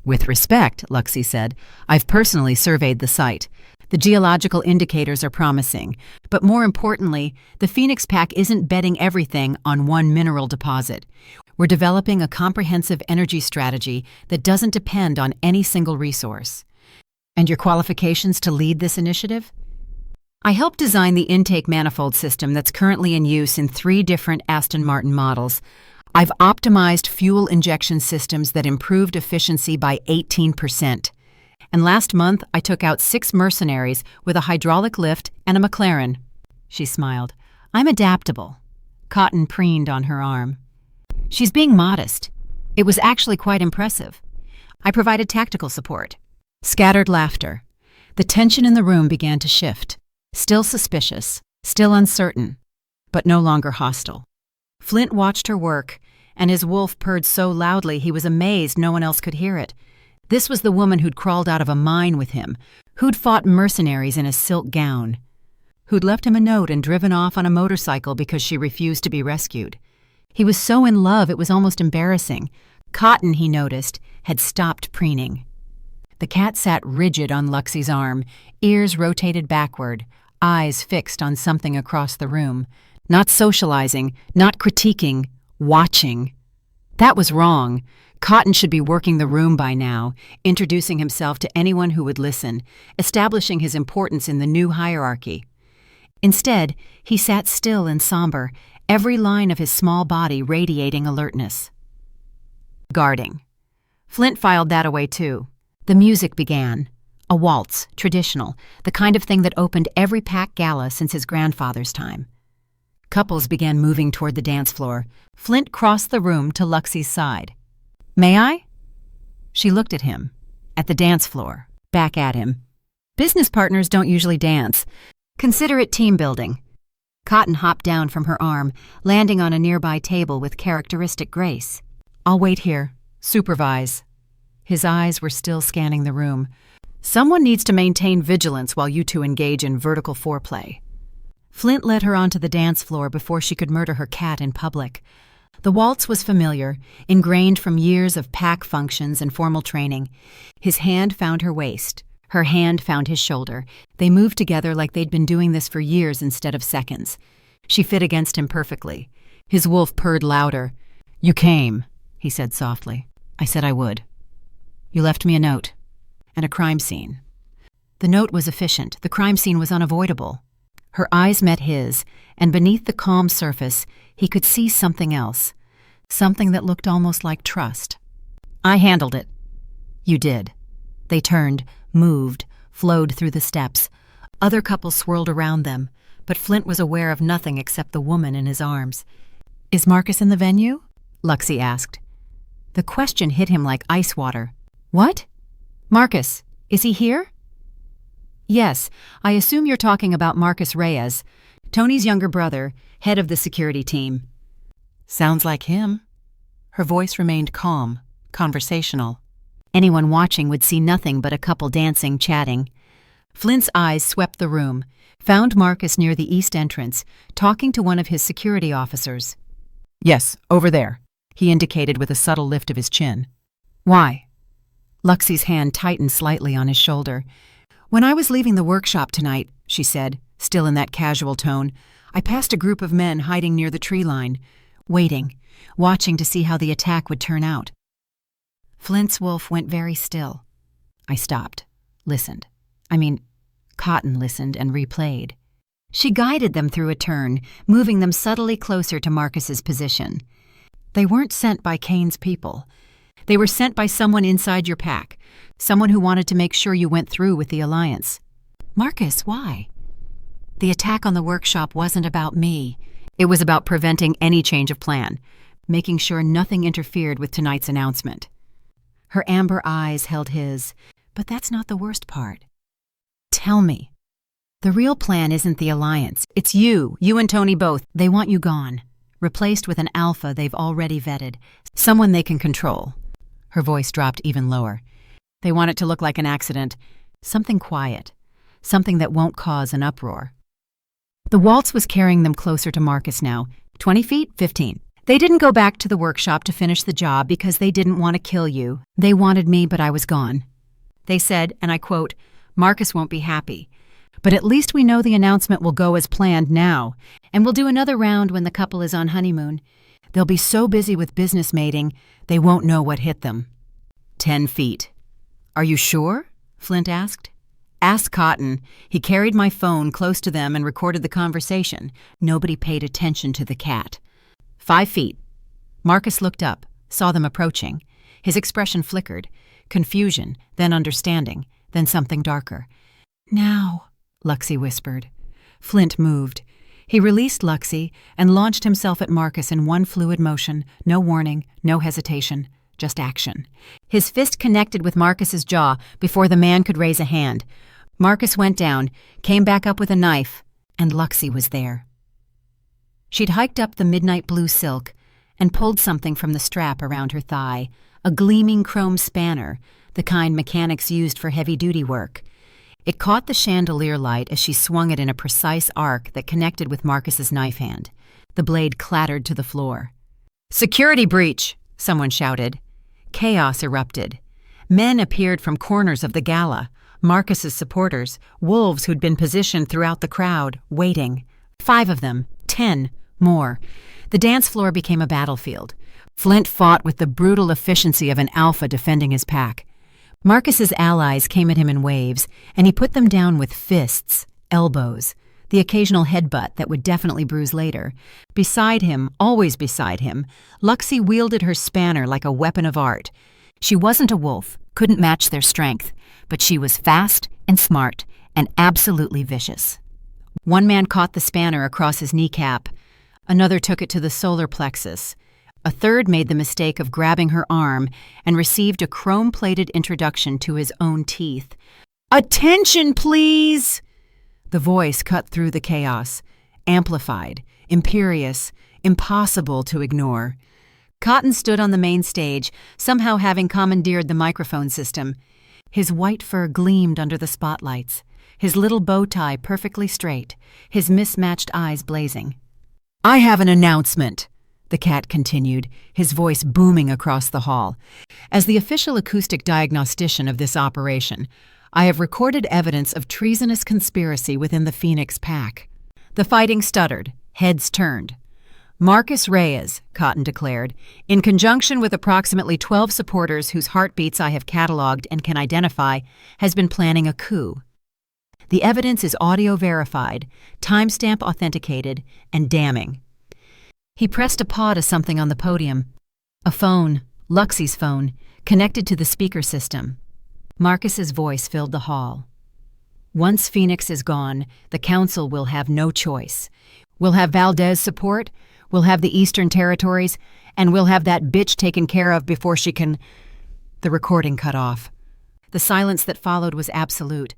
"With respect," Luxy said, "I've personally surveyed the site. The geological indicators are promising, but more importantly, the Phoenix Pack isn't betting everything on one mineral deposit. We're developing a comprehensive energy strategy that doesn't depend on any single resource." "And your qualifications to lead this initiative?" "I helped design the intake manifold system that's currently in use in 3 different Aston Martin models. I've optimized fuel injection systems that improved efficiency by 18%. And last month, I took out 6 mercenaries with a hydraulic lift and a McLaren." She smiled. "I'm adaptable." Cotton preened on her arm. "She's being modest. It was actually quite impressive. I provided tactical support." Scattered laughter. The tension in the room began to shift. Still suspicious, still uncertain, but no longer hostile. Flint watched her work, and his wolf purred so loudly he was amazed no one else could hear it. This was the woman who'd crawled out of a mine with him, who'd fought mercenaries in a silk gown, who'd left him a note and driven off on a motorcycle because she refused to be rescued. He was so in love it was almost embarrassing. Cotton, he noticed, had stopped preening. The cat sat rigid on Luxy's arm, ears rotated backward, eyes fixed on something across the room. Not socializing, not critiquing, watching. That was wrong. Cotton should be working the room by now, introducing himself to anyone who would listen, establishing his importance in the new hierarchy. Instead, he sat still and somber, every line of his small body radiating alertness. Guarding. Flint filed that away too. The music began. A waltz, traditional, the kind of thing that opened every pack gala since his grandfather's time. Couples began moving toward the dance floor. Flint crossed the room to Luxy's side. "May I?" She looked at him, at the dance floor, back at him. "Business partners don't usually dance. Consider it team building." Cotton hopped down from her arm, landing on a nearby table with characteristic grace. "I'll wait here. Supervise." His eyes were still scanning the room. "Someone needs to maintain vigilance while you two engage in vertical foreplay." Flint led her onto the dance floor before she could murder her cat in public. The waltz was familiar, ingrained from years of pack functions and formal training. His hand found her waist. Her hand found his shoulder. They moved together like they'd been doing this for years instead of seconds. She fit against him perfectly. His wolf purred louder. "You came," he said softly. "I said I would. You left me a note. And a crime scene." The note was efficient. The crime scene was unavoidable. Her eyes met his, and beneath the calm surface, he could see something else. Something that looked almost like trust. "I handled it." "You did." They turned, moved, flowed through the steps. Other couples swirled around them, but Flint was aware of nothing except the woman in his arms. "Is Marcus in the venue?" Luxy asked. The question hit him like ice water. "What? Marcus, is he here?" "Yes, I assume you're talking about Marcus Reyes, Tony's younger brother, head of the security team." "Sounds like him." Her voice remained calm, conversational. Anyone watching would see nothing but a couple dancing, chatting. Flint's eyes swept the room, found Marcus near the east entrance, talking to one of his security officers. "Yes, over there," he indicated with a subtle lift of his chin. "Why?" Luxy's hand tightened slightly on his shoulder. "When I was leaving the workshop tonight," she said, still in that casual tone, I passed a group of men hiding near the tree line, waiting, watching to see how the attack would turn out. Flint's wolf went very still. I stopped, listened. Cotton listened and replayed. She guided them through a turn, moving them subtly closer to Marcus's position. They weren't sent by Kane's people. They were sent by someone inside your pack, someone who wanted to make sure you went through with the alliance. Marcus, why? The attack on the workshop wasn't about me. It was about preventing any change of plan, making sure nothing interfered with tonight's announcement. Her amber eyes held his, but that's not the worst part. Tell me. The real plan isn't the alliance. It's you and Tony both. They want you gone, replaced with an alpha they've already vetted, someone they can control. Her voice dropped even lower. They want it to look like an accident, something quiet, something that won't cause an uproar. The waltz was carrying them closer to Marcus now, 20 feet, 15. They didn't go back to the workshop to finish the job because they didn't want to kill you. They wanted me, but I was gone. They said, and I quote, "Marcus won't be happy. But at least we know the announcement will go as planned now, and we'll do another round when the couple is on honeymoon. They'll be so busy with business mating, they won't know what hit them." 10 feet. Are you sure? Flint asked. Ask Cotton. He carried my phone close to them and recorded the conversation. Nobody paid attention to the cat. 5 feet. Marcus looked up, saw them approaching. His expression flickered. Confusion, then understanding, then something darker. Now, Luxy whispered. Flint moved. He released Luxy and launched himself at Marcus in one fluid motion, no warning, no hesitation, just action. His fist connected with Marcus's jaw before the man could raise a hand. Marcus went down, came back up with a knife, and Luxy was there. She'd hiked up the midnight blue silk and pulled something from the strap around her thigh, a gleaming chrome spanner, the kind mechanics used for heavy-duty work. It caught the chandelier light as she swung it in a precise arc that connected with Marcus's knife hand. The blade clattered to the floor. "Security breach!" someone shouted. Chaos erupted. Men appeared from corners of the gala, Marcus's supporters, wolves who'd been positioned throughout the crowd, waiting. 5 of them, 10 more. The dance floor became a battlefield. Flint fought with the brutal efficiency of an alpha defending his pack. Marcus's allies came at him in waves, and he put them down with fists, elbows, the occasional headbutt that would definitely bruise later. Beside him, always beside him, Luxy wielded her spanner like a weapon of art. She wasn't a wolf, couldn't match their strength, but she was fast and smart and absolutely vicious. One man caught the spanner across his kneecap. Another took it to the solar plexus. A third made the mistake of grabbing her arm and received a chrome-plated introduction to his own teeth. "Attention, please!" The voice cut through the chaos, amplified, imperious, impossible to ignore. Cotton stood on the main stage, somehow having commandeered the microphone system. His white fur gleamed under the spotlights, his little bow tie perfectly straight, his mismatched eyes blazing. "I have an announcement," the cat continued, his voice booming across the hall. "As the official acoustic diagnostician of this operation, I have recorded evidence of treasonous conspiracy within the Phoenix pack." The fighting stuttered, heads turned. "Marcus Reyes," Cotton declared, "in conjunction with approximately 12 supporters whose heartbeats I have cataloged and can identify, has been planning a coup. The evidence is audio verified, timestamp authenticated, and damning." He pressed a paw to something on the podium. A phone, Luxy's phone, connected to the speaker system. Marcus's voice filled the hall. "Once Phoenix is gone, the council will have no choice. We'll have Valdez support, we'll have the Eastern Territories, and we'll have that bitch taken care of before she can—" The recording cut off. The silence that followed was absolute.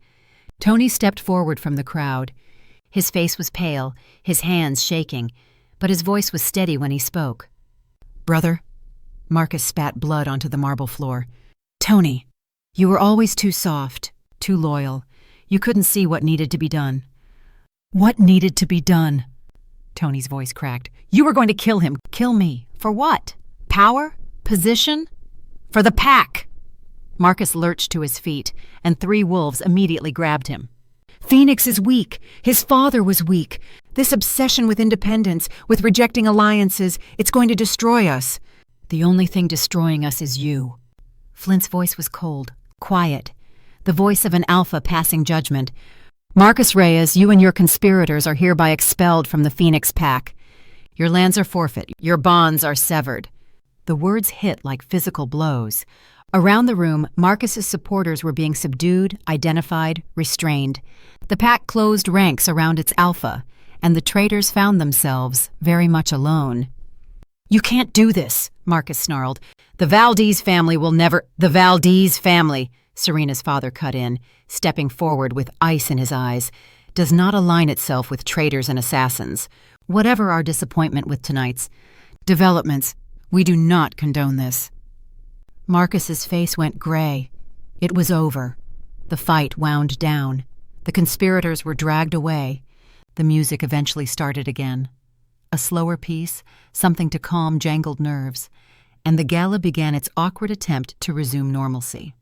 Tony stepped forward from the crowd. His face was pale, his hands shaking, but his voice was steady when he spoke. "Brother," Marcus spat blood onto the marble floor. "Tony, you were always too soft, too loyal. You couldn't see what needed to be done." "What needed to be done?" Tony's voice cracked. "You were going to kill him. Kill me. For what? Power? Position? For the pack!" Marcus lurched to his feet, and 3 wolves immediately grabbed him. "Phoenix is weak. His father was weak. This obsession with independence, with rejecting alliances, it's going to destroy us. The only thing destroying us is you. Flint's voice was cold, quiet, the voice of an alpha passing judgment. Marcus Reyes, you and your conspirators are hereby expelled from the Phoenix Pack. Your lands are forfeit. Your bonds are severed. The words hit like physical blows. Around the room, Marcus's supporters were being subdued, identified, restrained. The pack closed ranks around its alpha, and the traitors found themselves very much alone. You can't do this, Marcus snarled. The Valdez family will never— The Valdez family, Serena's father cut in, stepping forward with ice in his eyes, does not align itself with traitors and assassins. Whatever our disappointment with tonight's developments, we do not condone this. Marcus's face went gray. It was over. The fight wound down. The conspirators were dragged away. The music eventually started again. A slower piece, something to calm jangled nerves, and the gala began its awkward attempt to resume normalcy.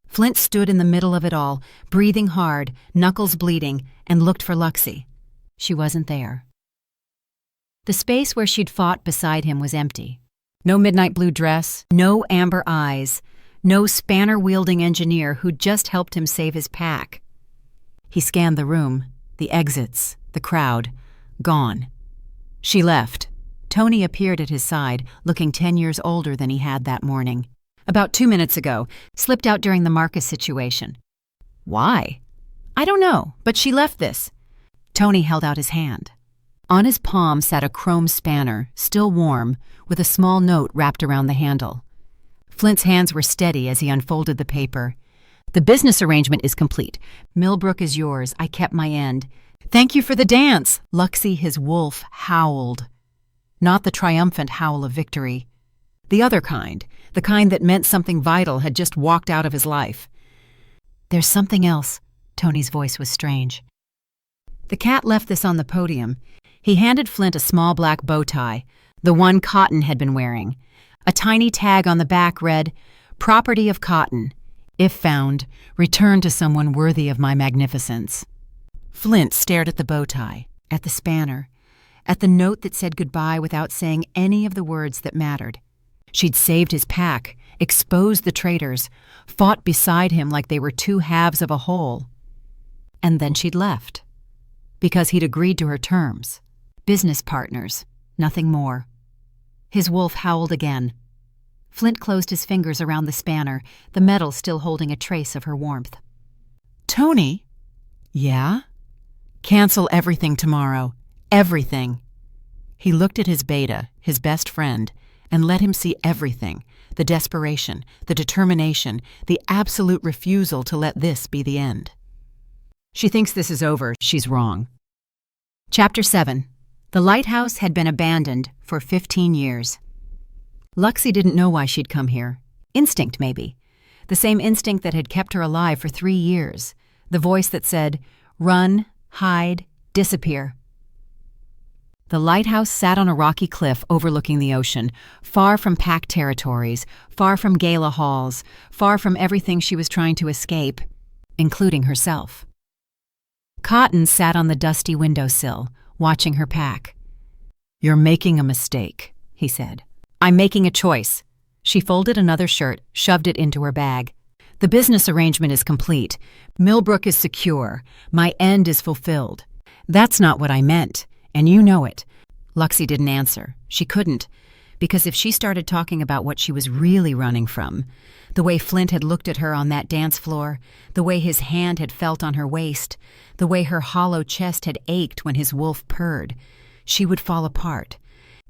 Flint stood in the middle of it all, breathing hard, knuckles bleeding, and looked for Luxy. She wasn't there. The space where she'd fought beside him was empty. No midnight blue dress, no amber eyes, no spanner-wielding engineer who'd just helped him save his pack. He scanned the room, the exits, the crowd. Gone. She left. Tony appeared at his side, looking 10 years older than he had that morning. About 2 minutes ago, slipped out during the Marcus situation. Why? I don't know, but she left this. Tony held out his hand. On his palm sat a chrome spanner, still warm, with a small note wrapped around the handle. Flint's hands were steady as he unfolded the paper. The business arrangement is complete. Millbrook is yours. I kept my end. Thank you for the dance. Luxy, his wolf, howled. Not the triumphant howl of victory. The other kind, the kind that meant something vital had just walked out of his life. There's something else. Tony's voice was strange. The cat left this on the podium. He handed Flint a small black bow tie, the one Cotton had been wearing. A tiny tag on the back read, "Property of Cotton. If found, return to someone worthy of my magnificence." Flint stared at the bow tie, at the spanner, at the note that said goodbye without saying any of the words that mattered. She'd saved his pack, exposed the traitors, fought beside him like they were two halves of a whole. And then she'd left. Because he'd agreed to her terms. Business partners, nothing more. His wolf howled again. Flint closed his fingers around the spanner, the metal still holding a trace of her warmth. Tony? Yeah? Cancel everything tomorrow. Everything. He looked at his beta, his best friend, and let him see everything, the desperation, the determination, the absolute refusal to let this be the end. She thinks this is over. She's wrong. Chapter 7. The lighthouse had been abandoned for 15 years. Luxy didn't know why she'd come here. Instinct, maybe. The same instinct that had kept her alive for 3 years. The voice that said, run, hide, disappear. The lighthouse sat on a rocky cliff overlooking the ocean, far from packed territories, far from gala halls, far from everything she was trying to escape, including herself. Cotton sat on the dusty windowsill, watching her pack. You're making a mistake, he said. I'm making a choice. She folded another shirt, shoved it into her bag. The business arrangement is complete. Millbrook is secure. My end is fulfilled. That's not what I meant, and you know it. Luxy didn't answer. She couldn't, because if she started talking about what she was really running from, the way Flint had looked at her on that dance floor, the way his hand had felt on her waist, the way her hollow chest had ached when his wolf purred, she would fall apart.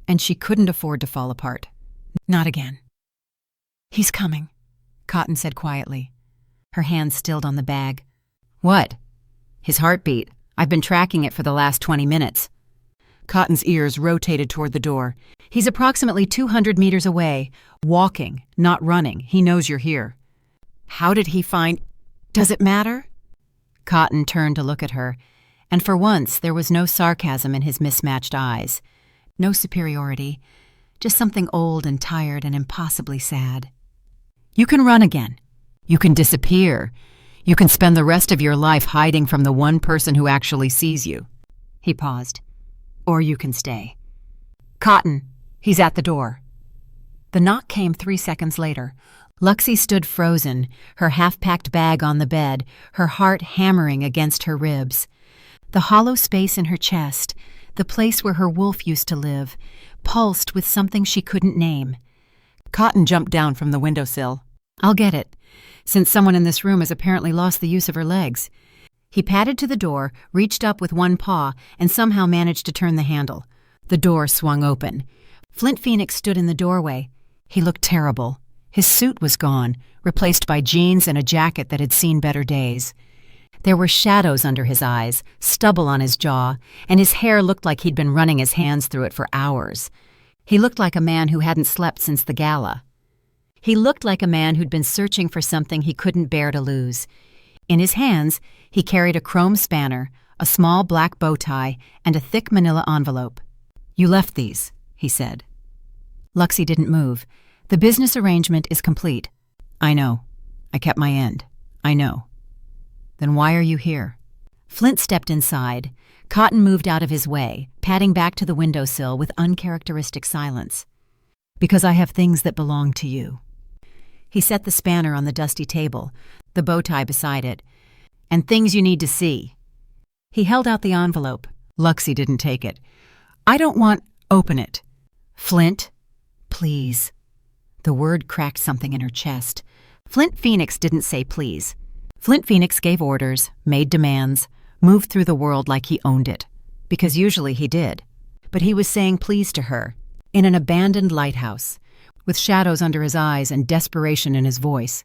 And she couldn't afford to fall apart. Not again. He's coming, Cotton said quietly. Her hand stilled on the bag. What? His heartbeat. I've been tracking it for the last 20 minutes. Cotton's ears rotated toward the door. He's approximately 200 meters away, walking, not running. He knows you're here. How did he find— Does it matter? Cotton turned to look at her, and for once there was no sarcasm in his mismatched eyes. No superiority, just something old and tired and impossibly sad. You can run again. You can disappear. You can spend the rest of your life hiding from the one person who actually sees you. He paused. or you can stay. Cotton, he's at the door. The knock came 3 seconds later. Luxy stood frozen, her half-packed bag on the bed, her heart hammering against her ribs. The hollow space in her chest, the place where her wolf used to live, pulsed with something she couldn't name. Cotton jumped down from the windowsill. I'll get it, since someone in this room has apparently lost the use of her legs. He padded to the door, reached up with one paw, and somehow managed to turn the handle. The door swung open. Flint Phoenix stood in the doorway. He looked terrible. His suit was gone, replaced by jeans and a jacket that had seen better days. There were shadows under his eyes, stubble on his jaw, and his hair looked like he'd been running his hands through it for hours. He looked like a man who hadn't slept since the gala. He looked like a man who'd been searching for something he couldn't bear to lose. In his hands, he carried a chrome spanner, a small black bow tie, and a thick manila envelope. You left these, he said. Luxy didn't move. The business arrangement is complete. I know. I kept my end. I know. Then why are you here? Flint stepped inside. Cotton moved out of his way, padding back to the windowsill with uncharacteristic silence. Because I have things that belong to you. He set the spanner on the dusty table, the bow tie beside it. And things you need to see. He held out the envelope. Luxy didn't take it. I don't want... Open it. Flint, please. The word cracked something in her chest. Flint Phoenix didn't say please. Flint Phoenix gave orders, made demands, moved through the world like he owned it. Because usually he did. But he was saying please to her, in an abandoned lighthouse, with shadows under his eyes and desperation in his voice.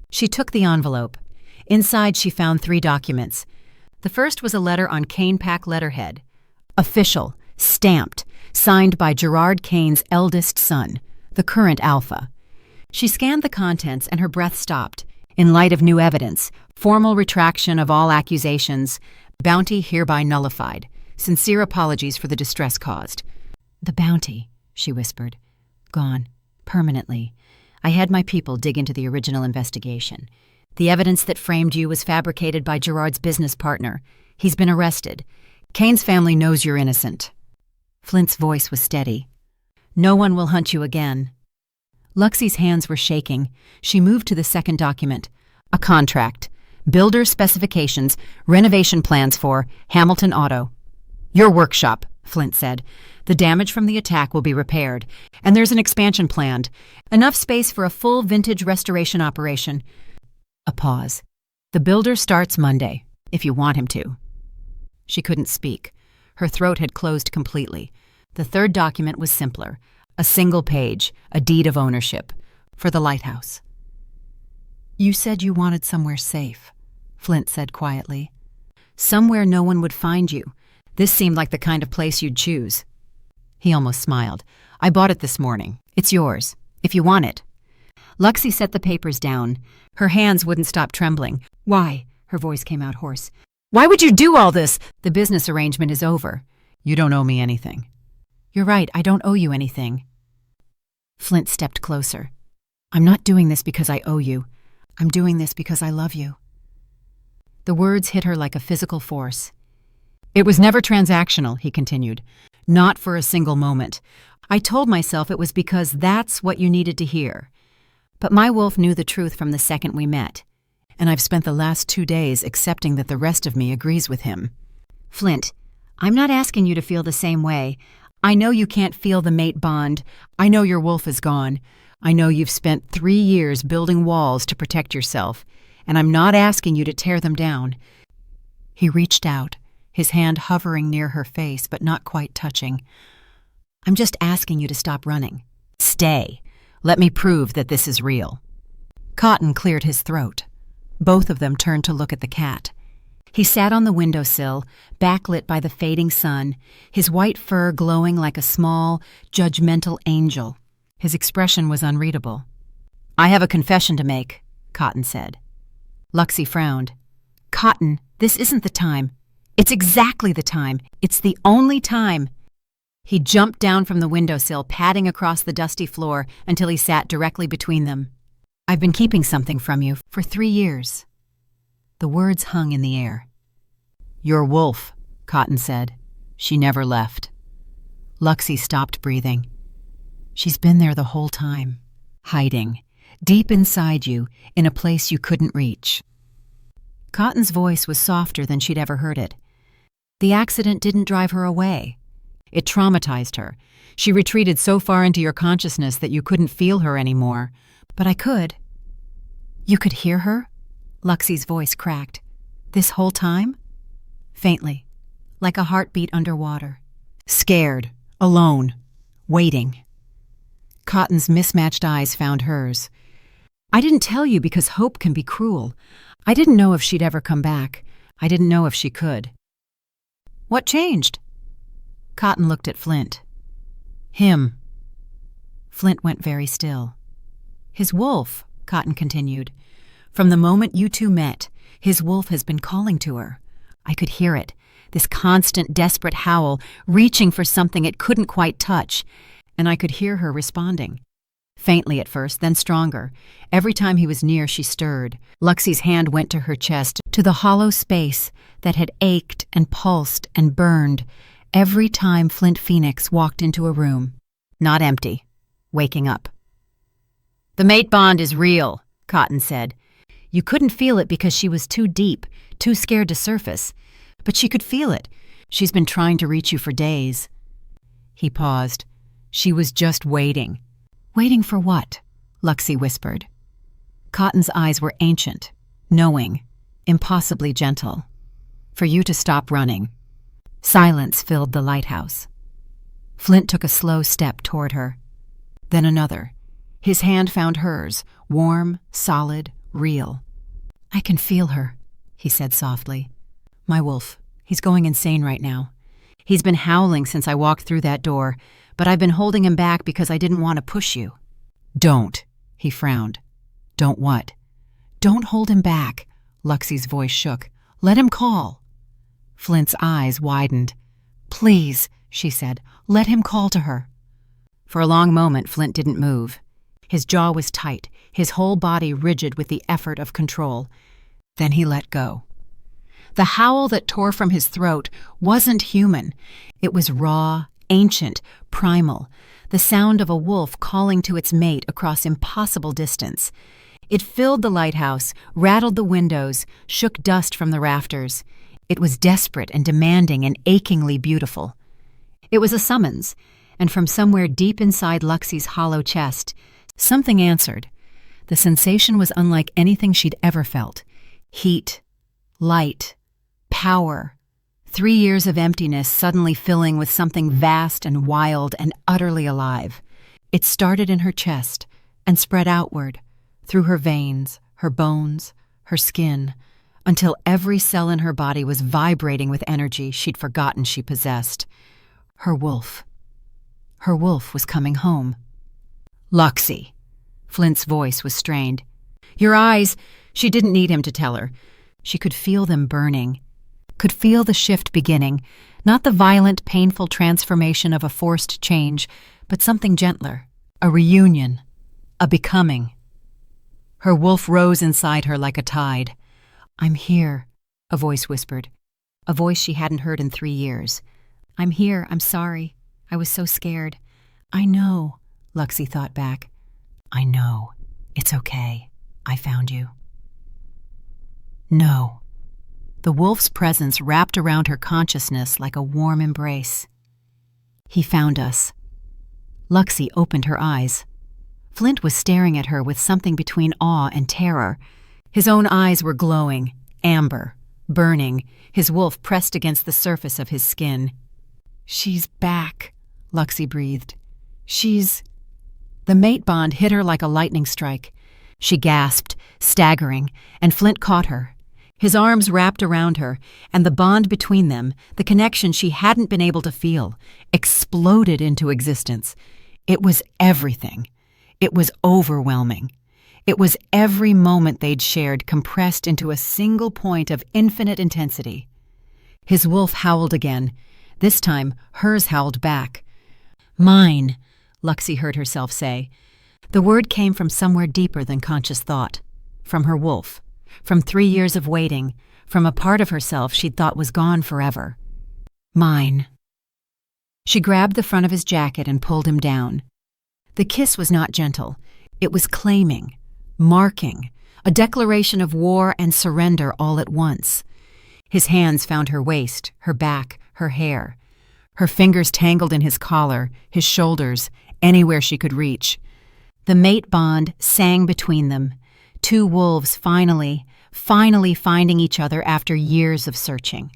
She took the envelope. Inside she found 3 documents. The first was a letter on cane pack letterhead. Official, stamped, signed by Gerard Kane's eldest son, the current alpha. She scanned the contents and her breath stopped. In light of new evidence, formal retraction of all accusations, bounty hereby nullified. Sincere apologies for the distress caused. The bounty, she whispered. Gone. Permanently. I had my people dig into the original investigation. The evidence that framed you was fabricated by Gerard's business partner. He's been arrested. Kane's family knows you're innocent. Flint's voice was steady. No one will hunt you again. Luxy's hands were shaking. She moved to the second document. A contract. Builder specifications, renovation plans for Hamilton Auto. Your workshop, Flint said. The damage from the attack will be repaired, and there's an expansion planned. Enough space for a full vintage restoration operation. A pause. The builder starts Monday, if you want him to. She couldn't speak. Her throat had closed completely. The third document was simpler. A single page, a deed of ownership, for the lighthouse. You said you wanted somewhere safe, Flint said quietly. Somewhere no one would find you. This seemed like the kind of place you'd choose. He almost smiled. I bought it this morning. It's yours, if you want it. Luxy set the papers down. Her hands wouldn't stop trembling. Why? Her voice came out hoarse. Why would you do all this? The business arrangement is over. You don't owe me anything. You're right, I don't owe you anything. Flint stepped closer. I'm not doing this because I owe you. I'm doing this because I love you. The words hit her like a physical force. It was never transactional, he continued. Not for a single moment. I told myself it was because that's what you needed to hear. But my wolf knew the truth from the second we met. And I've spent the last 2 days accepting that the rest of me agrees with him. Flint, I'm not asking you to feel the same way. I know you can't feel the mate bond. I know your wolf is gone. I know you've spent 3 years building walls to protect yourself, and I'm not asking you to tear them down. He reached out, his hand hovering near her face but not quite touching. I'm just asking you to stop running. Stay. Let me prove that this is real. Cotton cleared his throat. Both of them turned to look at the cat. He sat on the windowsill, backlit by the fading sun, his white fur glowing like a small, judgmental angel. His expression was unreadable. I have a confession to make, Cotton said. Luxy frowned. Cotton, this isn't the time. It's exactly the time. It's the only time. He jumped down from the windowsill, padding across the dusty floor until he sat directly between them. I've been keeping something from you for 3 years. The words hung in the air. Your wolf, Cotton said. She never left. Luxy stopped breathing. She's been there the whole time, hiding, deep inside you, in a place you couldn't reach. Cotton's voice was softer than she'd ever heard it. The accident didn't drive her away. It traumatized her. She retreated so far into your consciousness that you couldn't feel her anymore. But I could. You could hear her? Luxy's voice cracked. This whole time? Faintly, like a heartbeat underwater. Scared, alone, waiting. Cotton's mismatched eyes found hers. I didn't tell you because hope can be cruel. I didn't know if she'd ever come back. I didn't know if she could. What changed? Cotton looked at Flint. Him. Flint went very still. His wolf, Cotton continued. From the moment you two met, his wolf has been calling to her. I could hear it, this constant, desperate howl, reaching for something it couldn't quite touch, and I could hear her responding. Faintly at first, then stronger. Every time he was near, she stirred. Luxy's hand went to her chest, to the hollow space that had ached and pulsed and burned every time Flint Phoenix walked into a room. Not empty. Waking up. The mate bond is real, Cotton said. You couldn't feel it because she was too deep, too scared to surface. But she could feel it. She's been trying to reach you for days. He paused. She was just waiting. Waiting for what? Luxy whispered. Cotton's eyes were ancient, knowing, impossibly gentle. For you to stop running. Silence filled the lighthouse. Flint took a slow step toward her. Then another. His hand found hers, warm, solid, real. I can feel her, he said softly. My wolf. He's going insane right now. He's been howling since I walked through that door, but I've been holding him back because I didn't want to push you. Don't, he frowned. Don't what? Don't hold him back, Luxy's voice shook. Let him call. Flint's eyes widened. Please, she said, let him call to her. For a long moment, Flint didn't move. His jaw was tight, his whole body rigid with the effort of control. Then he let go. The howl that tore from his throat wasn't human. It was raw, ancient, primal, the sound of a wolf calling to its mate across impossible distance. It filled the lighthouse, rattled the windows, shook dust from the rafters. It was desperate and demanding and achingly beautiful. It was a summons, and from somewhere deep inside Luxy's hollow chest, something answered. The sensation was unlike anything she'd ever felt. Heat, light, power. 3 years of emptiness suddenly filling with something vast and wild and utterly alive. It started in her chest and spread outward, through her veins, her bones, her skin, until every cell in her body was vibrating with energy she'd forgotten she possessed. Her wolf. Her wolf was coming home. Luxy. Flint's voice was strained. Your eyes. She didn't need him to tell her. She could feel them burning. Could feel the shift beginning, not the violent, painful transformation of a forced change, but something gentler, a reunion, a becoming. Her wolf rose inside her like a tide. I'm here, a voice whispered, a voice she hadn't heard in 3 years. I'm here, I'm sorry. I was so scared. I know, Luxy thought back. I know. It's okay. I found you. No. The wolf's presence wrapped around her consciousness like a warm embrace. He found us. Luxy opened her eyes. Flint was staring at her with something between awe and terror. His own eyes were glowing, amber, burning, his wolf pressed against the surface of his skin. She's back, Luxy breathed. The mate bond hit her like a lightning strike. She gasped, staggering, and Flint caught her. His arms wrapped around her, and the bond between them, the connection she hadn't been able to feel, exploded into existence. It was everything. It was overwhelming. It was every moment they'd shared compressed into a single point of infinite intensity. His wolf howled again. This time, hers howled back. Mine, Luxy heard herself say. The word came from somewhere deeper than conscious thought. From her wolf. From 3 years of waiting. From a part of herself she'd thought was gone forever. Mine. She grabbed the front of his jacket and pulled him down. The kiss was not gentle. It was claiming, marking, a declaration of war and surrender all at once. His hands found her waist, her back, her hair. Her fingers tangled in his collar, his shoulders, anywhere she could reach. The mate bond sang between them. Two wolves finally finding each other after years of searching.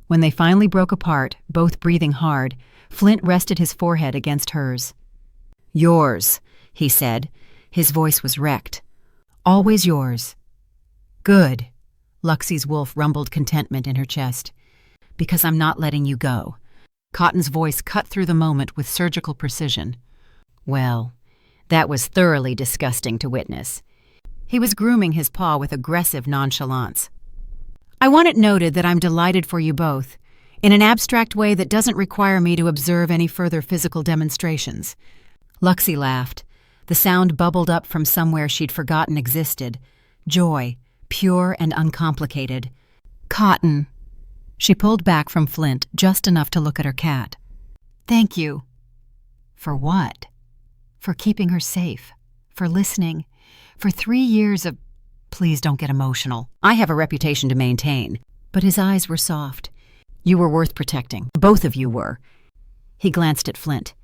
When they finally broke apart, both breathing hard, Flint rested his forehead against hers. "Yours," he said. His voice was wrecked. "Always yours." "Good." Luxy's wolf rumbled contentment in her chest. "Because I'm not letting you go." Cotton's voice cut through the moment with surgical precision. Well, that was thoroughly disgusting to witness. He was grooming his paw with aggressive nonchalance. "I want it noted that I'm delighted for you both, in an abstract way that doesn't require me to observe any further physical demonstrations." Luxy laughed. The sound bubbled up from somewhere she'd forgotten existed. Joy, pure and uncomplicated. "Cotton." She pulled back from Flint just enough to look at her cat. "Thank you." For what? For keeping her safe. For listening. For 3 years of... Please don't get emotional. I have a reputation to maintain. But his eyes were soft. You were worth protecting. Both of you were. He glanced at Flint.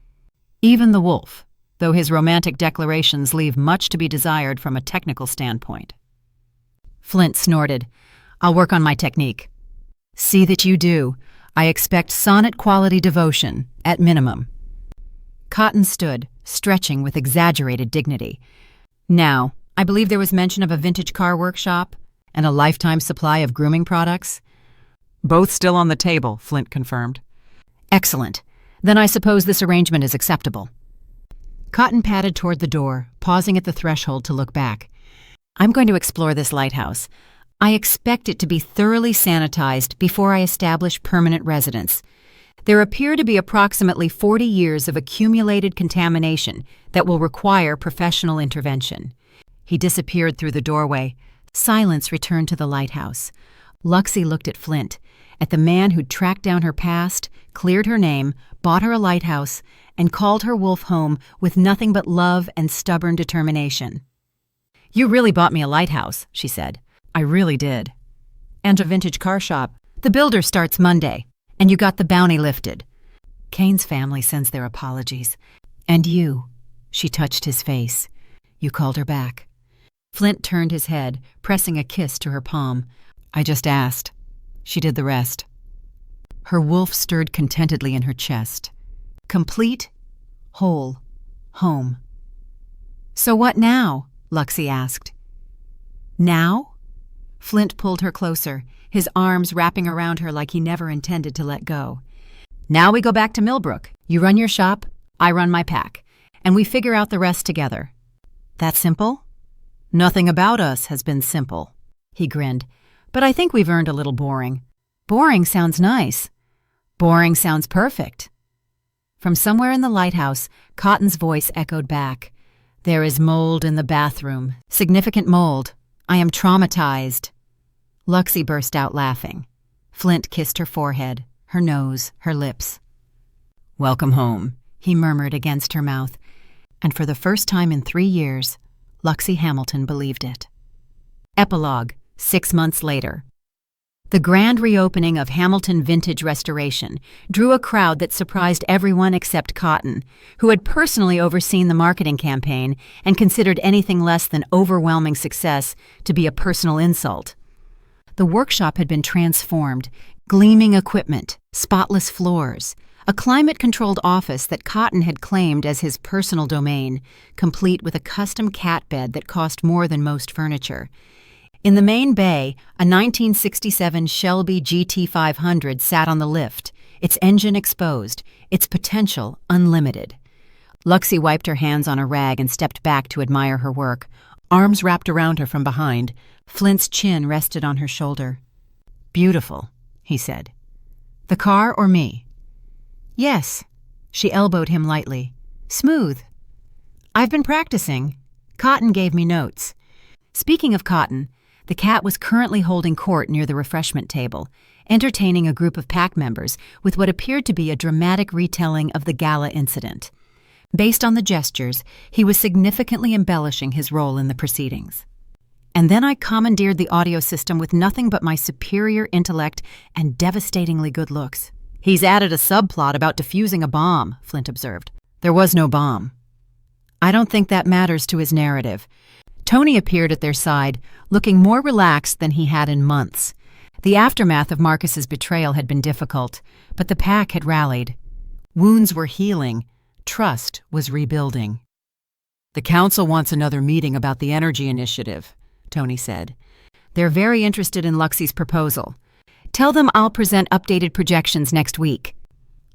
Even the wolf, though his romantic declarations leave much to be desired from a technical standpoint. Flint snorted. "I'll work on my technique." "See that you do. I expect sonnet-quality devotion, at minimum." Cotton stood, stretching with exaggerated dignity. "Now, I believe there was mention of a vintage car workshop and a lifetime supply of grooming products?" Both still on the table, Flint confirmed. "Excellent. Then I suppose this arrangement is acceptable." Cotton padded toward the door, pausing at the threshold to look back. "I'm going to explore this lighthouse. I expect it to be thoroughly sanitized before I establish permanent residence. There appear to be approximately 40 years of accumulated contamination that will require professional intervention." He disappeared through the doorway. Silence returned to the lighthouse. Luxy looked at Flint, at the man who'd tracked down her past, cleared her name, bought her a lighthouse, and called her wolf home with nothing but love and stubborn determination. "You really bought me a lighthouse," she said. "I really did. And a vintage car shop. The builder starts Monday, and you got the bounty lifted." Kane's family sends their apologies. "And you," she touched his face. "You called her back." Flint turned his head, pressing a kiss to her palm. "I just asked. She did the rest." Her wolf stirred contentedly in her chest. Complete, whole, home. "So what now?" Luxy asked. "Now?" Flint pulled her closer, his arms wrapping around her like he never intended to let go. "Now we go back to Millbrook. You run your shop, I run my pack, and we figure out the rest together." "That simple?" "Nothing about us has been simple," he grinned. "But I think we've earned a little boring." "Boring sounds nice." "Boring sounds perfect." From somewhere in the lighthouse, Cotton's voice echoed back. "There is mold in the bathroom. Significant mold. I am traumatized." Luxy burst out laughing. Flint kissed her forehead, her nose, her lips. "Welcome home," he murmured against her mouth. And for the first time in 3 years, Luxy Hamilton believed it. Epilogue, 6 months later. The grand reopening of Hamilton Vintage Restoration drew a crowd that surprised everyone except Cotton, who had personally overseen the marketing campaign and considered anything less than overwhelming success to be a personal insult. The workshop had been transformed, gleaming equipment, spotless floors, a climate-controlled office that Cotton had claimed as his personal domain, complete with a custom cat bed that cost more than most furniture. In the main bay, a 1967 Shelby GT500 sat on the lift, its engine exposed, its potential unlimited. Luxy wiped her hands on a rag and stepped back to admire her work, arms wrapped around her from behind. Flint's chin rested on her shoulder. "Beautiful," he said. "The car or me?" "Yes." She elbowed him lightly. "Smooth." "I've been practicing. Cotton gave me notes." Speaking of Cotton, the cat was currently holding court near the refreshment table, entertaining a group of pack members with what appeared to be a dramatic retelling of the gala incident. Based on the gestures, he was significantly embellishing his role in the proceedings. And then I commandeered the audio system with nothing but my superior intellect and devastatingly good looks. He's added a subplot about defusing a bomb, Flint observed. There was no bomb. I don't think that matters to his narrative. Tony appeared at their side, looking more relaxed than he had in months. The aftermath of Marcus's betrayal had been difficult, but the pack had rallied. Wounds were healing. Trust was rebuilding. The council wants another meeting about the energy initiative, Tony said. They're very interested in Luxy's proposal. Tell them I'll present updated projections next week.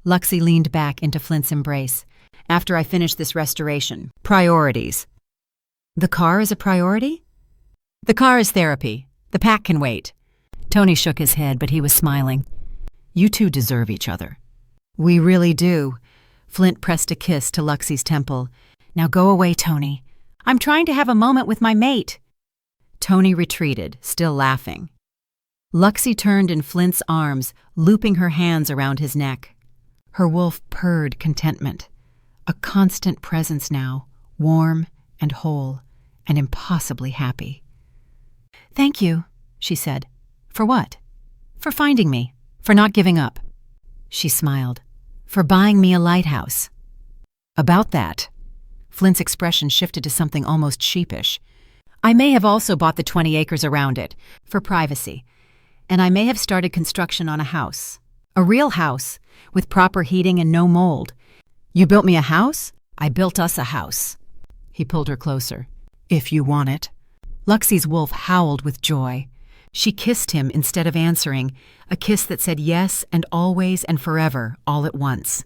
Luxy leaned back into Flint's embrace. After I finish this restoration, priorities. The car is a priority? The car is therapy. The pack can wait. Tony shook his head, but he was smiling. You two deserve each other. We really do. Flint pressed a kiss to Luxy's temple. Now go away, Tony. I'm trying to have a moment with my mate. Tony retreated, still laughing. Luxy turned in Flint's arms, looping her hands around his neck. Her wolf purred contentment. A constant presence now, warm and whole, and impossibly happy. Thank you, she said. For what? For finding me. For not giving up. She smiled. For buying me a lighthouse. About that. Flint's expression shifted to something almost sheepish. I may have also bought the 20 acres around it, for privacy. And I may have started construction on a house. A real house, with proper heating and no mold. You built me a house? I built us a house. He pulled her closer. If you want it. Luxy's wolf howled with joy. She kissed him instead of answering, a kiss that said yes and always and forever, all at once.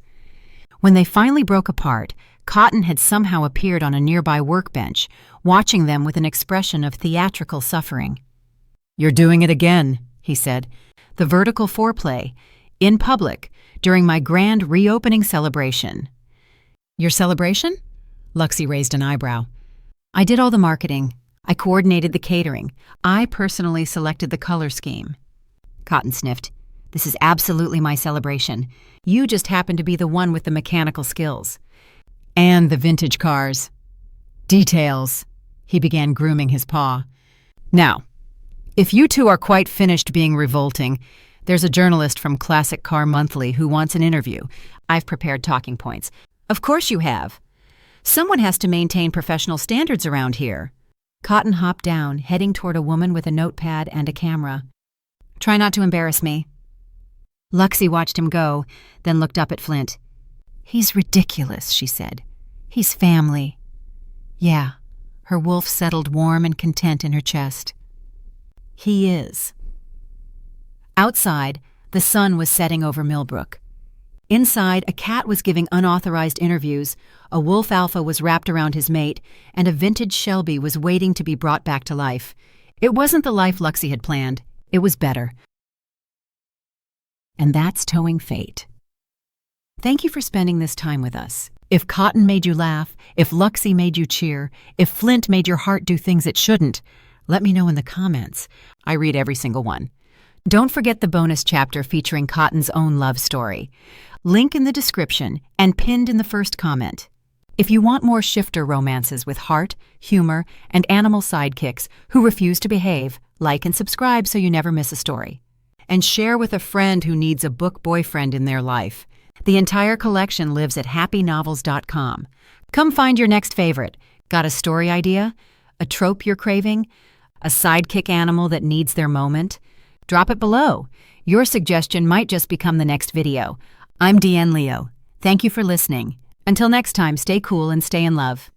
When they finally broke apart, Cotton had somehow appeared on a nearby workbench, watching them with an expression of theatrical suffering. You're doing it again, he said. The vertical foreplay, in public, during my grand reopening celebration. Your celebration? Luxy raised an eyebrow. I did all the marketing. I coordinated the catering. I personally selected the color scheme. Cotton sniffed. This is absolutely my celebration. You just happen to be the one with the mechanical skills. And the vintage cars. Details. He began grooming his paw. Now, if you two are quite finished being revolting, there's a journalist from Classic Car Monthly who wants an interview. I've prepared talking points. Of course you have. Someone has to maintain professional standards around here. Cotton hopped down, heading toward a woman with a notepad and a camera. Try not to embarrass me. Luxy watched him go, then looked up at Flint. He's ridiculous, she said. He's family. Yeah, her wolf settled warm and content in her chest. He is. Outside, the sun was setting over Millbrook. Inside, a cat was giving unauthorized interviews, a wolf alpha was wrapped around his mate, and a vintage Shelby was waiting to be brought back to life. It wasn't the life Luxy had planned. It was better. And that's Towing Fate. Thank you for spending this time with us. If Cotton made you laugh, if Luxy made you cheer, if Flint made your heart do things it shouldn't, let me know in the comments. I read every single one. Don't forget the bonus chapter featuring Cotton's own love story. Link in the description and pinned in the first comment. If you want more shifter romances with heart, humor, and animal sidekicks who refuse to behave, like and subscribe so you never miss a story. And share with a friend who needs a book boyfriend in their life. The entire collection lives at happynovels.com. Come find your next favorite. Got a story idea? A trope you're craving? A sidekick animal that needs their moment? Drop it below. Your suggestion might just become the next video. I'm Deanne Leo. Thank you for listening. Until next time, stay cool and stay in love.